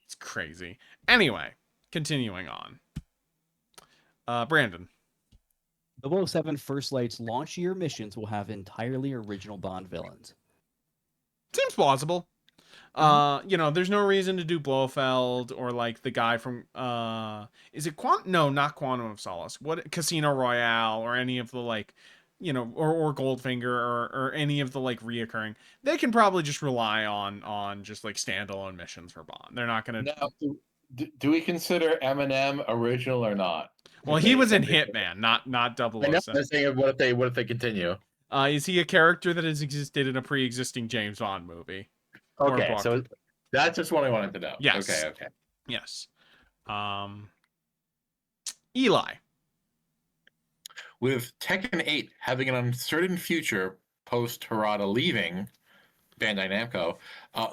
It's crazy. Anyway, continuing on. Brandon. 007 First Light's launch year missions will have entirely original Bond villains. Seems plausible. You know, there's no reason to do Blofeld or like the guy from is it no, not Quantum of Solace. What Casino Royale or any of the like, you know, or Goldfinger or any of the like reoccurring. They can probably just rely on just like standalone missions for Bond. They're not going to Now, do we consider Eminem original or not? Well, If he they- was in if they- Hitman, not I know. 007. I'm saying, what if they continue? Is he a character that has existed in a pre-existing James Bond movie? Or Okay, book? so that's just what I wanted to know. Yes. Okay. Yes. Eli. With Tekken 8 having an uncertain future post Harada leaving Bandai Namco,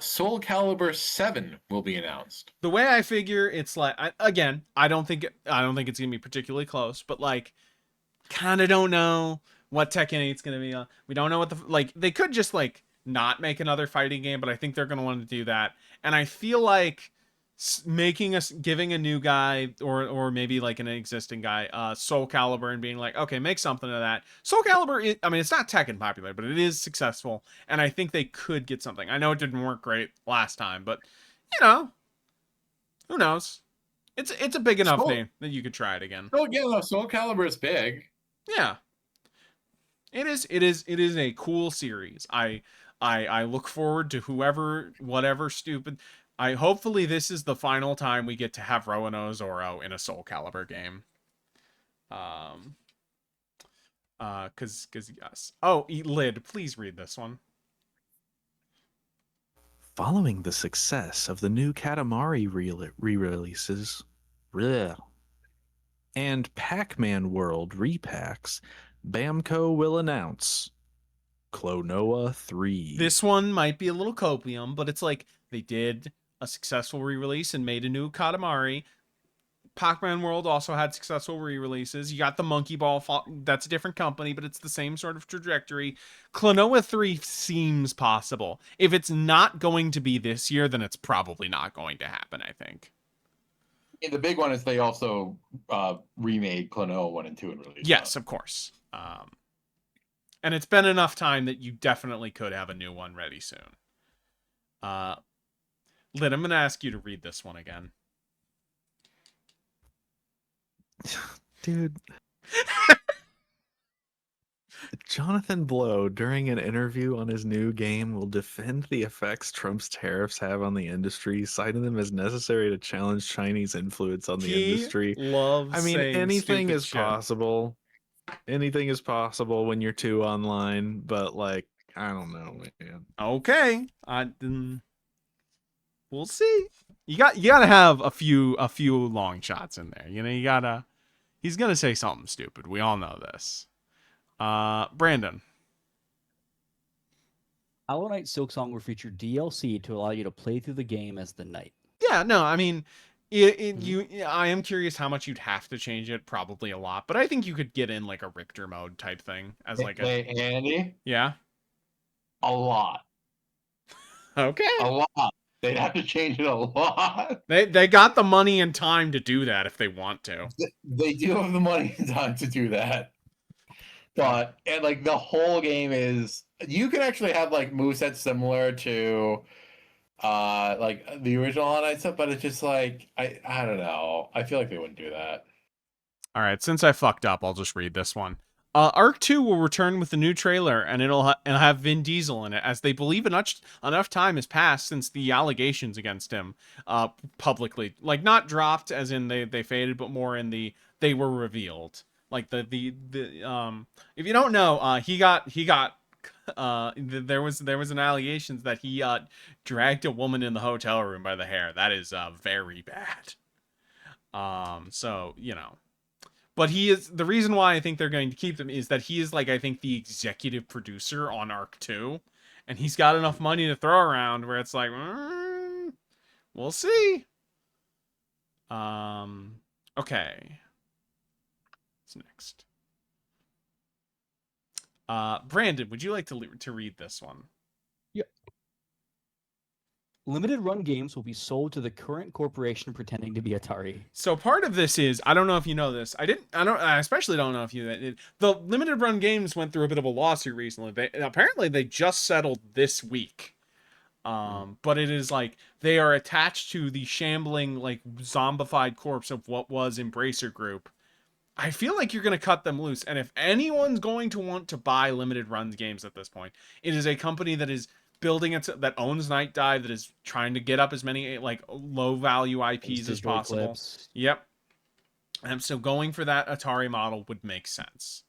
Soul Calibur 7 will be announced. The way I figure it's like I don't think it's gonna be particularly close, but like kind of don't know what Tekken 8's gonna be. We don't know what they could just like not make another fighting game, but I think they're gonna want to do that. And I feel like giving a new guy or maybe like an existing guy Soul Calibur and being like, okay, make something of that. Soul Calibur, I mean, it's not Tekken popular, but it is successful, and I think they could get something. I know it didn't work great last time, but you know, who knows? It's a big enough name that you could try it again. Oh yeah, no, Soul Calibur is big. Yeah. It is a cool series. I look forward to whatever stupid. I hopefully this is the final time we get to have Roanoke Zoro in a Soul Calibur game. Cause yes. Oh, Lid, please read this one. Following the success of the new Katamari re-releases, and Pac-Man World repacks, Bamco will announce Klonoa 3. This one might be a little copium, but it's like they did a successful re-release and made a new Katamari. Pac-Man World also had successful re-releases. You got the Monkey Ball, that's a different company, but it's the same sort of trajectory. Klonoa 3 seems possible. If it's not going to be this year, then it's probably not going to happen, I think. And the big one is they also remade Klonoa 1 and 2 and released Yes, of course. And it's been enough time that you definitely could have a new one ready soon. Lynn, I'm going to ask you to read this one again. Dude. Jonathan Blow, during an interview on his new game, will defend the effects Trump's tariffs have on the industry, citing them as necessary to challenge Chinese influence on the industry. Loves I mean, saying anything stupid is shit. possible. Anything is possible when you're two online, but like, I don't know, man. Okay, we'll see. You gotta have a few long shots in there. You know, he's gonna say something stupid. We all know this. Brandon. Hollow Knight Silksong will feature DLC to allow you to play through the game as the knight. Yeah, no, I mean, I am curious how much you'd have to change it. Probably a lot, but I think you could get in like a Richter mode type thing as like Hey, Andy, yeah. a lot. Okay. A lot. They'd have to change it a lot. They got the money and time to do that if they want to. They do have the money and time to do that. But and like the whole game is you can actually have like movesets similar to like the original Hollow Knight stuff, but it's just like I don't know. I feel like they wouldn't do that. All right, since I fucked up, I'll just read this one. Arc 2 will return with a new trailer, and it'll have Vin Diesel in it, as they believe enough time has passed since the allegations against him publicly, like, not dropped as in they faded, but more in they were revealed. Like if you don't know, there was an allegations that he dragged a woman in the hotel room by the hair. That is very bad. So, you know. But he is the reason why I think they're going to keep him is that he is, like, I think the executive producer on Arc 2, and he's got enough money to throw around where it's like, we'll see. Okay. What's next? Brandon, would you like to read this one? Limited run games will be sold to the current corporation pretending to be Atari. So part of this is, I don't know if you know this. I especially don't know if you, the limited run games went through a bit of a lawsuit recently. Apparently they just settled this week. But it is like they are attached to the shambling, like, zombified corpse of what was Embracer Group. I feel like you're going to cut them loose. And if anyone's going to want to buy limited runs games at this point, it is a company that is building it, that owns Night Dive, that is trying to get up as many, like, low value IPs as possible. Clips. Yep. And so going for that Atari model would make sense.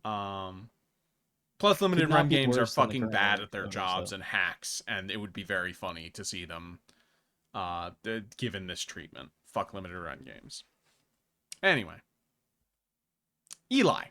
Plus, limited run games are fucking bad at their jobs and hacks, and it would be very funny to see them given this treatment. Fuck limited run games. Anyway. Eli.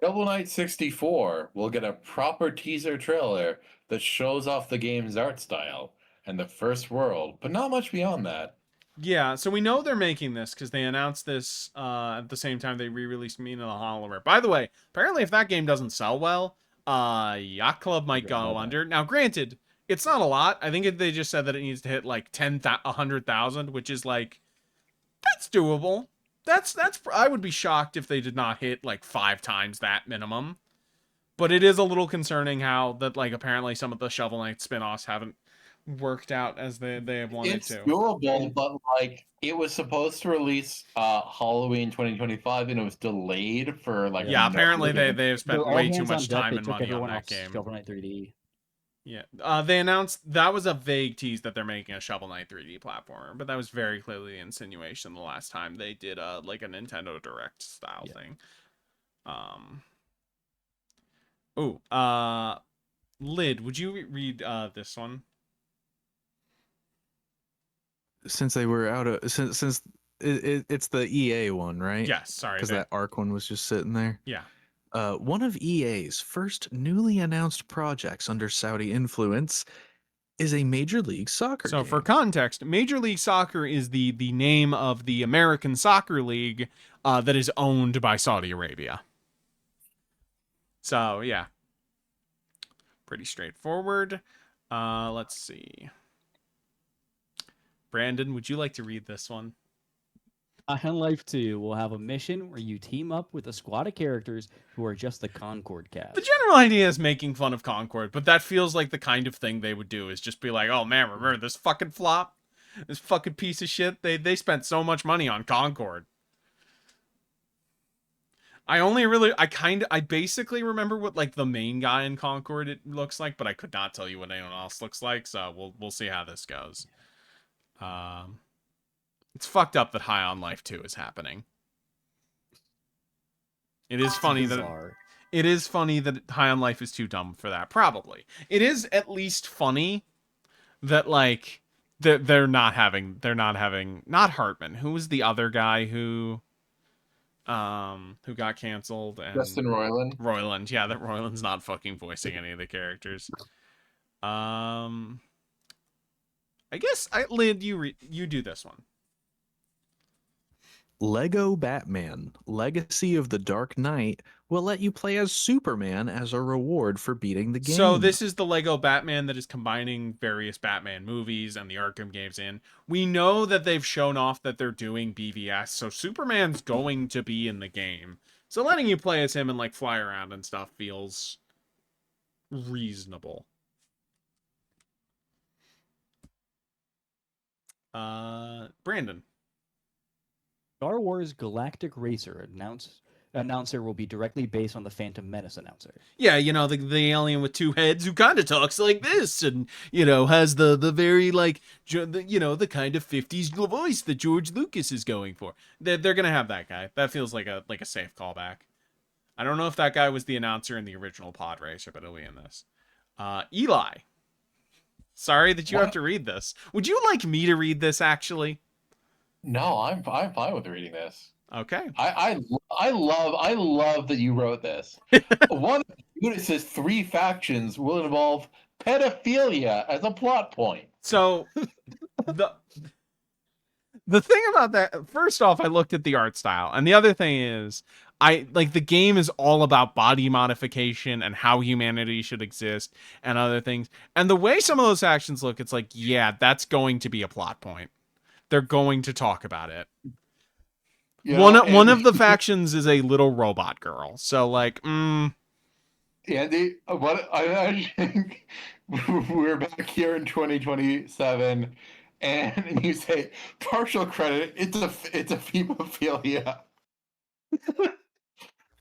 Shovel Knight 64 will get a proper teaser trailer that shows off the game's art style and the first world, but not much beyond that. Yeah, so we know they're making this because they announced this at the same time they re-released Mina the Hollower. By the way, apparently if that game doesn't sell well, Yacht Club might go under. Now, granted, it's not a lot. I think they just said that it needs to hit like 100,000, which is like, that's doable. That's I would be shocked if they did not hit like 5 times that minimum. But it is a little concerning how that, like, apparently some of the Shovel Knight spin-offs haven't worked out as they have wanted It's to. doable, but like it was supposed to release Halloween 2025 and it was delayed for like apparently they have spent way too much Deck. time They and took money on everyone that off game. Shovel Knight 3D. Yeah, they announced that was a vague tease that they're making a Shovel Knight 3D platformer, but that was very clearly the insinuation the last time they did like a Nintendo Direct style thing. Lid, would you read this one? Since they were out of since it's the EA one, right? Yes, sorry. Because that Arc one was just sitting there. Yeah. One of EA's first newly announced projects under Saudi influence is a Major League Soccer So game. for context, Major League Soccer is the name of the American Soccer League that is owned by Saudi Arabia. So, yeah. Pretty straightforward. Let's see. Brandon, would you like to read this one? High Life 2 will have a mission where you team up with a squad of characters who are just the Concord cast. The general idea is making fun of Concord, but that feels like the kind of thing they would do, is just be like, oh man, remember this fucking flop? This fucking piece of shit? They spent so much money on Concord. I basically remember what, like, the main guy in Concord it looks like, but I could not tell you what anyone else looks like, so we'll see how this goes. It's fucked up that High on Life 2 is happening. It is funny that High on Life is too dumb for that. Probably. It is at least funny that, like, they're not having not Hartman. Who was the other guy who got canceled? And Justin Roiland. Roiland, yeah, that Roiland's not fucking voicing any of the characters. I guess Lid, you do this one. Lego Batman Legacy of the Dark Knight will let you play as Superman as a reward for beating the game. So this is the Lego Batman that is combining various Batman movies and the Arkham games in. We know that they've shown off that they're doing BVS, so Superman's going to be in the game. So letting you play as him and, like, fly around and stuff feels reasonable. Brandon. Star Wars Galactic Racer announced announcer will be directly based on the Phantom Menace announcer. Yeah, you know, the alien with two heads who kind of talks like this, and you know, has the very like you know, the kind of 50s voice that George Lucas is going for. They're gonna have that guy. That feels like a safe callback. I don't know if that guy was the announcer in the original Pod Racer, but he'll be in this. Eli. Sorry that you have What? to read this. Would you like me to read this actually? No, I'm fine with reading this. Okay. I love that you wrote this. One unit says 3 factions will involve pedophilia as a plot point. So the thing about that, first off, I looked at the art style, and the other thing is, I like the game is all about body modification and how humanity should exist and other things. And the way some of those actions look, it's like, yeah, that's going to be a plot point. They're going to talk about it. You know, One of the factions is a little robot girl, so like, Andy, what I think we're back here in 2027, and you say partial credit. It's a femophilia.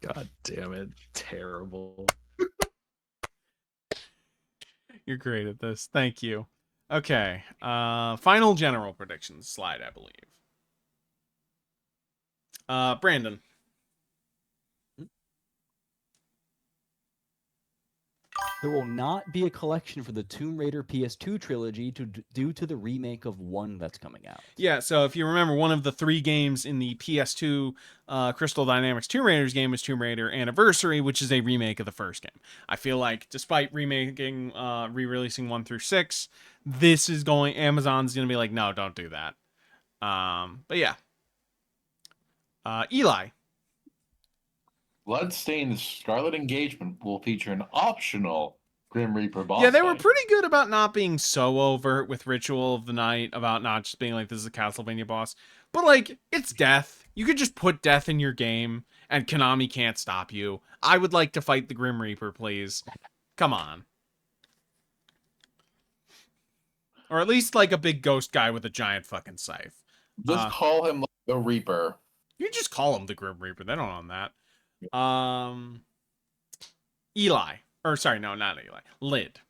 God damn it. Terrible. you're great at this. Thank you. Okay. Final general predictions slide, I believe. Brandon. There will not be a collection for the Tomb Raider PS2 trilogy due to the remake of 1 that's coming out. Yeah, so if you remember, one of the 3 games in the PS2 Crystal Dynamics Tomb Raiders game is Tomb Raider Anniversary, which is a remake of the first game. I feel like, despite remaking, re-releasing 1 through 6, this is going, Amazon's going to be like, no, don't do that. But yeah. Eli. Bloodstained Scarlet Engagement will feature an optional Grim Reaper boss. Yeah, they were fight. pretty good about not being so overt with Ritual of the Night, about not just being like, this is a Castlevania boss. But, like, it's death. You could just put death in your game, and Konami can't stop you. I would like to fight the Grim Reaper, please. Come on. Or at least, like, a big ghost guy with a giant fucking scythe. Just call him the Reaper. You just call him the Grim Reaper. They don't own that. Eli. Or, sorry, no, not Eli. Lid.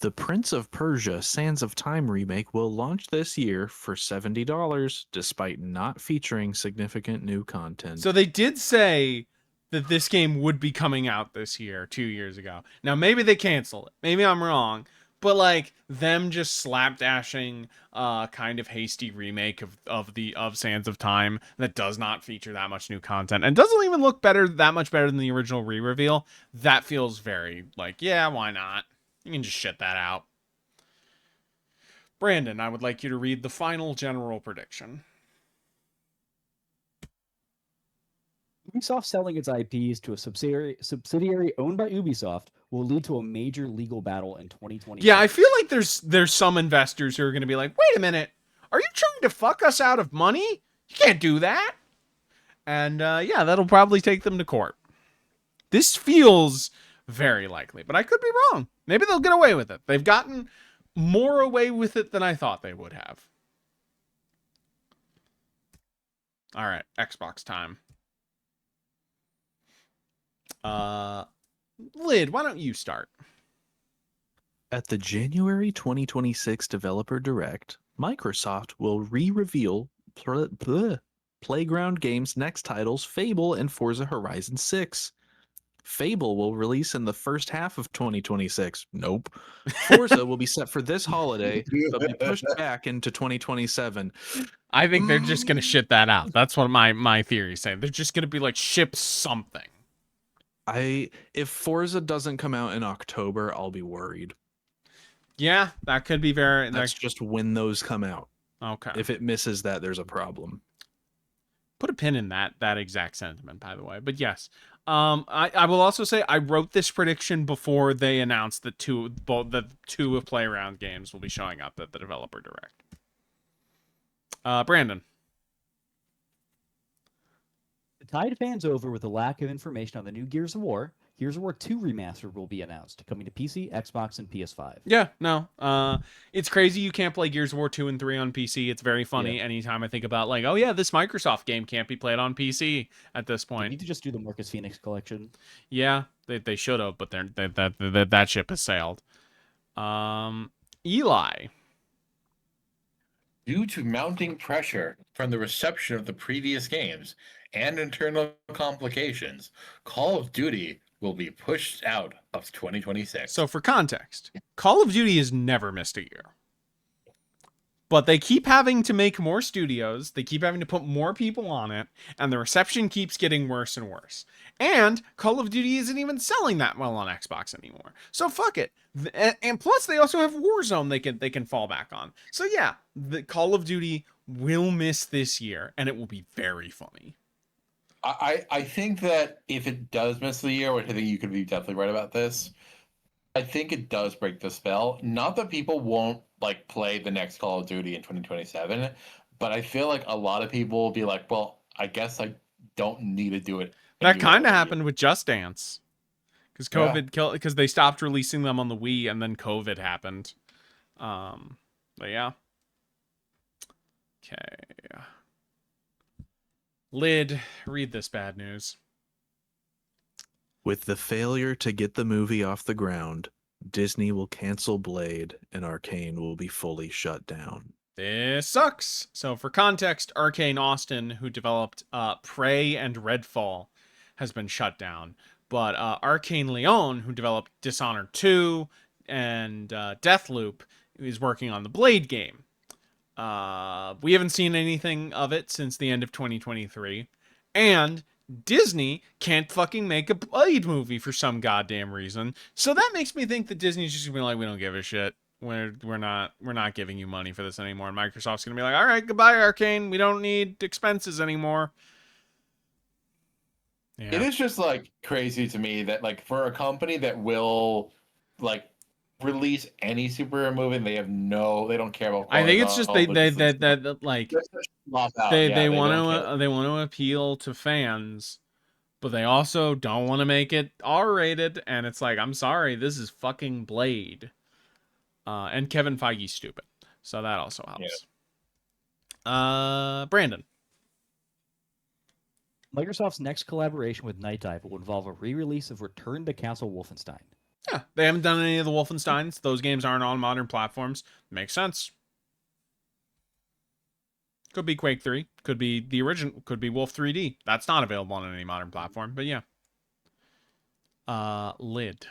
The Prince of Persia Sands of Time remake will launch this year for $70, despite not featuring significant new content. So they did say that this game would be coming out this year, 2 years ago. Now, maybe they cancel it. Maybe I'm wrong. But, like, them just slapdashing kind of hasty remake of Sands of Time that does not feature that much new content and doesn't even look that much better than the original re-reveal, that feels very, like, yeah, why not? You can just shit that out. Brandon, I would like you to read the final general prediction. Ubisoft selling its IPs to a subsidiary owned by Ubisoft will lead to a major legal battle in 2020. Yeah, I feel like there's some investors who are going to be like, wait a minute, are you trying to fuck us out of money? You can't do that. And yeah, that'll probably take them to court. This feels very likely, but I could be wrong. Maybe they'll get away with it. They've gotten more away with it than I thought they would have. All right, Xbox time. Lid, why don't you start? At the January 2026 Developer Direct, Microsoft will re-reveal Playground Games' next titles, Fable and Forza Horizon 6. Fable will release in the first half of 2026. Nope. Forza will be set for this holiday, but be pushed back into 2027. I think they're just going to shit that out. That's what my theory is saying. They're just going to be like, ship something. If Forza doesn't come out in October, I'll be worried. Yeah, that could be very... That's just when those come out. Okay. If it misses that, there's a problem. Put a pin in that exact sentiment, by the way. But yes, I will also say I wrote this prediction before they announced that the two of Playground games will be showing up at the Developer Direct. Brandon. The tide fans over with the lack of information on the new Gears of War, Gears of War 2 Remastered will be announced, coming to PC, Xbox, and PS5. Yeah, no. It's crazy you can't play Gears of War 2 and 3 on PC. It's very funny anytime I think about, like, oh yeah, this Microsoft game can't be played on PC at this They point. need to just do the Marcus Phoenix collection. Yeah, they should have, but that ship has sailed. Eli. Due to mounting pressure from the reception of the previous games and internal complications, Call of Duty will be pushed out of 2026. So for context, Call of Duty has never missed a year. But they keep having to make more studios, they keep having to put more people on it, and the reception keeps getting worse and worse. And Call of Duty isn't even selling that well on Xbox anymore. So fuck it. And plus they also have Warzone they can fall back on. So yeah, the Call of Duty will miss this year, and it will be very funny. I think that if it does miss the year, which I think you could be definitely right about this, I think it does break the spell. Not that people won't like play the next Call of Duty in 2027, but I feel like a lot of people will be like, well, I guess I don't need to do it. That kind of happened with Just Dance. Because COVID killed, because they stopped releasing them on the Wii, and then COVID happened. But yeah. Okay. Lid, read this bad news. With the failure to get the movie off the ground, Disney will cancel Blade and Arcane will be fully shut down. This sucks. So for context, Arcane Austin, who developed Prey and Redfall, has been shut down. But Arcane Leon, who developed Dishonored 2 and Deathloop, is working on the Blade game. We haven't seen anything of it since the end of 2023. And Disney can't fucking make a Blade movie for some goddamn reason. So that makes me think that Disney's just gonna be like, we don't give a shit. We're not giving you money for this anymore. And Microsoft's gonna be like, all right, goodbye, Arcane. We don't need expenses anymore. Yeah. It is just like crazy to me that like for a company that will like release any superhero movie, they don't care about. I think it's just they want to appeal to fans, but they also don't want to make it R-rated. And it's like, I'm sorry, this is fucking Blade. And Kevin Feige's stupid, so that also helps. Yeah. Brandon. Microsoft's next collaboration with Night Dive will involve a re-release of Return to Castle Wolfenstein. Yeah, they haven't done any of the Wolfensteins. Those games aren't on modern platforms. Makes sense. Could be Quake 3. Could be the original. Could be Wolf 3D. That's not available on any modern platform, but yeah. Lid.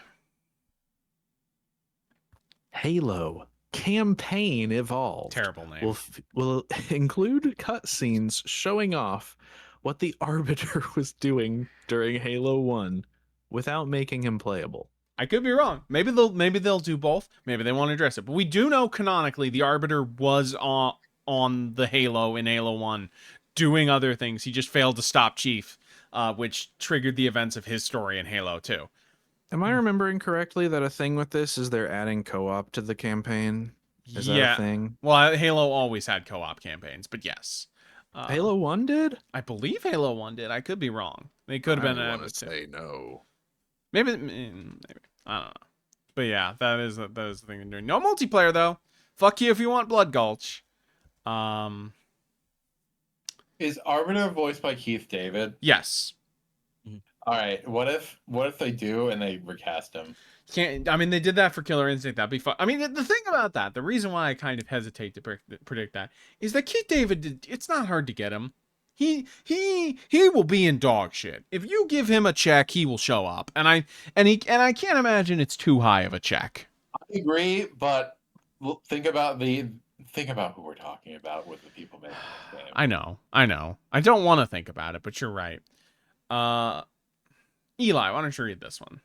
Halo Campaign Evolved Terrible name. will include cutscenes showing off what the Arbiter was doing during Halo 1 without making him playable. I could be wrong. Maybe they'll do both. Maybe they won't address it. But we do know canonically the Arbiter was on the Halo in Halo 1 doing other things. He just failed to stop Chief, which triggered the events of his story in Halo 2. Am I remembering correctly that a thing with this is they're adding co-op to the campaign? Is that a thing? Well, Halo always had co-op campaigns, but yes. Halo 1 did? I believe Halo 1 did. I could be wrong. They could have been. I want to say no. Maybe. I don't know. But yeah, that is the thing they're doing. No multiplayer though. Fuck you if you want Blood Gulch. Is Arbiter voiced by Keith David? Yes. All right. What if they do and they recast him? I mean, they did that for Killer Instinct. That'd be fun. I mean, the thing about that, the reason why I kind of hesitate to predict that is that Keith David. It's not hard to get him. He will be in dog shit. If you give him a check, he will show up. And I can't imagine it's too high of a check. I agree, but think about who we're talking about with the people making this game. I know. I don't want to think about it, but you're right. Eli, why don't you read this one?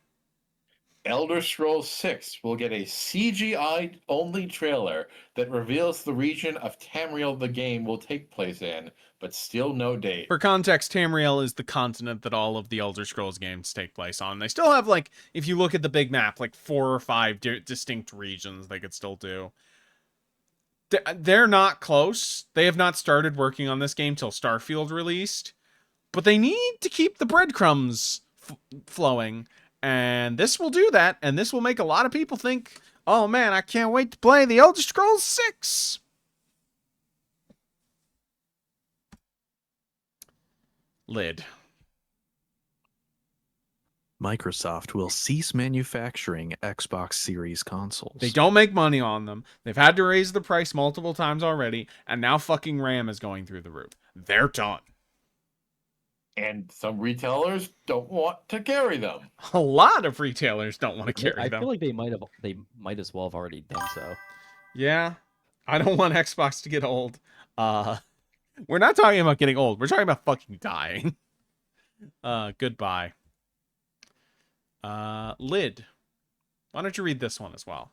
Elder Scrolls 6 will get a CGI-only trailer that reveals the region of Tamriel the game will take place in, but still no date. For context, Tamriel is the continent that all of the Elder Scrolls games take place on. They still have, like, if you look at the big map, like 4 or 5 distinct regions they could still do. They're not close. They have not started working on this game till Starfield released, but they need to keep the breadcrumbs flowing. And this will do that, and this will make a lot of people think, oh man, I can't wait to play The Elder Scrolls 6. Lid. Microsoft will cease manufacturing Xbox Series consoles. They don't make money on them. They've had to raise the price multiple times already, and now fucking RAM is going through the roof. They're done. And some retailers don't want to carry them. A lot of retailers don't want to carry I them. feel like they might as well have already done so. Yeah. I don't want Xbox to get old. We're not talking about getting old. We're talking about fucking dying. Goodbye. Lid. Why don't you read this one as well?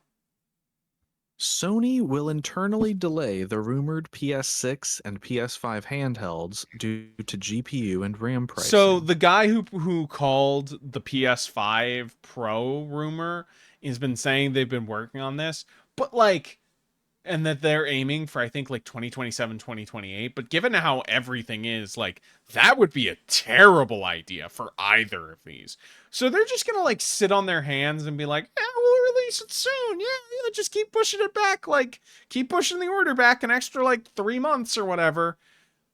Sony will internally delay the rumored PS6 and PS5 handhelds due to GPU and RAM pricing. So the guy who called the PS5 Pro rumor has been saying they've been working on this, but like, and that they're aiming for, I think, like 2027, 2028. But given how everything is, like, that would be a terrible idea for either of these. So they're just gonna like sit on their hands and be like, "Yeah, we'll release it soon. Yeah, just keep pushing it back. Like, keep pushing the order back an extra like 3 months or whatever."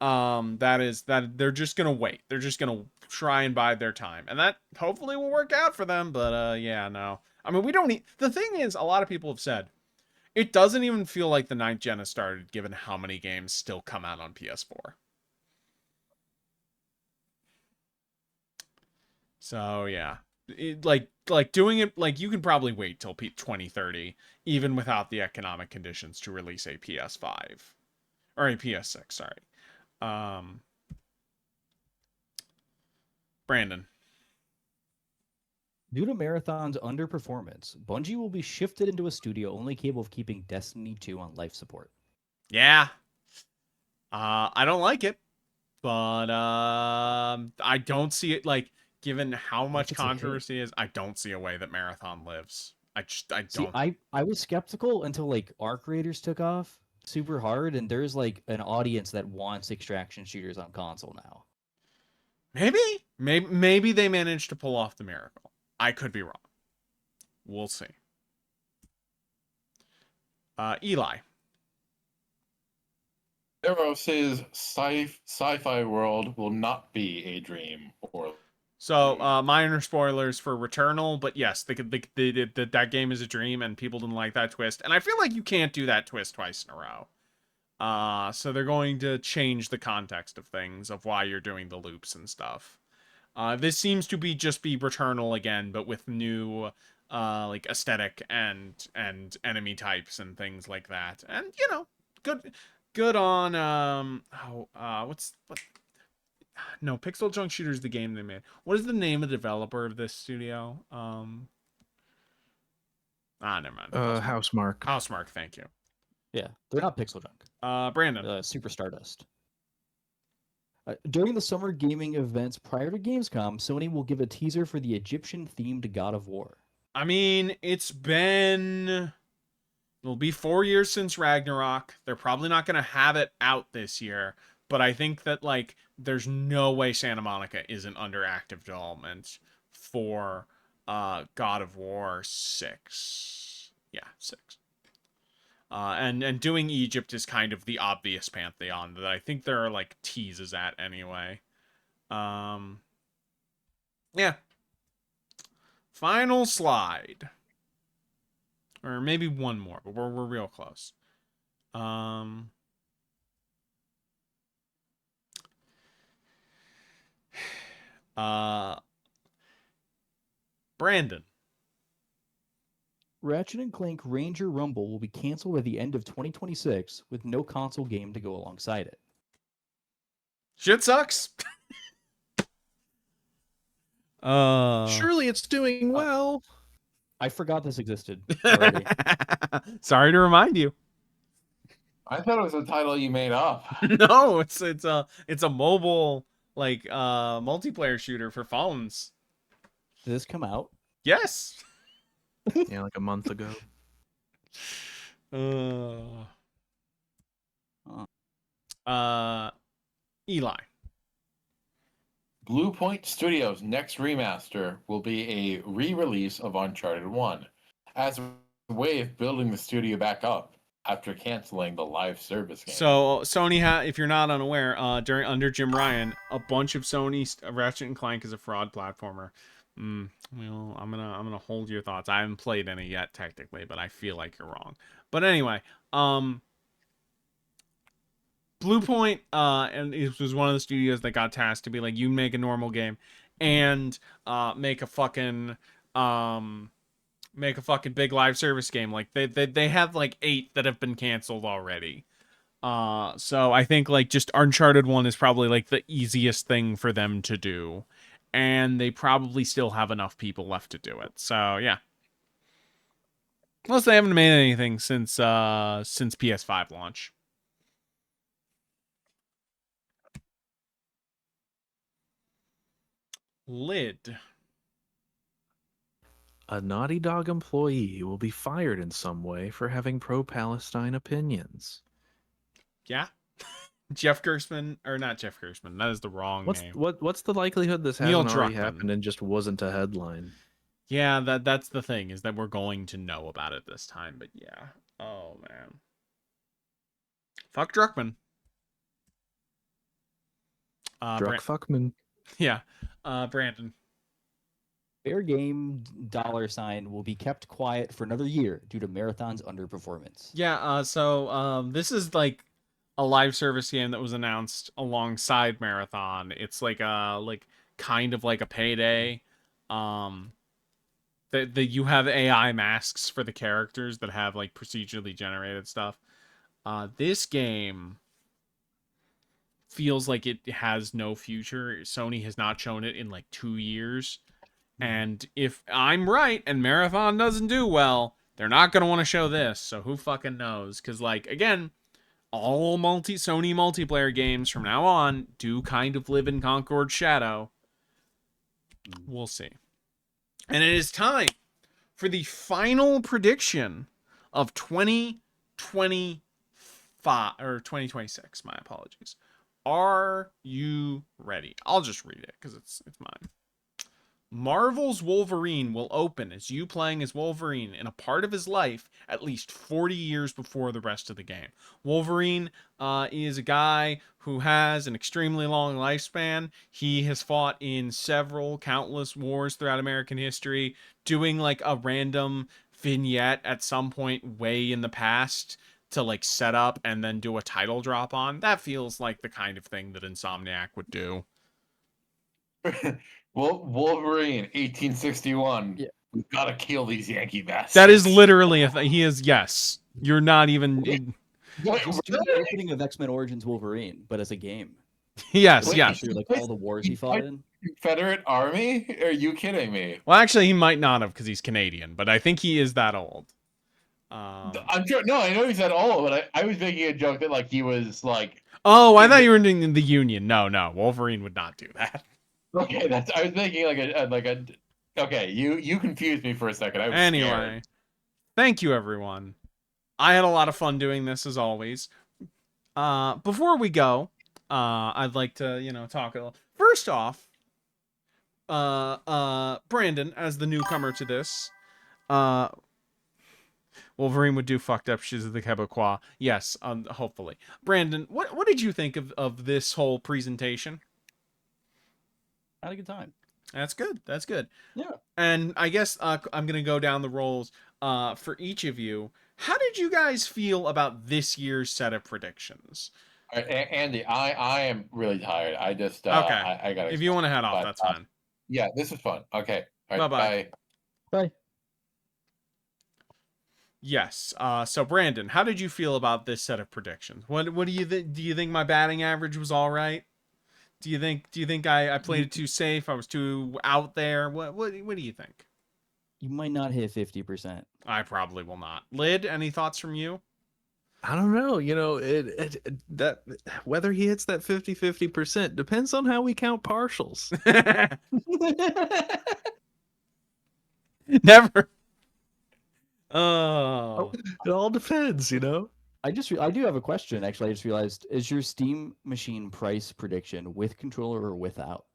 That they're just gonna wait. They're just gonna try and bide their time, and that hopefully will work out for them. But yeah, no. I mean, we don't need. The thing is, a lot of people have said it doesn't even feel like the 9th gen has started, given how many games still come out on PS4. So yeah, like doing it, like, you can probably wait till 2030, even without the economic conditions, to release a PS5 or a PS6. Sorry, Brandon. Due to Marathon's underperformance, Bungie will be shifted into a studio only capable of keeping Destiny 2 on life support. Yeah, I don't like it, but I don't see it, like, given how much it's a hit. controversy is, I don't see a way that Marathon lives. I See, don't. I was skeptical until like Arc Raiders took off super hard, and there's like an audience that wants extraction shooters on console now. Maybe they managed to pull off the miracle. I could be wrong. We'll see. Eli. Eros' sci-fi world will not be a dream or. So, minor spoilers for Returnal, but yes, that game is a dream, and people didn't like that twist. And I feel like you can't do that twist twice in a row. So they're going to change the context of things, of why you're doing the loops and stuff. This seems to be Returnal again, but with new, like, aesthetic and enemy types and things like that. And, you know, good on, no, Pixel Junk Shooter is the game they made. What is the name of the developer of this studio? Never mind. Housemark. Housemark, thank you. Yeah, they're not Pixel Junk. Brandon. Super Stardust. During the summer gaming events prior to Gamescom, Sony will give a teaser for the Egyptian-themed God of War. I mean, it'll be 4 years since Ragnarok. They're probably not going to have it out this year, but I think that, like, there's no way Santa Monica isn't under active development for God of War 6. Yeah, 6. And doing Egypt is kind of the obvious pantheon that I think there are, like, teases at anyway. Yeah. Final slide. Or maybe one more, but we're real close. Brandon. Ratchet & Clank Ranger Rumble will be canceled by the end of 2026 with no console game to go alongside it. Shit sucks. Surely it's doing well. I forgot this existed already. Sorry to remind you. I thought it was a title you made up. No, it's a mobile, like, multiplayer shooter for phones. Did this come out? Yes. Yeah, like a month ago. Eli. Blue Point Studios' next remaster will be a re-release of Uncharted 1 as a way of building the studio back up after canceling the live service game. So Sony if you're not unaware, under Jim Ryan, a bunch of Sony Ratchet and Clank is a fraud platformer. Well, I'm gonna hold your thoughts. I haven't played any yet technically, but I feel like you're wrong. But anyway, Blue Point, and it was one of the studios that got tasked to be like, you make a normal game, and make a fucking big live service game. Like they have like 8 that have been canceled already. So I think like just Uncharted 1 is probably like the easiest thing for them to do. And they probably still have enough people left to do it. So yeah. Unless they haven't made anything since PS5 launch. Lid. A Naughty Dog employee will be fired in some way for having pro-Palestine opinions. Yeah. Jeff Gerstmann, or not Jeff Gerstmann, that is the wrong name. What's the likelihood this Neil hasn't already Druckmann. happened and just wasn't a headline? Yeah, that's the thing, is that we're going to know about it this time, but yeah. Oh man. Fuck Druckmann. Druckfuckman. Yeah. Brandon. Fair game $ will be kept quiet for another year due to Marathon's underperformance. Yeah, so this is like a live service game that was announced alongside Marathon. It's like kind of like a Payday. That you have AI masks for the characters that have like procedurally generated stuff. This game feels like it has no future. Sony has not shown it in like 2 years. And if I'm right and Marathon doesn't do well, they're not going to want to show this. So who fucking knows? Because, like, again, all Sony multiplayer games from now on do kind of live in Concord's shadow. We'll see. And it is time for the final prediction of 2025 or 2026. My apologies. Are you ready? I'll just read it because it's mine. Marvel's Wolverine will open as you playing as Wolverine in a part of his life at least 40 years before the rest of the game. Wolverine is a guy who has an extremely long lifespan. He has fought in countless wars throughout American history, doing like a random vignette at some point way in the past to like set up and then do a title drop on. That feels like the kind of thing that Insomniac would do. Well, Wolverine, 1861. Yeah. We've got to kill these Yankee bastards. That is literally a thing. He is, yes. You're not even... Just do the opening of X-Men Origins Wolverine, but as a game. Yes, Wait, yes. Through, like, all the wars he fought in. Confederate Army? Are you kidding me? Well, actually, he might not have because he's Canadian, but I think he is that old. I'm sure. No, I know he's that old, but I was making a joke that like he was like. Oh, I thought you were doing the Union. No, Wolverine would not do that. Okay, I was making a. Okay, you confused me for a second. I was Anyway, scared. Thank you, everyone. I had a lot of fun doing this as always. Before we go, I'd like to talk a little. First off, Brandon, as the newcomer to this, Wolverine would do fucked up shiz of the Quebecois. Yes, hopefully. Brandon, what did you think of this whole presentation? Had a good time. That's good. That's good. Yeah. And I guess I'm gonna go down the roles for each of you. How did you guys feel about this year's set of predictions? All right, Andy, I am really tired. I just Okay. I gotta. If you want to head off, but, that's fine. Yeah, this is fun. Okay. All right, Bye-bye. bye. Bye. Yes. So Brandon, how did you feel about this set of predictions? What do you do? You think my batting average was all right? Do you think I played it too safe? I was too out there. What do you think? You might not hit 50%. I probably will not. Lid, any thoughts from you? I don't know. That whether he hits that 50% depends on how we count partials. Never. Oh. It all depends, I do have a question, actually. I just realized, is your Steam machine price prediction with controller or without?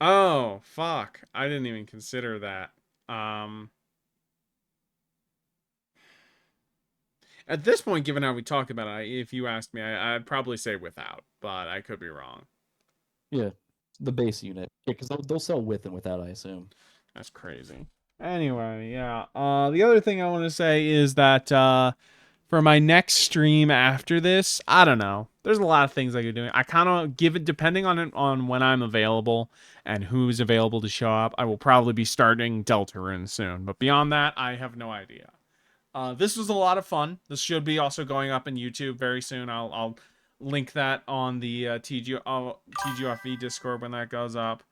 Oh, fuck. I didn't even consider that. At this point, given how we talked about it, if you asked me, I'd probably say without, but I could be wrong. Yeah, the base unit. Yeah, because they'll sell with and without, I assume. That's crazy. Anyway, yeah. The other thing I want to say is that for my next stream after this, I don't know. There's a lot of things I could do. I kind of give it depending on when I'm available and who's available to show up. I will probably be starting Deltarune soon, but beyond that, I have no idea. This was a lot of fun. This should be also going up in YouTube very soon. I'll link that on the TGFV Discord when that goes up.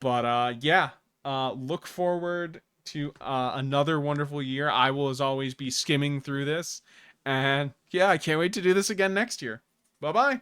But yeah, look forward to another wonderful year. I will, as always, be skimming through this. And yeah, I can't wait to do this again next year. Bye-bye.